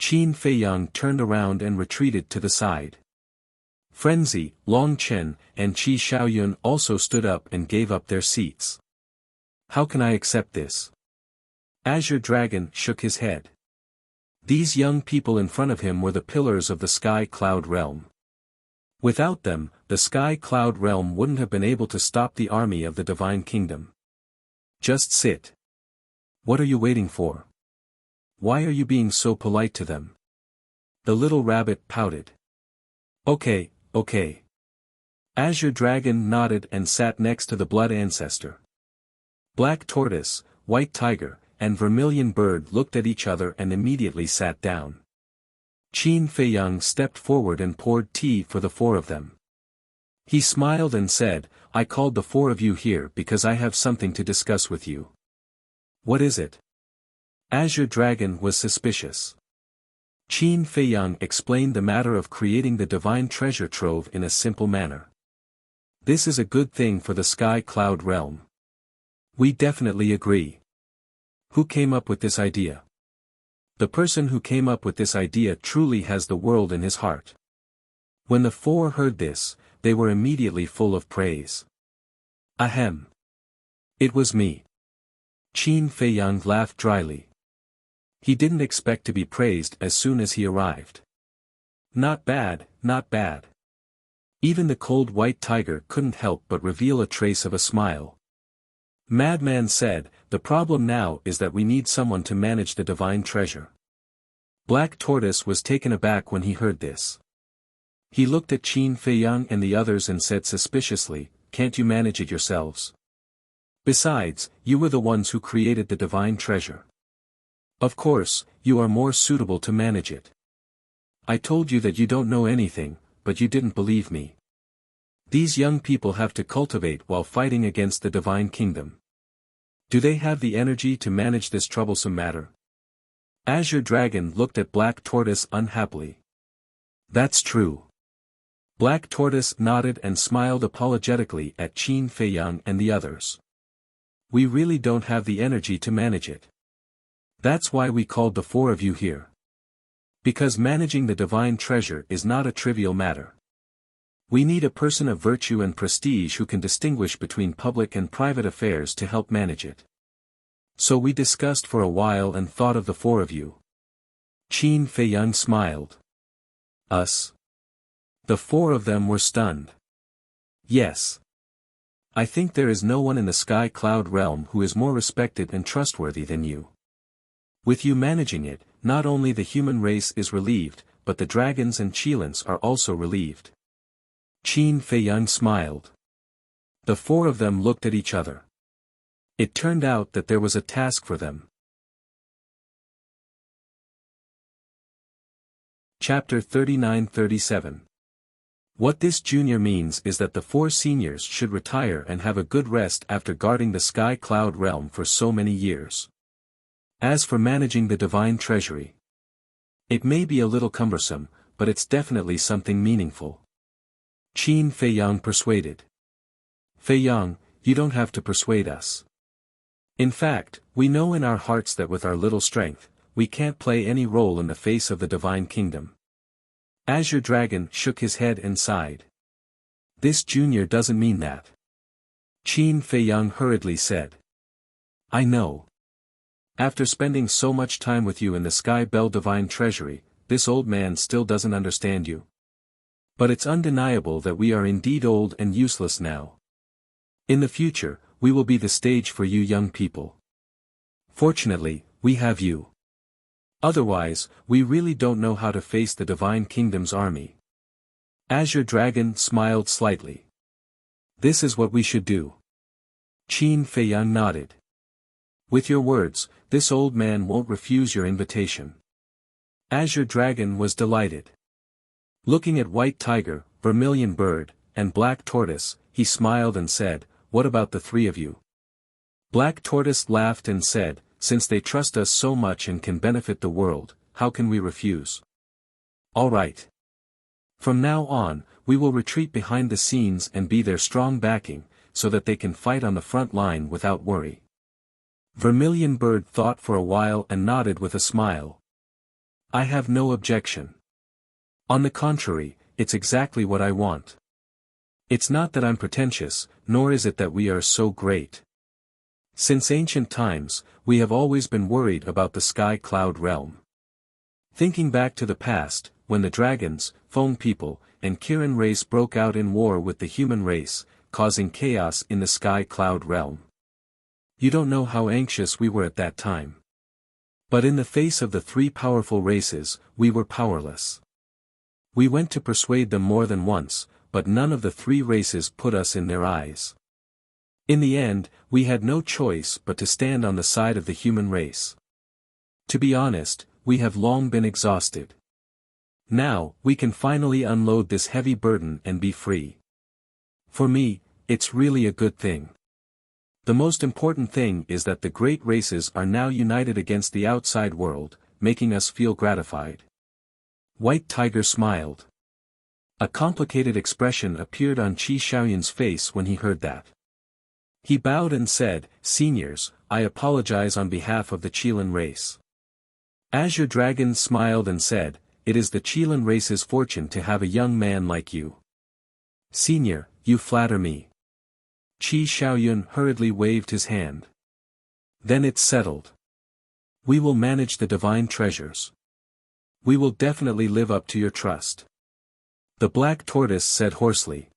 Qin Feiyang turned around and retreated to the side. Frenzy, Long Chen, and Qi Xiaoyun also stood up and gave up their seats. How can I accept this? Azure Dragon shook his head. These young people in front of him were the pillars of the Sky Cloud Realm. Without them, the Sky Cloud Realm wouldn't have been able to stop the army of the Divine Kingdom. Just sit. What are you waiting for? Why are you being so polite to them? The little rabbit pouted. Okay. Azure Dragon nodded and sat next to the Blood Ancestor. Black Tortoise, White Tiger, and Vermilion Bird looked at each other and immediately sat down. Qin Feiyang stepped forward and poured tea for the four of them. He smiled and said, I called the four of you here because I have something to discuss with you. What is it? Azure Dragon was suspicious. Qin Feiyang explained the matter of creating the divine treasure trove in a simple manner. This is a good thing for the Sky Cloud Realm. We definitely agree. Who came up with this idea? The person who came up with this idea truly has the world in his heart. When the four heard this, they were immediately full of praise. Ahem. It was me. Qin Feiyang laughed dryly. He didn't expect to be praised as soon as he arrived. Not bad. Even the cold White Tiger couldn't help but reveal a trace of a smile. Madman said, the problem now is that we need someone to manage the divine treasure. Black Tortoise was taken aback when he heard this. He looked at Qin Feiyang and the others and said suspiciously, can't you manage it yourselves? Besides, you were the ones who created the divine treasure. Of course, you are more suitable to manage it. I told you that you don't know anything, but you didn't believe me. These young people have to cultivate while fighting against the divine kingdom. Do they have the energy to manage this troublesome matter? Azure Dragon looked at Black Tortoise unhappily. That's true. Black Tortoise nodded and smiled apologetically at Qin Feiyang and the others. We really don't have the energy to manage it. That's why we called the four of you here. Because managing the divine treasure is not a trivial matter. We need a person of virtue and prestige who can distinguish between public and private affairs to help manage it. So we discussed for a while and thought of the four of you. Qin Feiyang smiled. Us? The four of them were stunned. Yes. I think there is no one in the Sky Cloud Realm who is more respected and trustworthy than you. With you managing it, not only the human race is relieved, but the dragons and Qilins are also relieved. Qin Feiyang smiled. The four of them looked at each other. It turned out that there was a task for them. Chapter 39-37. What this junior means is that the four seniors should retire and have a good rest after guarding the Sky Cloud Realm for so many years. As for managing the divine treasury, it may be a little cumbersome, but it's definitely something meaningful. Qin Feiyang persuaded. Feiyang, you don't have to persuade us. In fact, we know in our hearts that with our little strength, we can't play any role in the face of the divine kingdom. Azure Dragon shook his head and sighed. This junior doesn't mean that. Qin Feiyang hurriedly said. I know. After spending so much time with you in the Sky Bell Divine Treasury, this old man still doesn't understand you. But it's undeniable that we are indeed old and useless now. In the future, we will be the stage for you young people. Fortunately, we have you. Otherwise, we really don't know how to face the Divine Kingdom's army. Azure Dragon smiled slightly. This is what we should do. Qin Feiyang nodded. With your words, this old man won't refuse your invitation. Azure Dragon was delighted. Looking at White Tiger, Vermilion Bird, and Black Tortoise, he smiled and said, what about the three of you? Black Tortoise laughed and said, since they trust us so much and can benefit the world, how can we refuse? All right. From now on, we will retreat behind the scenes and be their strong backing, so that they can fight on the front line without worry. Vermilion Bird thought for a while and nodded with a smile. I have no objection. On the contrary, it's exactly what I want. It's not that I'm pretentious, nor is it that we are so great. Since ancient times, we have always been worried about the Sky Cloud realm. Thinking back to the past, when the dragons, foam people, and Kirin race broke out in war with the human race, causing chaos in the Sky Cloud realm. You don't know how anxious we were at that time. But in the face of the three powerful races, we were powerless. We went to persuade them more than once, but none of the three races put us in their eyes. In the end, we had no choice but to stand on the side of the human race. To be honest, we have long been exhausted. Now, we can finally unload this heavy burden and be free. For me, it's really a good thing. The most important thing is that the great races are now united against the outside world, making us feel gratified. White Tiger smiled. A complicated expression appeared on Qi Xiaoyun's face when he heard that. He bowed and said, Seniors, I apologize on behalf of the Qilin race. Azure Dragon smiled and said, it is the Qilin race's fortune to have a young man like you. Senior, you flatter me. Qi Xiaoyun hurriedly waved his hand. Then it's settled. We will manage the divine treasures. We will definitely live up to your trust. The Black Tortoise said hoarsely.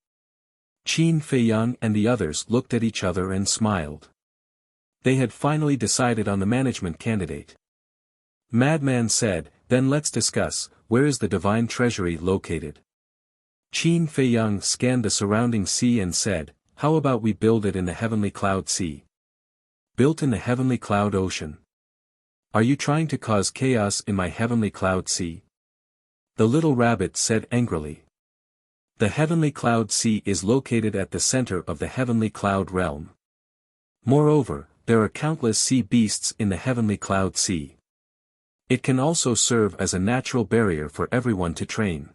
Qin Feiyang and the others looked at each other and smiled. They had finally decided on the management candidate. Madman said, then let's discuss, where is the divine treasury located? Qin Feiyang scanned the surrounding sea and said, how about we build it in the Heavenly Cloud Sea? Built in the Heavenly Cloud Ocean. Are you trying to cause chaos in my Heavenly Cloud Sea? The little rabbit said angrily. The Heavenly Cloud Sea is located at the center of the Heavenly Cloud realm. Moreover, there are countless sea beasts in the Heavenly Cloud Sea. It can also serve as a natural barrier for everyone to train.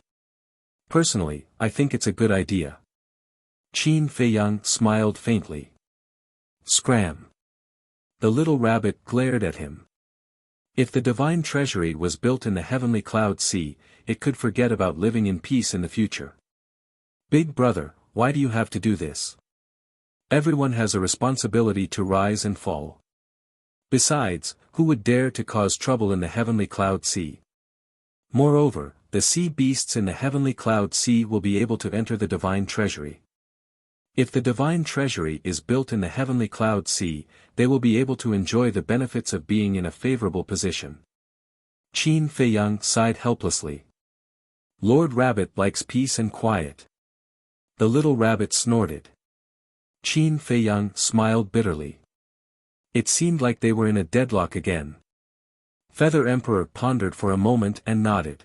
Personally, I think it's a good idea. Qin Feiyang smiled faintly. Scram. The little rabbit glared at him. If the divine treasury was built in the Heavenly Cloud Sea, it could forget about living in peace in the future. Big brother, why do you have to do this? Everyone has a responsibility to rise and fall. Besides, who would dare to cause trouble in the Heavenly Cloud Sea? Moreover, the sea beasts in the Heavenly Cloud Sea will be able to enter the divine treasury. If the divine treasury is built in the Heavenly Cloud Sea, they will be able to enjoy the benefits of being in a favorable position. Qin Feiyang sighed helplessly. Lord Rabbit likes peace and quiet. The little rabbit snorted. Qin Feiyang smiled bitterly. It seemed like they were in a deadlock again. Feather Emperor pondered for a moment and nodded.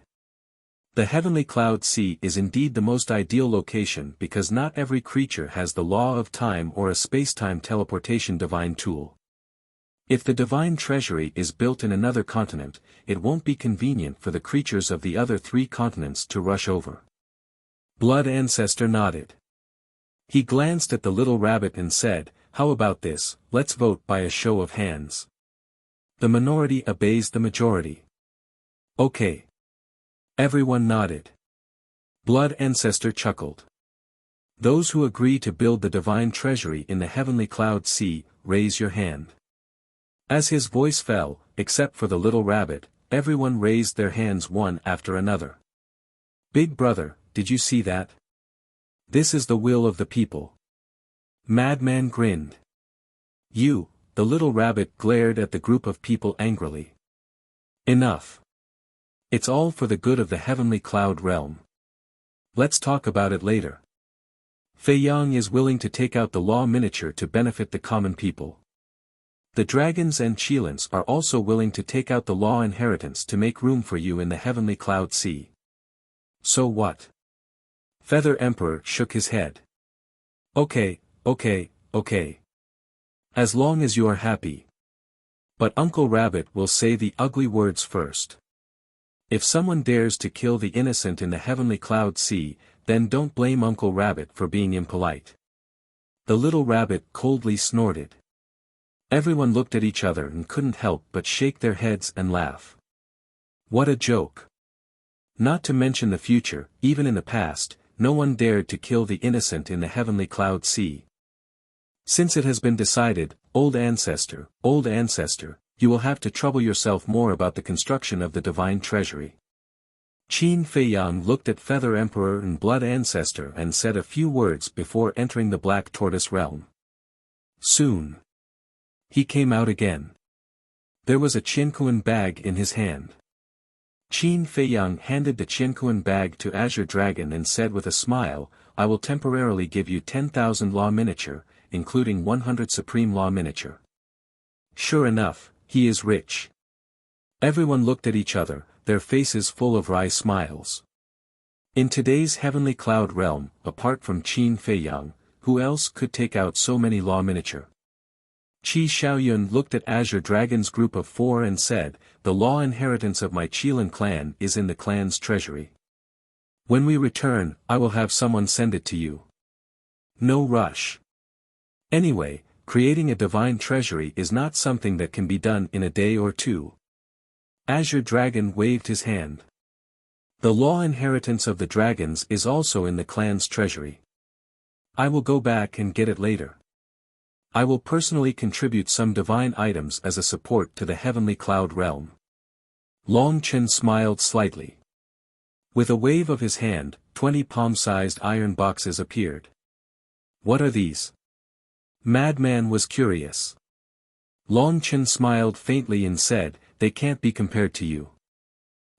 The Heavenly Cloud Sea is indeed the most ideal location because not every creature has the law of time or a space-time teleportation divine tool. If the divine treasury is built in another continent, it won't be convenient for the creatures of the other three continents to rush over. Blood Ancestor nodded. He glanced at the little rabbit and said, how about this, let's vote by a show of hands. The minority obeys the majority. Okay. Everyone nodded. Blood Ancestor chuckled. Those who agree to build the divine treasury in the heavenly cloud sea, raise your hand. As his voice fell, except for the little rabbit, everyone raised their hands one after another. Big brother, did you see that? This is the will of the people. Madman grinned. You, the little rabbit glared at the group of people angrily. Enough. It's all for the good of the heavenly cloud realm. Let's talk about it later. Fei Yang is willing to take out the law miniature to benefit the common people. The dragons and Qilins are also willing to take out the law inheritance to make room for you in the heavenly cloud sea. So what? Feather Emperor shook his head. Okay. As long as you are happy. But Uncle Rabbit will say the ugly words first. If someone dares to kill the innocent in the heavenly cloud sea, then don't blame Uncle Rabbit for being impolite. The little rabbit coldly snorted. Everyone looked at each other and couldn't help but shake their heads and laugh. What a joke. Not to mention the future, even in the past, no one dared to kill the innocent in the heavenly cloud sea. Since it has been decided, old ancestor, you will have to trouble yourself more about the construction of the divine treasury. Qin Fei Yang looked at Feather Emperor and Blood Ancestor and said a few words before entering the Black Tortoise realm. Soon. He came out again. There was a Qiankuan bag in his hand. Qin Fei Yang handed the Qiankuan bag to Azure Dragon and said with a smile, I will temporarily give you 10,000 law miniature, including 100 supreme law miniature. Sure enough, he is rich. Everyone looked at each other, their faces full of wry smiles. In today's heavenly cloud realm, apart from Qin Fei Yang, who else could take out so many law miniature? Qi Xiaoyun looked at Azure Dragon's group of 4 and said, the law inheritance of my Qilin clan is in the clan's treasury. When we return, I will have someone send it to you. No rush. Anyway, creating a divine treasury is not something that can be done in a day or two. Azure Dragon waved his hand. The law inheritance of the dragons is also in the clan's treasury. I will go back and get it later. I will personally contribute some divine items as a support to the heavenly cloud realm. Long Chen smiled slightly. With a wave of his hand, 20 palm-sized iron boxes appeared. What are these? Madman was curious. Long Chen smiled faintly and said, they can't be compared to you.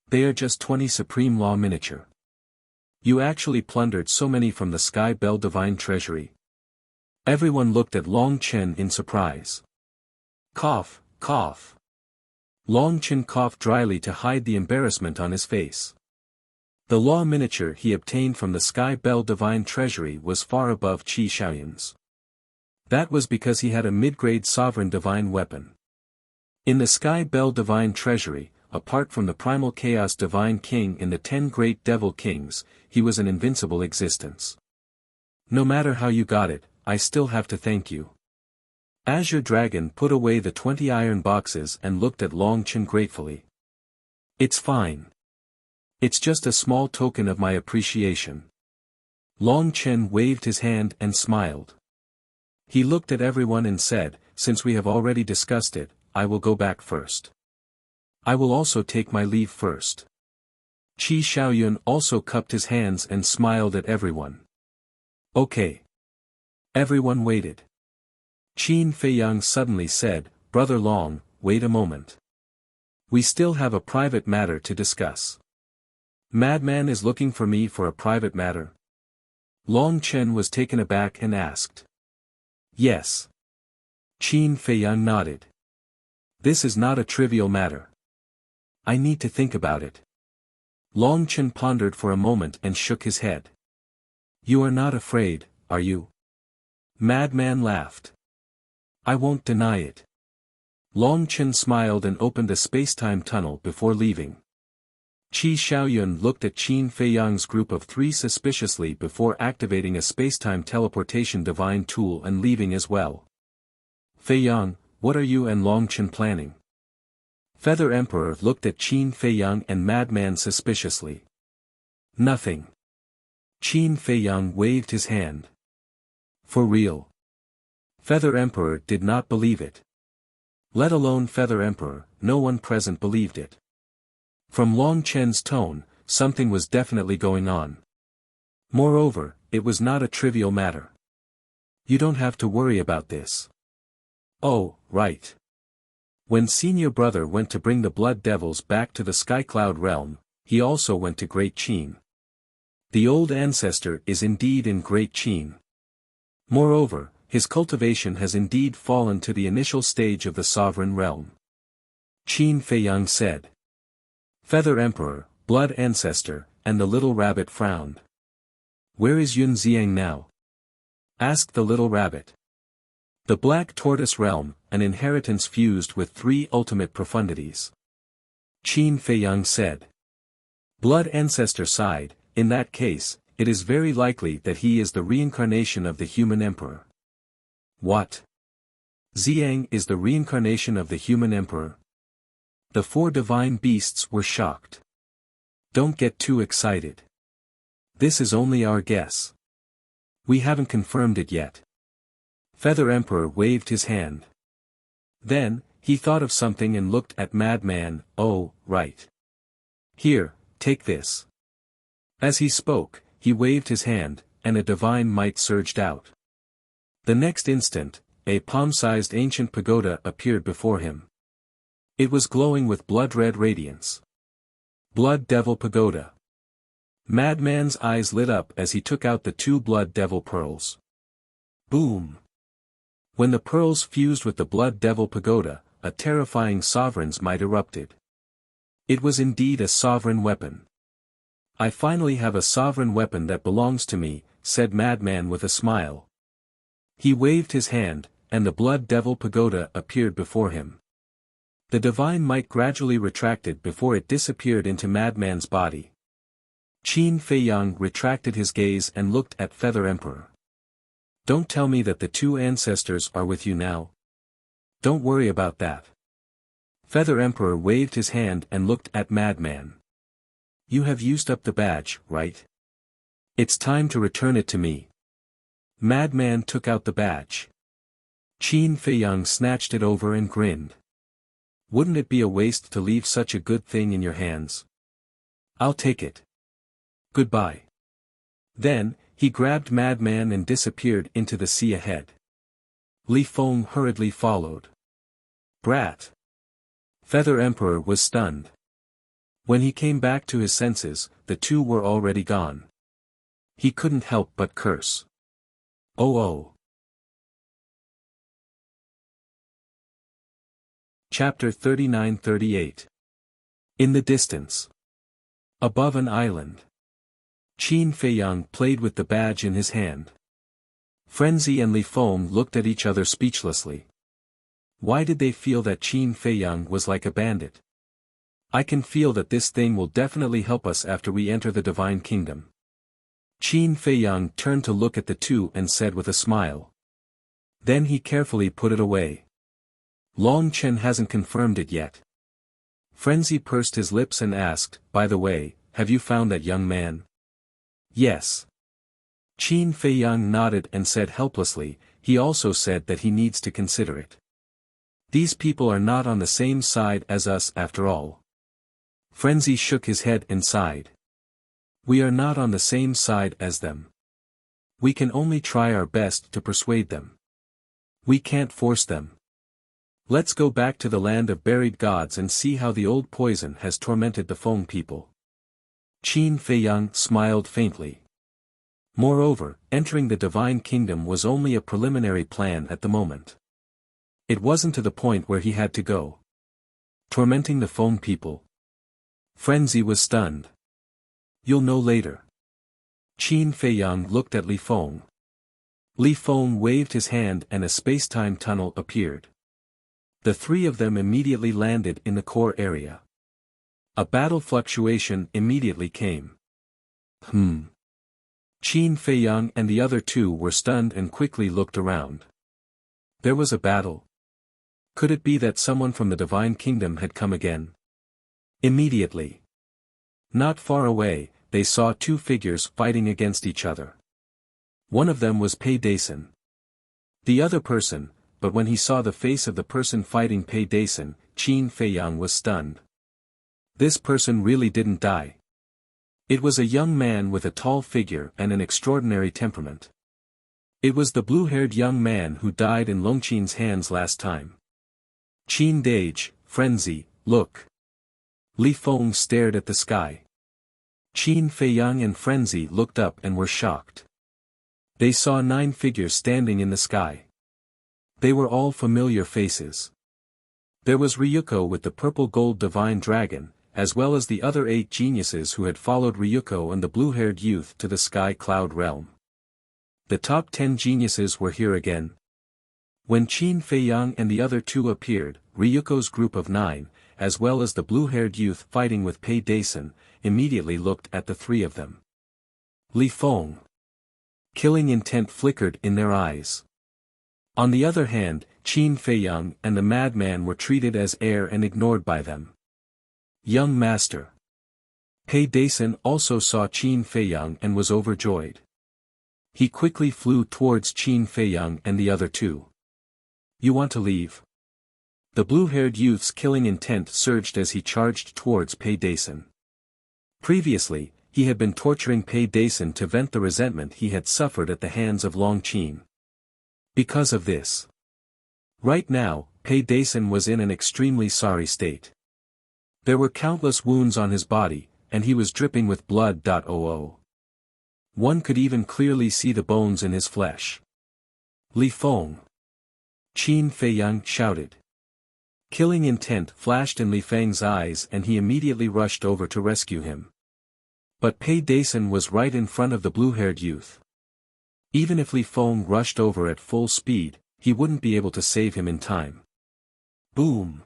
They are just 20 supreme law miniature. You actually plundered so many from the Sky Bell Divine Treasury. Everyone looked at Long Chen in surprise. Cough, cough. Long Chen coughed dryly to hide the embarrassment on his face. The law miniature he obtained from the Sky Bell Divine Treasury was far above Qi Xiaoyun's. That was because he had a mid-grade sovereign divine weapon. In the Sky Bell Divine Treasury, apart from the Primal Chaos Divine King and the 10 Great Devil Kings, he was an invincible existence. No matter how you got it, I still have to thank you. Azure Dragon put away the 20 iron boxes and looked at Long Chen gratefully. It's fine. It's just a small token of my appreciation. Long Chen waved his hand and smiled. He looked at everyone and said, since we have already discussed it, I will go back first. I will also take my leave first. Qi Xiaoyun also cupped his hands and smiled at everyone. Okay. Everyone waited. Qin Fei Yang suddenly said, Brother Long, wait a moment. We still have a private matter to discuss. Madman is looking for me for a private matter? Long Chen was taken aback and asked. Yes. Qin Fei Yang nodded. This is not a trivial matter. I need to think about it. Long Chen pondered for a moment and shook his head. You are not afraid, are you? Madman laughed. I won't deny it. Long Chen smiled and opened a space-time tunnel before leaving. Qi Xiaoyun looked at Qin Fei Yang's group of 3 suspiciously before activating a space-time teleportation divine tool and leaving as well. Fei Yang, what are you and Long Chen planning? Feather Emperor looked at Qin Fei Yang and Madman suspiciously. Nothing. Qin Feiyang waved his hand. For real? Feather Emperor did not believe it. Let alone Feather Emperor, no one present believed it. From Long Chen's tone, something was definitely going on. Moreover, it was not a trivial matter. You don't have to worry about this. Oh, right. When Senior Brother went to bring the Blood Devils back to the Sky Cloud realm, he also went to Great Qin. The old ancestor is indeed in Great Qin. Moreover, his cultivation has indeed fallen to the initial stage of the sovereign realm. Qin Feiyang said. Feather Emperor, Blood Ancestor, and the little rabbit frowned. Where is Yun Xiang now? Asked the little rabbit. The Black Tortoise Realm, an inheritance fused with 3 ultimate profundities. Qin Feiyang said. Blood Ancestor sighed, in that case, it is very likely that he is the reincarnation of the human emperor. What? Xiang is the reincarnation of the human emperor? The 4 divine beasts were shocked. Don't get too excited. This is only our guess. We haven't confirmed it yet. Feather Emperor waved his hand. Then, he thought of something and looked at Madman. Oh, right. Here, take this. As he spoke, he waved his hand, and a divine might surged out. The next instant, a palm-sized ancient pagoda appeared before him. It was glowing with blood-red radiance. Blood Devil Pagoda. Madman's eyes lit up as he took out the 2 Blood Devil pearls. Boom! When the pearls fused with the Blood Devil Pagoda, a terrifying sovereign's might erupted. It was indeed a sovereign weapon. I finally have a sovereign weapon that belongs to me, said Madman with a smile. He waved his hand, and the Blood Devil Pagoda appeared before him. The divine might gradually retracted before it disappeared into Madman's body. Qin Feiyang retracted his gaze and looked at Feather Emperor. Don't tell me that the 2 ancestors are with you now. Don't worry about that. Feather Emperor waved his hand and looked at Madman. You have used up the badge, right? It's time to return it to me. Madman took out the badge. Qin Feiyang snatched it over and grinned. Wouldn't it be a waste to leave such a good thing in your hands? I'll take it. Goodbye. Then, he grabbed Madman and disappeared into the sea ahead. Li Feng hurriedly followed. Brat! Feather Emperor was stunned. When he came back to his senses, the 2 were already gone. He couldn't help but curse. Oh. Chapter 39-38. In the distance. Above an island. Qin Feiyang played with the badge in his hand. Frenzy and Li Feng looked at each other speechlessly. Why did they feel that Qin Feiyang was like a bandit? I can feel that this thing will definitely help us after we enter the Divine Kingdom. Qin Feiyang turned to look at the 2 and said with a smile. Then he carefully put it away. Long Chen hasn't confirmed it yet. Frenzy pursed his lips and asked, by the way, have you found that young man? Yes. Qin Feiyang nodded and said helplessly, he also said that he needs to consider it. These people are not on the same side as us after all. Frenzy shook his head and sighed. We are not on the same side as them. We can only try our best to persuade them. We can't force them. Let's go back to the land of buried gods and see how the old poison has tormented the Feng people. Qin Feiyang smiled faintly. Moreover, entering the Divine Kingdom was only a preliminary plan at the moment. It wasn't to the point where he had to go. Tormenting the Feng people. Frenzy was stunned. You'll know later. Qin Feiyang looked at Li Feng. Li Feng waved his hand and a space-time tunnel appeared. The 3 of them immediately landed in the core area. A battle fluctuation immediately came. Qin Feiyang and the other 2 were stunned and quickly looked around. There was a battle. Could it be that someone from the Divine Kingdom had come again? Immediately. Not far away, they saw two figures fighting against each other. One of them was Pei Dason. The other person, but when he saw the face of the person fighting Pei Dason, Qin Feiyang was stunned. This person really didn't die. It was a young man with a tall figure and an extraordinary temperament. It was the blue-haired young man who died in Longqin's hands last time. Qin Dage, frenzy, look. Li Feng stared at the sky. Qin Feiyang and Frenzy looked up and were shocked. They saw 9 figures standing in the sky. They were all familiar faces. There was Ryuko with the purple-gold divine dragon, as well as the other 8 geniuses who had followed Ryuko and the blue-haired youth to the sky cloud realm. The top 10 geniuses were here again. When Qin Feiyang and the other 2 appeared, Ryuko's group of 9, as well as the blue-haired youth fighting with Pei Dason, immediately looked at the 3 of them. Li Feng. Killing intent flickered in their eyes. On the other hand, Qin Feiyang and the madman were treated as air and ignored by them. Young master. Pei Dason also saw Qin Feiyang and was overjoyed. He quickly flew towards Qin Feiyang and the other 2. You want to leave? The blue-haired youth's killing intent surged as he charged towards Pei Dason. Previously, he had been torturing Pei Dason to vent the resentment he had suffered at the hands of Longqin. Because of this. Right now, Pei Dason was in an extremely sorry state. There were countless wounds on his body, and he was dripping with blood. One could even clearly see the bones in his flesh. Li Feng. Qin Feiyang shouted. Killing intent flashed in Li Feng's eyes and he immediately rushed over to rescue him. But Pei Dason was right in front of the blue-haired youth. Even if Li Feng rushed over at full speed, he wouldn't be able to save him in time. Boom!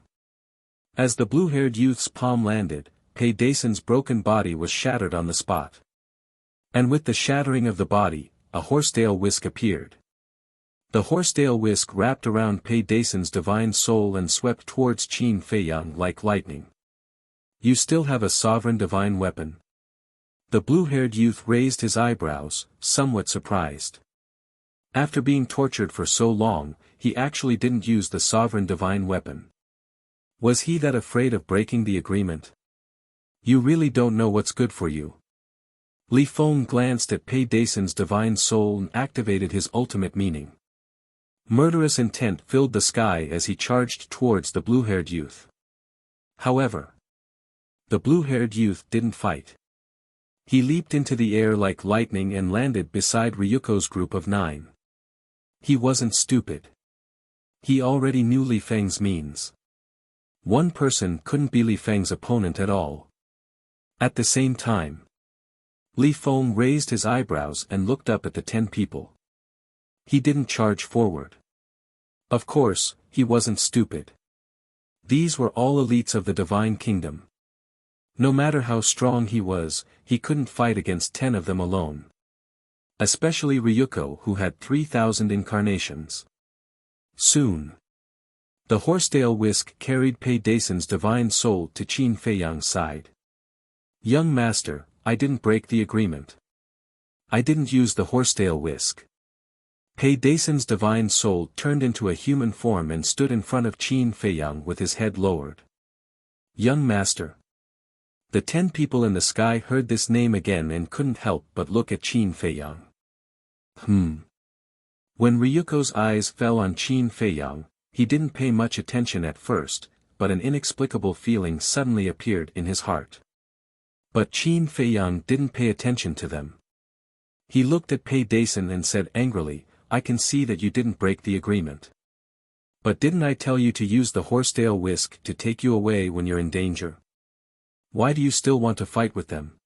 As the blue-haired youth's palm landed, Pei Dason's broken body was shattered on the spot. And with the shattering of the body, a horsetail whisk appeared. The horsetail whisk wrapped around Pei Dason's divine soul and swept towards Qin Feiyang like lightning. You still have a sovereign divine weapon? The blue-haired youth raised his eyebrows, somewhat surprised. After being tortured for so long, he actually didn't use the sovereign divine weapon. Was he that afraid of breaking the agreement? You really don't know what's good for you. Li Feng glanced at Pei Dason's divine soul and activated his ultimate meaning. Murderous intent filled the sky as he charged towards the blue-haired youth. However, the blue-haired youth didn't fight. He leaped into the air like lightning and landed beside Ryuko's group of 9. He wasn't stupid. He already knew Li Feng's means. One person couldn't be Li Feng's opponent at all. At the same time, Li Feng raised his eyebrows and looked up at the 10 people. He didn't charge forward. Of course, he wasn't stupid. These were all elites of the divine kingdom. No matter how strong he was, he couldn't fight against 10 of them alone. Especially Ryuko, who had 3,000 incarnations. Soon, the horsetail whisk carried Pei Dason's divine soul to Qin Feiyang's side. Young master, I didn't break the agreement. I didn't use the horsetail whisk. Pei Dason's divine soul turned into a human form and stood in front of Qin Feiyang with his head lowered. Young master. The 10 people in the sky heard this name again and couldn't help but look at Qin Feiyang. When Ryuko's eyes fell on Qin Feiyang, he didn't pay much attention at first, but an inexplicable feeling suddenly appeared in his heart. But Qin Feiyang didn't pay attention to them. He looked at Pei Dason and said angrily, I can see that you didn't break the agreement. But didn't I tell you to use the horsetail whisk to take you away when you're in danger? Why do you still want to fight with them?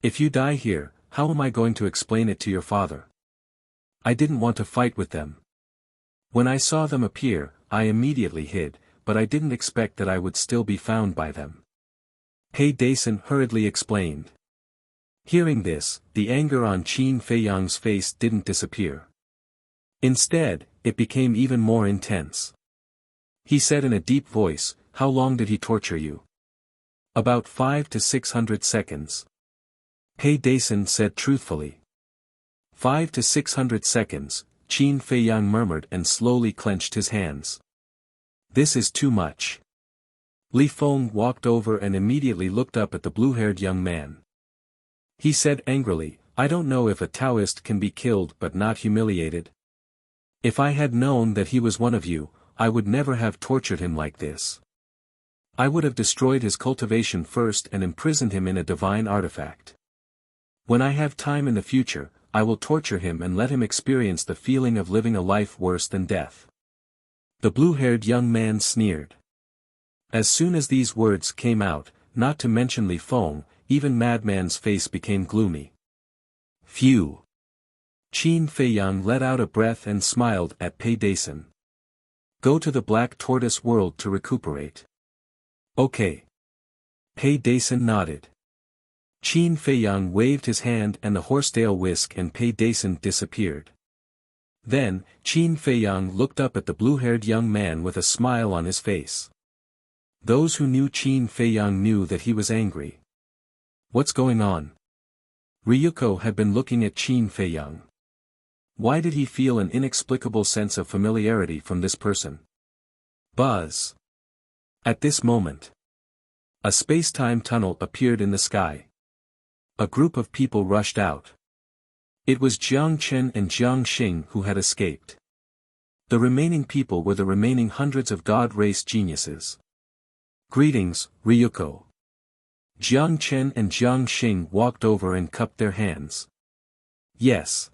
If you die here, how am I going to explain it to your father? I didn't want to fight with them. When I saw them appear, I immediately hid, but I didn't expect that I would still be found by them. Pei Dason hurriedly explained. Hearing this, the anger on Qin Feiyang's face didn't disappear. Instead, it became even more intense. He said in a deep voice, how long did he torture you? About 500 to 600 seconds. Pei Dason said truthfully. 500 to 600 seconds, Qin Feiyang murmured and slowly clenched his hands. This is too much. Li Feng walked over and immediately looked up at the blue-haired young man. He said angrily, I don't know if a Taoist can be killed but not humiliated. If I had known that he was one of you, I would never have tortured him like this. I would have destroyed his cultivation first and imprisoned him in a divine artifact. When I have time in the future, I will torture him and let him experience the feeling of living a life worse than death. The blue-haired young man sneered. As soon as these words came out, not to mention Li Feng, even Madman's face became gloomy. Phew! Qin Feiyang let out a breath and smiled at Pei Dason. Go to the Black Tortoise world to recuperate. Okay. Pei Dason nodded. Qin Feiyang waved his hand and the horsetail whisk and Pei Dason disappeared. Then, Qin Feiyang looked up at the blue-haired young man with a smile on his face. Those who knew Qin Feiyang knew that he was angry. What's going on? Ryuko had been looking at Qin Feiyang. Why did he feel an inexplicable sense of familiarity from this person? Buzz. At this moment, a space-time tunnel appeared in the sky. A group of people rushed out. It was Jiang Chen and Jiang Xing who had escaped. The remaining people were the remaining hundreds of God race geniuses. Greetings, Ryuko. Jiang Chen and Jiang Xing walked over and cupped their hands. Yes.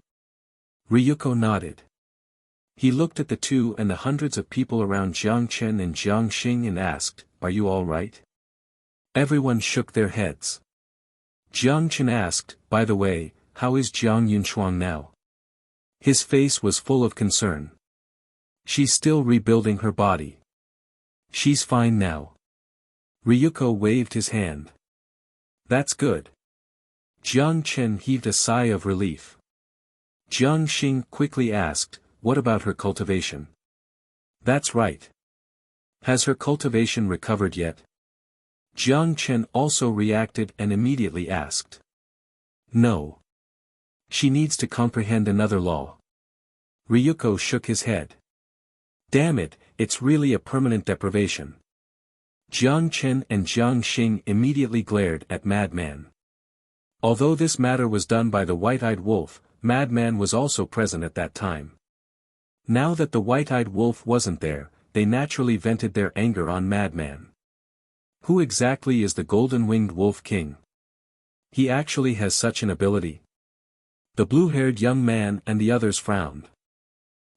Ryuko nodded. He looked at the two and the hundreds of people around Jiang Chen and Jiang Xing and asked, Are you all right? Everyone shook their heads. Jiang Chen asked, By the way, how is Jiang Yunshuang now? His face was full of concern. She's still rebuilding her body. She's fine now. Ryuko waved his hand. That's good. Jiang Chen heaved a sigh of relief. Jiang Xing quickly asked, What about her cultivation? That's right. Has her cultivation recovered yet? Jiang Chen also reacted and immediately asked. No. She needs to comprehend another law. Ryuko shook his head. Damn it, it's really a permanent deprivation. Jiang Chen and Jiang Xing immediately glared at Madman. Although this matter was done by the white-eyed wolf, Madman was also present at that time. Now that the white-eyed wolf wasn't there, they naturally vented their anger on Madman. Who exactly is the golden-winged wolf king? He actually has such an ability? The blue-haired young man and the others frowned.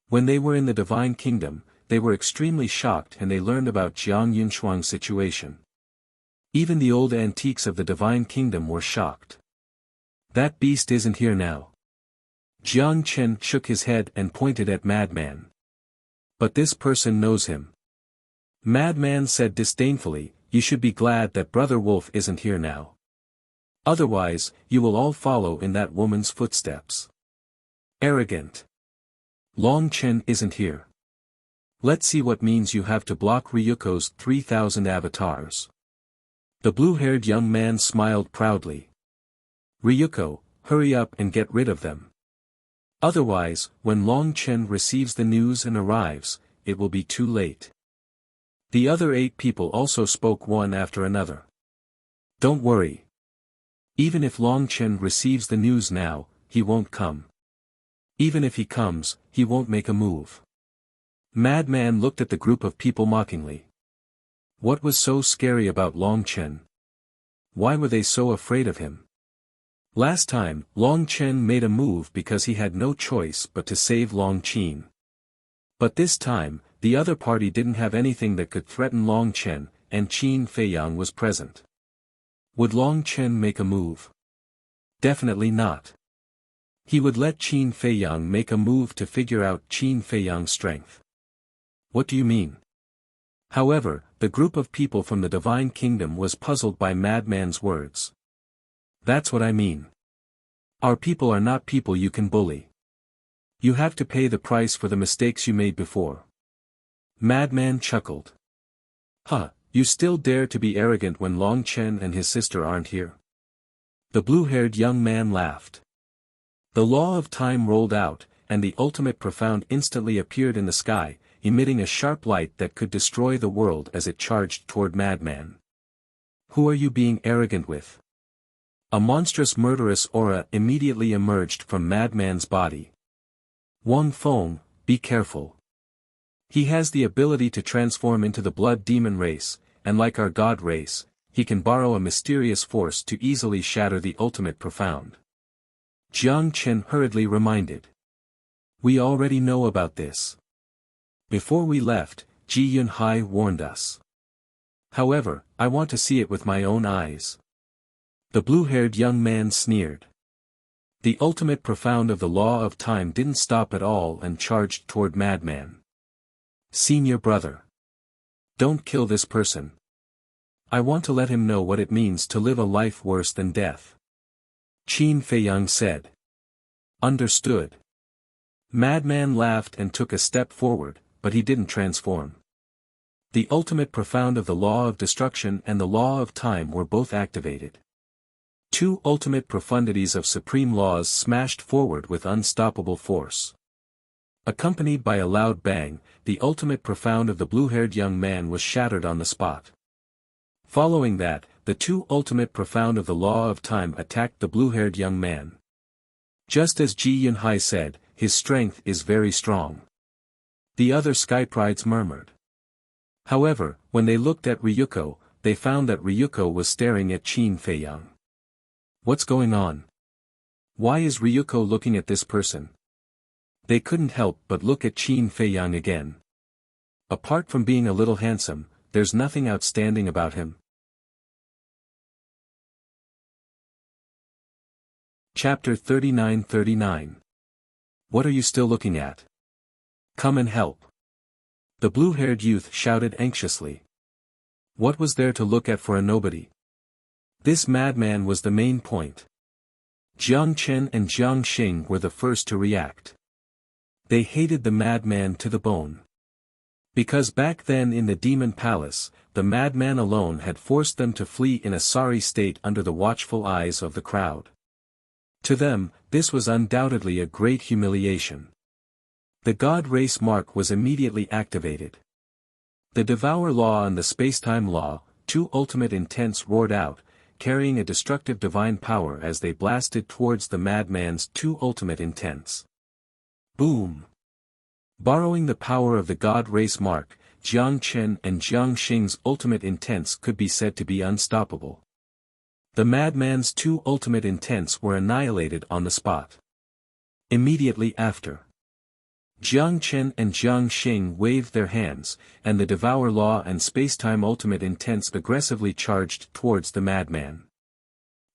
When they were in the Divine Kingdom, they were extremely shocked and they learned about Jiang Yunshuang's situation. Even the old antiques of the Divine Kingdom were shocked. That beast isn't here now. Jiang Chen shook his head and pointed at Madman. But this person knows him. Madman said disdainfully, You should be glad that Brother Wolf isn't here now. Otherwise, you will all follow in that woman's footsteps. Arrogant. Long Chen isn't here. Let's see what means you have to block Ryuko's 3,000 avatars. The blue-haired young man smiled proudly. Ryuko, hurry up and get rid of them. Otherwise, when Long Chen receives the news and arrives, it will be too late. The other 8 people also spoke one after another. Don't worry. Even if Long Chen receives the news now, he won't come. Even if he comes, he won't make a move. Madman looked at the group of people mockingly. What was so scary about Long Chen? Why were they so afraid of him? Last time, Long Chen made a move because he had no choice but to save Long Qin. But this time, the other party didn't have anything that could threaten Long Chen, and Qin Feiyang was present. Would Long Chen make a move? Definitely not. He would let Qin Feiyang make a move to figure out Qin Feiyang's strength. What do you mean? However, the group of people from the Divine Kingdom was puzzled by Madman's words. That's what I mean. Our people are not people you can bully. You have to pay the price for the mistakes you made before. Madman chuckled. Huh, you still dare to be arrogant when Long Chen and his sister aren't here? The blue-haired young man laughed. The law of time rolled out, and the ultimate profound instantly appeared in the sky, emitting a sharp light that could destroy the world as it charged toward Madman. Who are you being arrogant with? A monstrous murderous aura immediately emerged from Madman's body. Wang Feng, be careful. He has the ability to transform into the blood demon race, and like our god race, he can borrow a mysterious force to easily shatter the ultimate profound. Jiang Chen hurriedly reminded. We already know about this. Before we left, Ji Yunhai warned us. However, I want to see it with my own eyes. The blue-haired young man sneered. The ultimate profound of the law of time didn't stop at all and charged toward Madman. Senior brother. Don't kill this person. I want to let him know what it means to live a life worse than death. Qin Feiyang said. Understood. Madman laughed and took a step forward, but he didn't transform. The ultimate profound of the law of destruction and the law of time were both activated. Two ultimate profundities of supreme laws smashed forward with unstoppable force. Accompanied by a loud bang, the ultimate profound of the blue-haired young man was shattered on the spot. Following that, the two ultimate profound of the law of time attacked the blue-haired young man. Just as Ji Yunhai said, his strength is very strong. The other Skyprides murmured. However, when they looked at Ryuko, they found that Ryuko was staring at Qin Feiyang. What's going on? Why is Ryuko looking at this person? They couldn't help but look at Qin Feiyang again. Apart from being a little handsome, there's nothing outstanding about him. Chapter 39. What are you still looking at? Come and help. The blue-haired youth shouted anxiously. What was there to look at for a nobody? This madman was the main point. Jiang Chen and Jiang Xing were the first to react. They hated the madman to the bone. Because back then in the demon palace, the madman alone had forced them to flee in a sorry state under the watchful eyes of the crowd. To them, this was undoubtedly a great humiliation. The God Race mark was immediately activated. The Devour Law and the Spacetime Law, two ultimate intents roared out, carrying a destructive divine power as they blasted towards the madman's two ultimate intents. Boom! Borrowing the power of the God Race mark, Jiang Chen and Jiang Xing's ultimate intents could be said to be unstoppable. The madman's two ultimate intents were annihilated on the spot. Immediately after, Jiang Chen and Jiang Xing waved their hands, and the Devour Law and Spacetime ultimate intents aggressively charged towards the madman.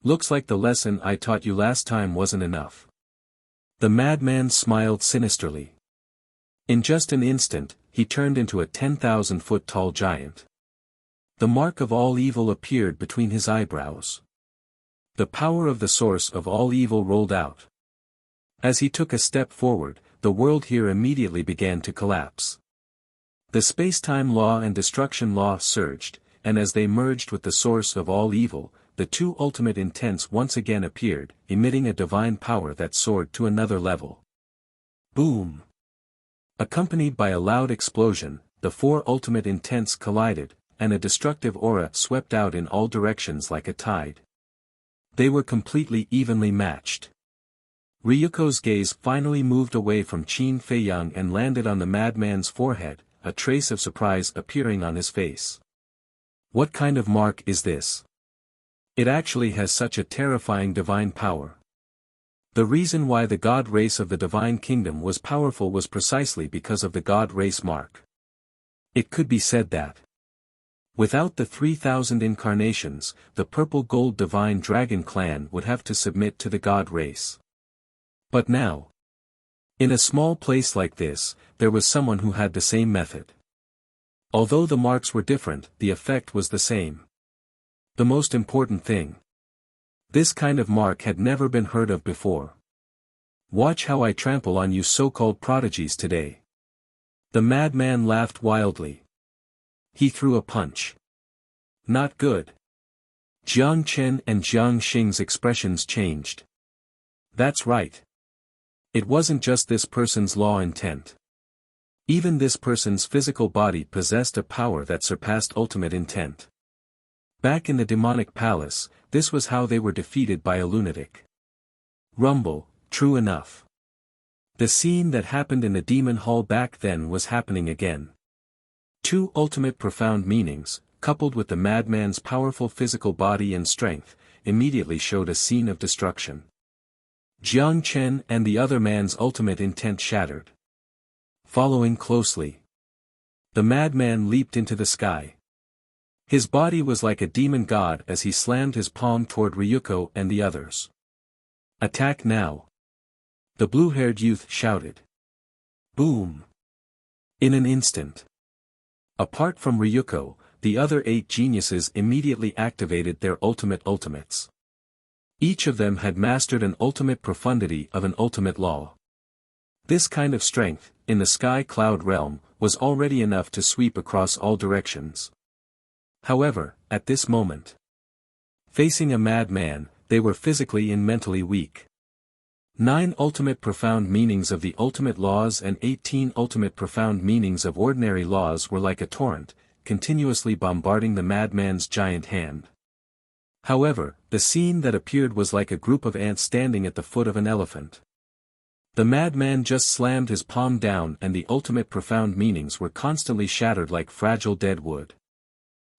Looks like the lesson I taught you last time wasn't enough. The madman smiled sinisterly. In just an instant, he turned into a 10,000-foot tall giant. The mark of all evil appeared between his eyebrows. The power of the source of all evil rolled out. As he took a step forward, the world here immediately began to collapse. The space-time law and destruction law surged, and as they merged with the source of all evil, the two ultimate intents once again appeared, emitting a divine power that soared to another level. Boom! Accompanied by a loud explosion, the four ultimate intents collided, and a destructive aura swept out in all directions like a tide. They were completely evenly matched. Ryuko's gaze finally moved away from Qin Feiyang and landed on the madman's forehead, a trace of surprise appearing on his face. What kind of mark is this? It actually has such a terrifying divine power. The reason why the God Race of the Divine Kingdom was powerful was precisely because of the God Race mark. It could be said that without the 3,000 incarnations, the purple-gold divine dragon clan would have to submit to the God Race. But now, in a small place like this, there was someone who had the same method. Although the marks were different, the effect was the same. The most important thing. This kind of mark had never been heard of before. Watch how I trample on you so-called prodigies today. The madman laughed wildly. He threw a punch. Not good. Jiang Chen and Jiang Xing's expressions changed. That's right. It wasn't just this person's law intent. Even this person's physical body possessed a power that surpassed ultimate intent. Back in the demonic palace, this was how they were defeated by a lunatic. Rumble, true enough. The scene that happened in the demon hall back then was happening again. Two ultimate profound meanings, coupled with the madman's powerful physical body and strength, immediately showed a scene of destruction. Jiang Chen and the other man's ultimate intent shattered. Following closely, the madman leaped into the sky. His body was like a demon god as he slammed his palm toward Ryuko and the others. Attack now! The blue-haired youth shouted. Boom! In an instant. Apart from Ryuko, the other 8 geniuses immediately activated their ultimates. Each of them had mastered an ultimate profundity of an ultimate law. This kind of strength, in the sky cloud realm, was already enough to sweep across all directions. However, at this moment, facing a madman, they were physically and mentally weak. 9 ultimate profound meanings of the ultimate laws and 18 ultimate profound meanings of ordinary laws were like a torrent, continuously bombarding the madman's giant hand. However, the scene that appeared was like a group of ants standing at the foot of an elephant. The madman just slammed his palm down and the ultimate profound meanings were constantly shattered like fragile dead wood.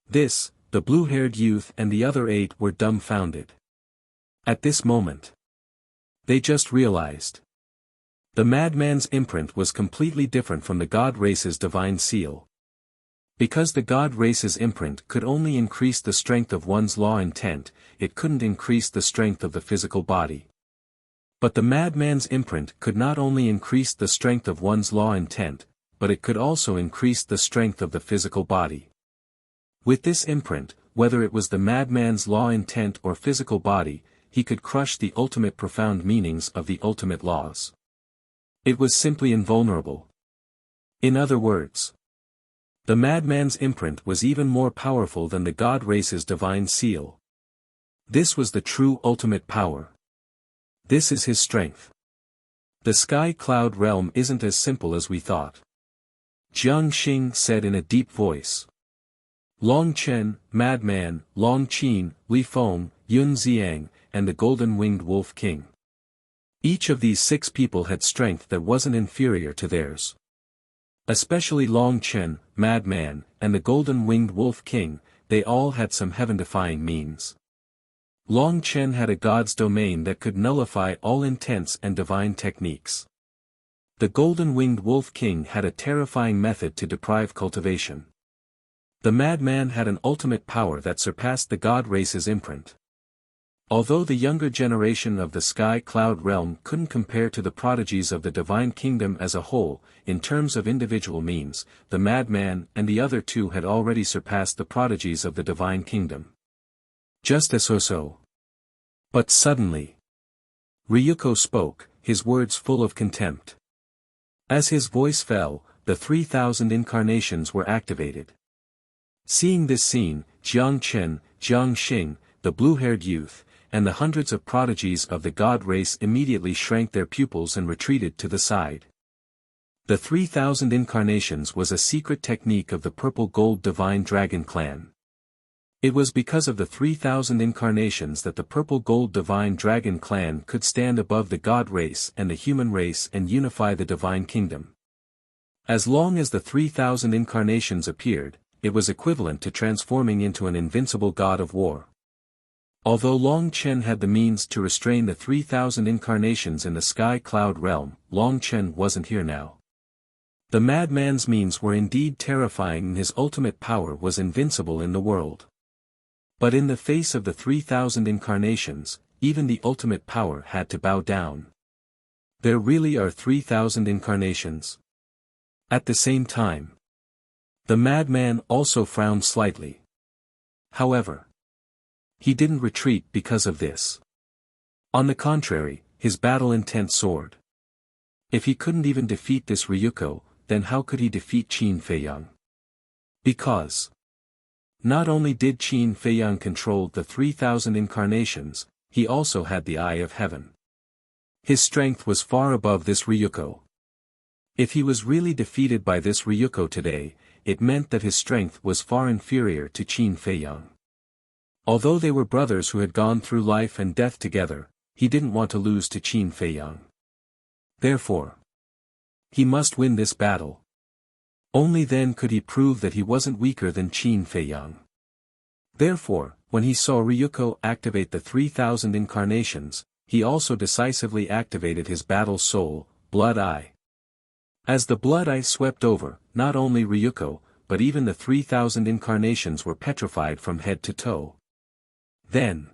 This, the blue-haired youth and the other 8 were dumbfounded. At this moment, they just realized. The madman's imprint was completely different from the god race's divine seal. Because the god race's imprint could only increase the strength of one's law intent, it couldn't increase the strength of the physical body. But the madman's imprint could not only increase the strength of one's law intent, but it could also increase the strength of the physical body. With this imprint, whether it was the madman's law intent or physical body, he could crush the ultimate profound meanings of the ultimate laws. It was simply invulnerable. In other words, the madman's imprint was even more powerful than the god race's divine seal. This was the true ultimate power. This is his strength. The sky cloud realm isn't as simple as we thought. Jiang Xing said in a deep voice. Long Chen, Madman, Long Qin, Li Feng, Yun Xiang, and the golden-winged wolf king. Each of these 6 people had strength that wasn't inferior to theirs. Especially Long Chen, Madman, and the golden-winged wolf king, they all had some heaven-defying means. Long Chen had a god's domain that could nullify all intents and divine techniques. The golden-winged wolf king had a terrifying method to deprive cultivation. The madman had an ultimate power that surpassed the god race's imprint. Although the younger generation of the sky cloud realm couldn't compare to the prodigies of the divine kingdom as a whole, in terms of individual means, the madman and the other 2 had already surpassed the prodigies of the divine kingdom. Just as so. But suddenly, Ryuko spoke, his words full of contempt. As his voice fell, the 3,000 incarnations were activated. Seeing this scene, Jiang Chen, Jiang Xing, the blue-haired youth, and the hundreds of prodigies of the god race immediately shrank their pupils and retreated to the side. The 3,000 incarnations was a secret technique of the purple-gold divine dragon clan. It was because of the 3,000 incarnations that the purple-gold divine dragon clan could stand above the god race and the human race and unify the divine kingdom. As long as the 3,000 incarnations appeared, it was equivalent to transforming into an invincible god of war. Although Long Chen had the means to restrain the 3,000 incarnations in the sky cloud realm, Long Chen wasn't here now. The madman's means were indeed terrifying and his ultimate power was invincible in the world. But in the face of the 3,000 incarnations, even the ultimate power had to bow down. There really are 3,000 incarnations. At the same time, the madman also frowned slightly. However, he didn't retreat because of this. On the contrary, his battle intent soared. If he couldn't even defeat this Ryuko, then how could he defeat Qin Feiyang? Because Not only did Qin Feiyang control the 3,000 incarnations, he also had the eye of heaven. His strength was far above this Ryuko. If he was really defeated by this Ryuko today, it meant that his strength was far inferior to Qin Feiyang. Although they were brothers who had gone through life and death together, he didn't want to lose to Qin Feiyang. Therefore, he must win this battle. Only then could he prove that he wasn't weaker than Qin Feiyang. Therefore, when he saw Ryuko activate the 3,000 incarnations, he also decisively activated his battle soul, Blood Eye. As the Blood Eye swept over, not only Ryuko, but even the 3,000 incarnations were petrified from head to toe. Then,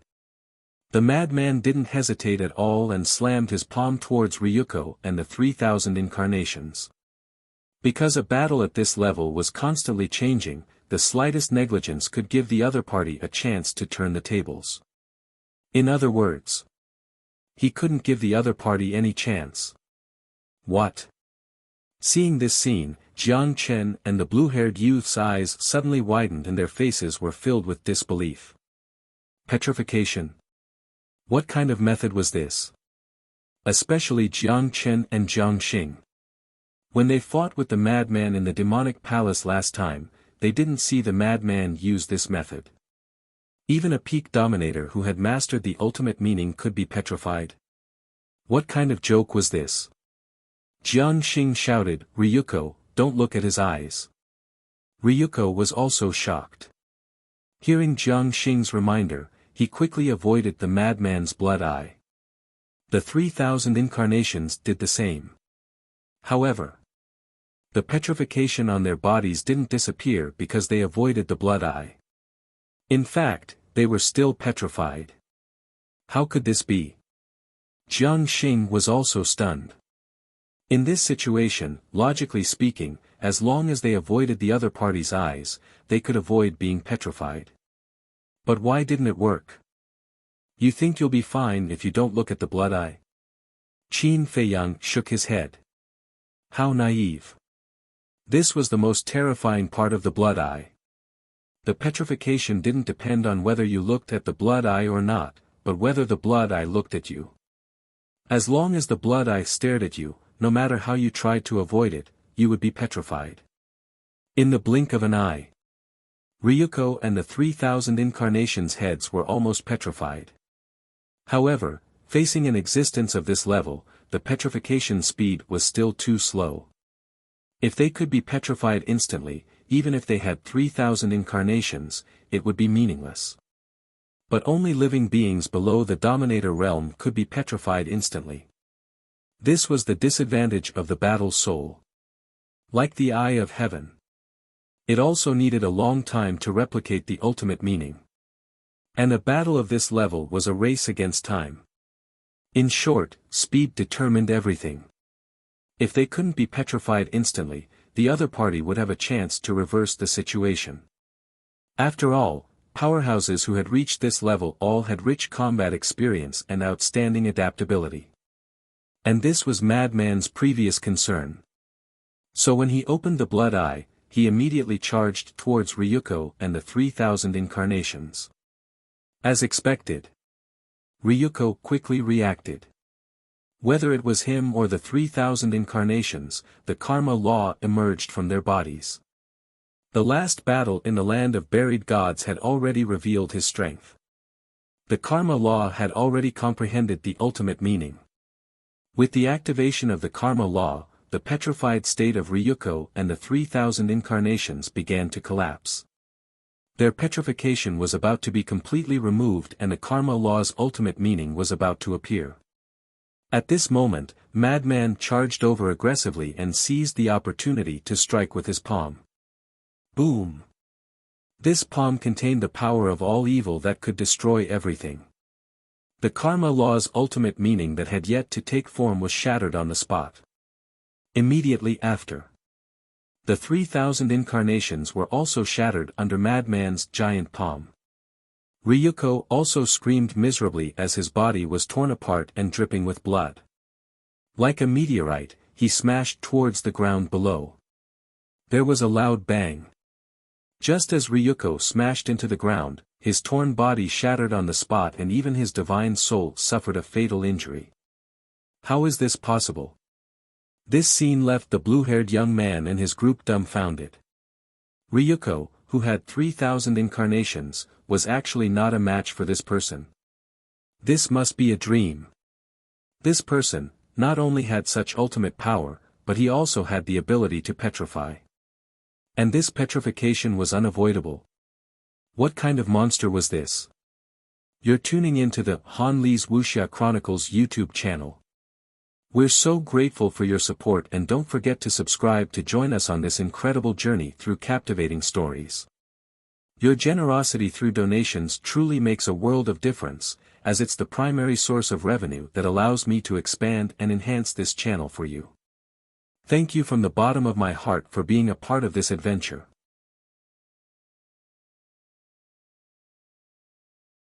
the madman didn't hesitate at all and slammed his palm towards Ryuko and the 3,000 incarnations. Because a battle at this level was constantly changing, the slightest negligence could give the other party a chance to turn the tables. In other words, he couldn't give the other party any chance. What? Seeing this scene, Jiang Chen and the blue-haired youth's eyes suddenly widened and their faces were filled with disbelief. Petrification? What kind of method was this? Especially Jiang Chen and Jiang Xing. When they fought with the madman in the demonic palace last time, they didn't see the madman use this method. Even a peak dominator who had mastered the ultimate meaning could be petrified. What kind of joke was this? Jiang Xing shouted, "Ryuko, don't look at his eyes." Ryuko was also shocked. Hearing Jiang Xing's reminder, he quickly avoided the madman's blood eye. The 3,000 incarnations did the same. However, the petrification on their bodies didn't disappear because they avoided the blood eye. In fact, they were still petrified. How could this be? Jiang Xing was also stunned. In this situation, logically speaking, as long as they avoided the other party's eyes, they could avoid being petrified. But why didn't it work? You think you'll be fine if you don't look at the blood eye? Qin Feiyang shook his head. How naive. This was the most terrifying part of the blood eye. The petrification didn't depend on whether you looked at the blood eye or not, but whether the blood eye looked at you. As long as the blood eye stared at you, no matter how you tried to avoid it, you would be petrified. In the blink of an eye, Ryuko and the 3,000 incarnations' heads were almost petrified. However, facing an existence of this level, the petrification speed was still too slow. If they could be petrified instantly, even if they had 3,000 incarnations, it would be meaningless. But only living beings below the Dominator realm could be petrified instantly. This was the disadvantage of the battle soul. Like the eye of heaven, it also needed a long time to replicate the ultimate meaning. And a battle of this level was a race against time. In short, speed determined everything. If they couldn't be petrified instantly, the other party would have a chance to reverse the situation. After all, powerhouses who had reached this level all had rich combat experience and outstanding adaptability. And this was Madman's previous concern. So when he opened the blood eye, he immediately charged towards Ryuko and the 3,000 incarnations. As expected, Ryuko quickly reacted. Whether it was him or the 3,000 incarnations, the karma law emerged from their bodies. The last battle in the land of buried gods had already revealed his strength. The karma law had already comprehended the ultimate meaning. With the activation of the karma law, the petrified state of Ryuko and the 3,000 incarnations began to collapse. Their petrification was about to be completely removed and the karma law's ultimate meaning was about to appear. At this moment, Madman charged over aggressively and seized the opportunity to strike with his palm. Boom! This palm contained the power of all evil that could destroy everything. The karma law's ultimate meaning that had yet to take form was shattered on the spot. Immediately after, the 3,000 incarnations were also shattered under Madman's giant palm. Ryuko also screamed miserably as his body was torn apart and dripping with blood. Like a meteorite, he smashed towards the ground below. There was a loud bang. Just as Ryuko smashed into the ground, his torn body shattered on the spot and even his divine soul suffered a fatal injury. How is this possible? This scene left the blue-haired young man and his group dumbfounded. Ryuko, who had 3,000 incarnations, was actually not a match for this person. This must be a dream. This person, not only had such ultimate power, but he also had the ability to petrify. And this petrification was unavoidable. What kind of monster was this? You're tuning into the Han Lee's Wuxia Chronicles YouTube channel. We're so grateful for your support, and don't forget to subscribe to join us on this incredible journey through captivating stories. Your generosity through donations truly makes a world of difference, as it's the primary source of revenue that allows me to expand and enhance this channel for you. Thank you from the bottom of my heart for being a part of this adventure.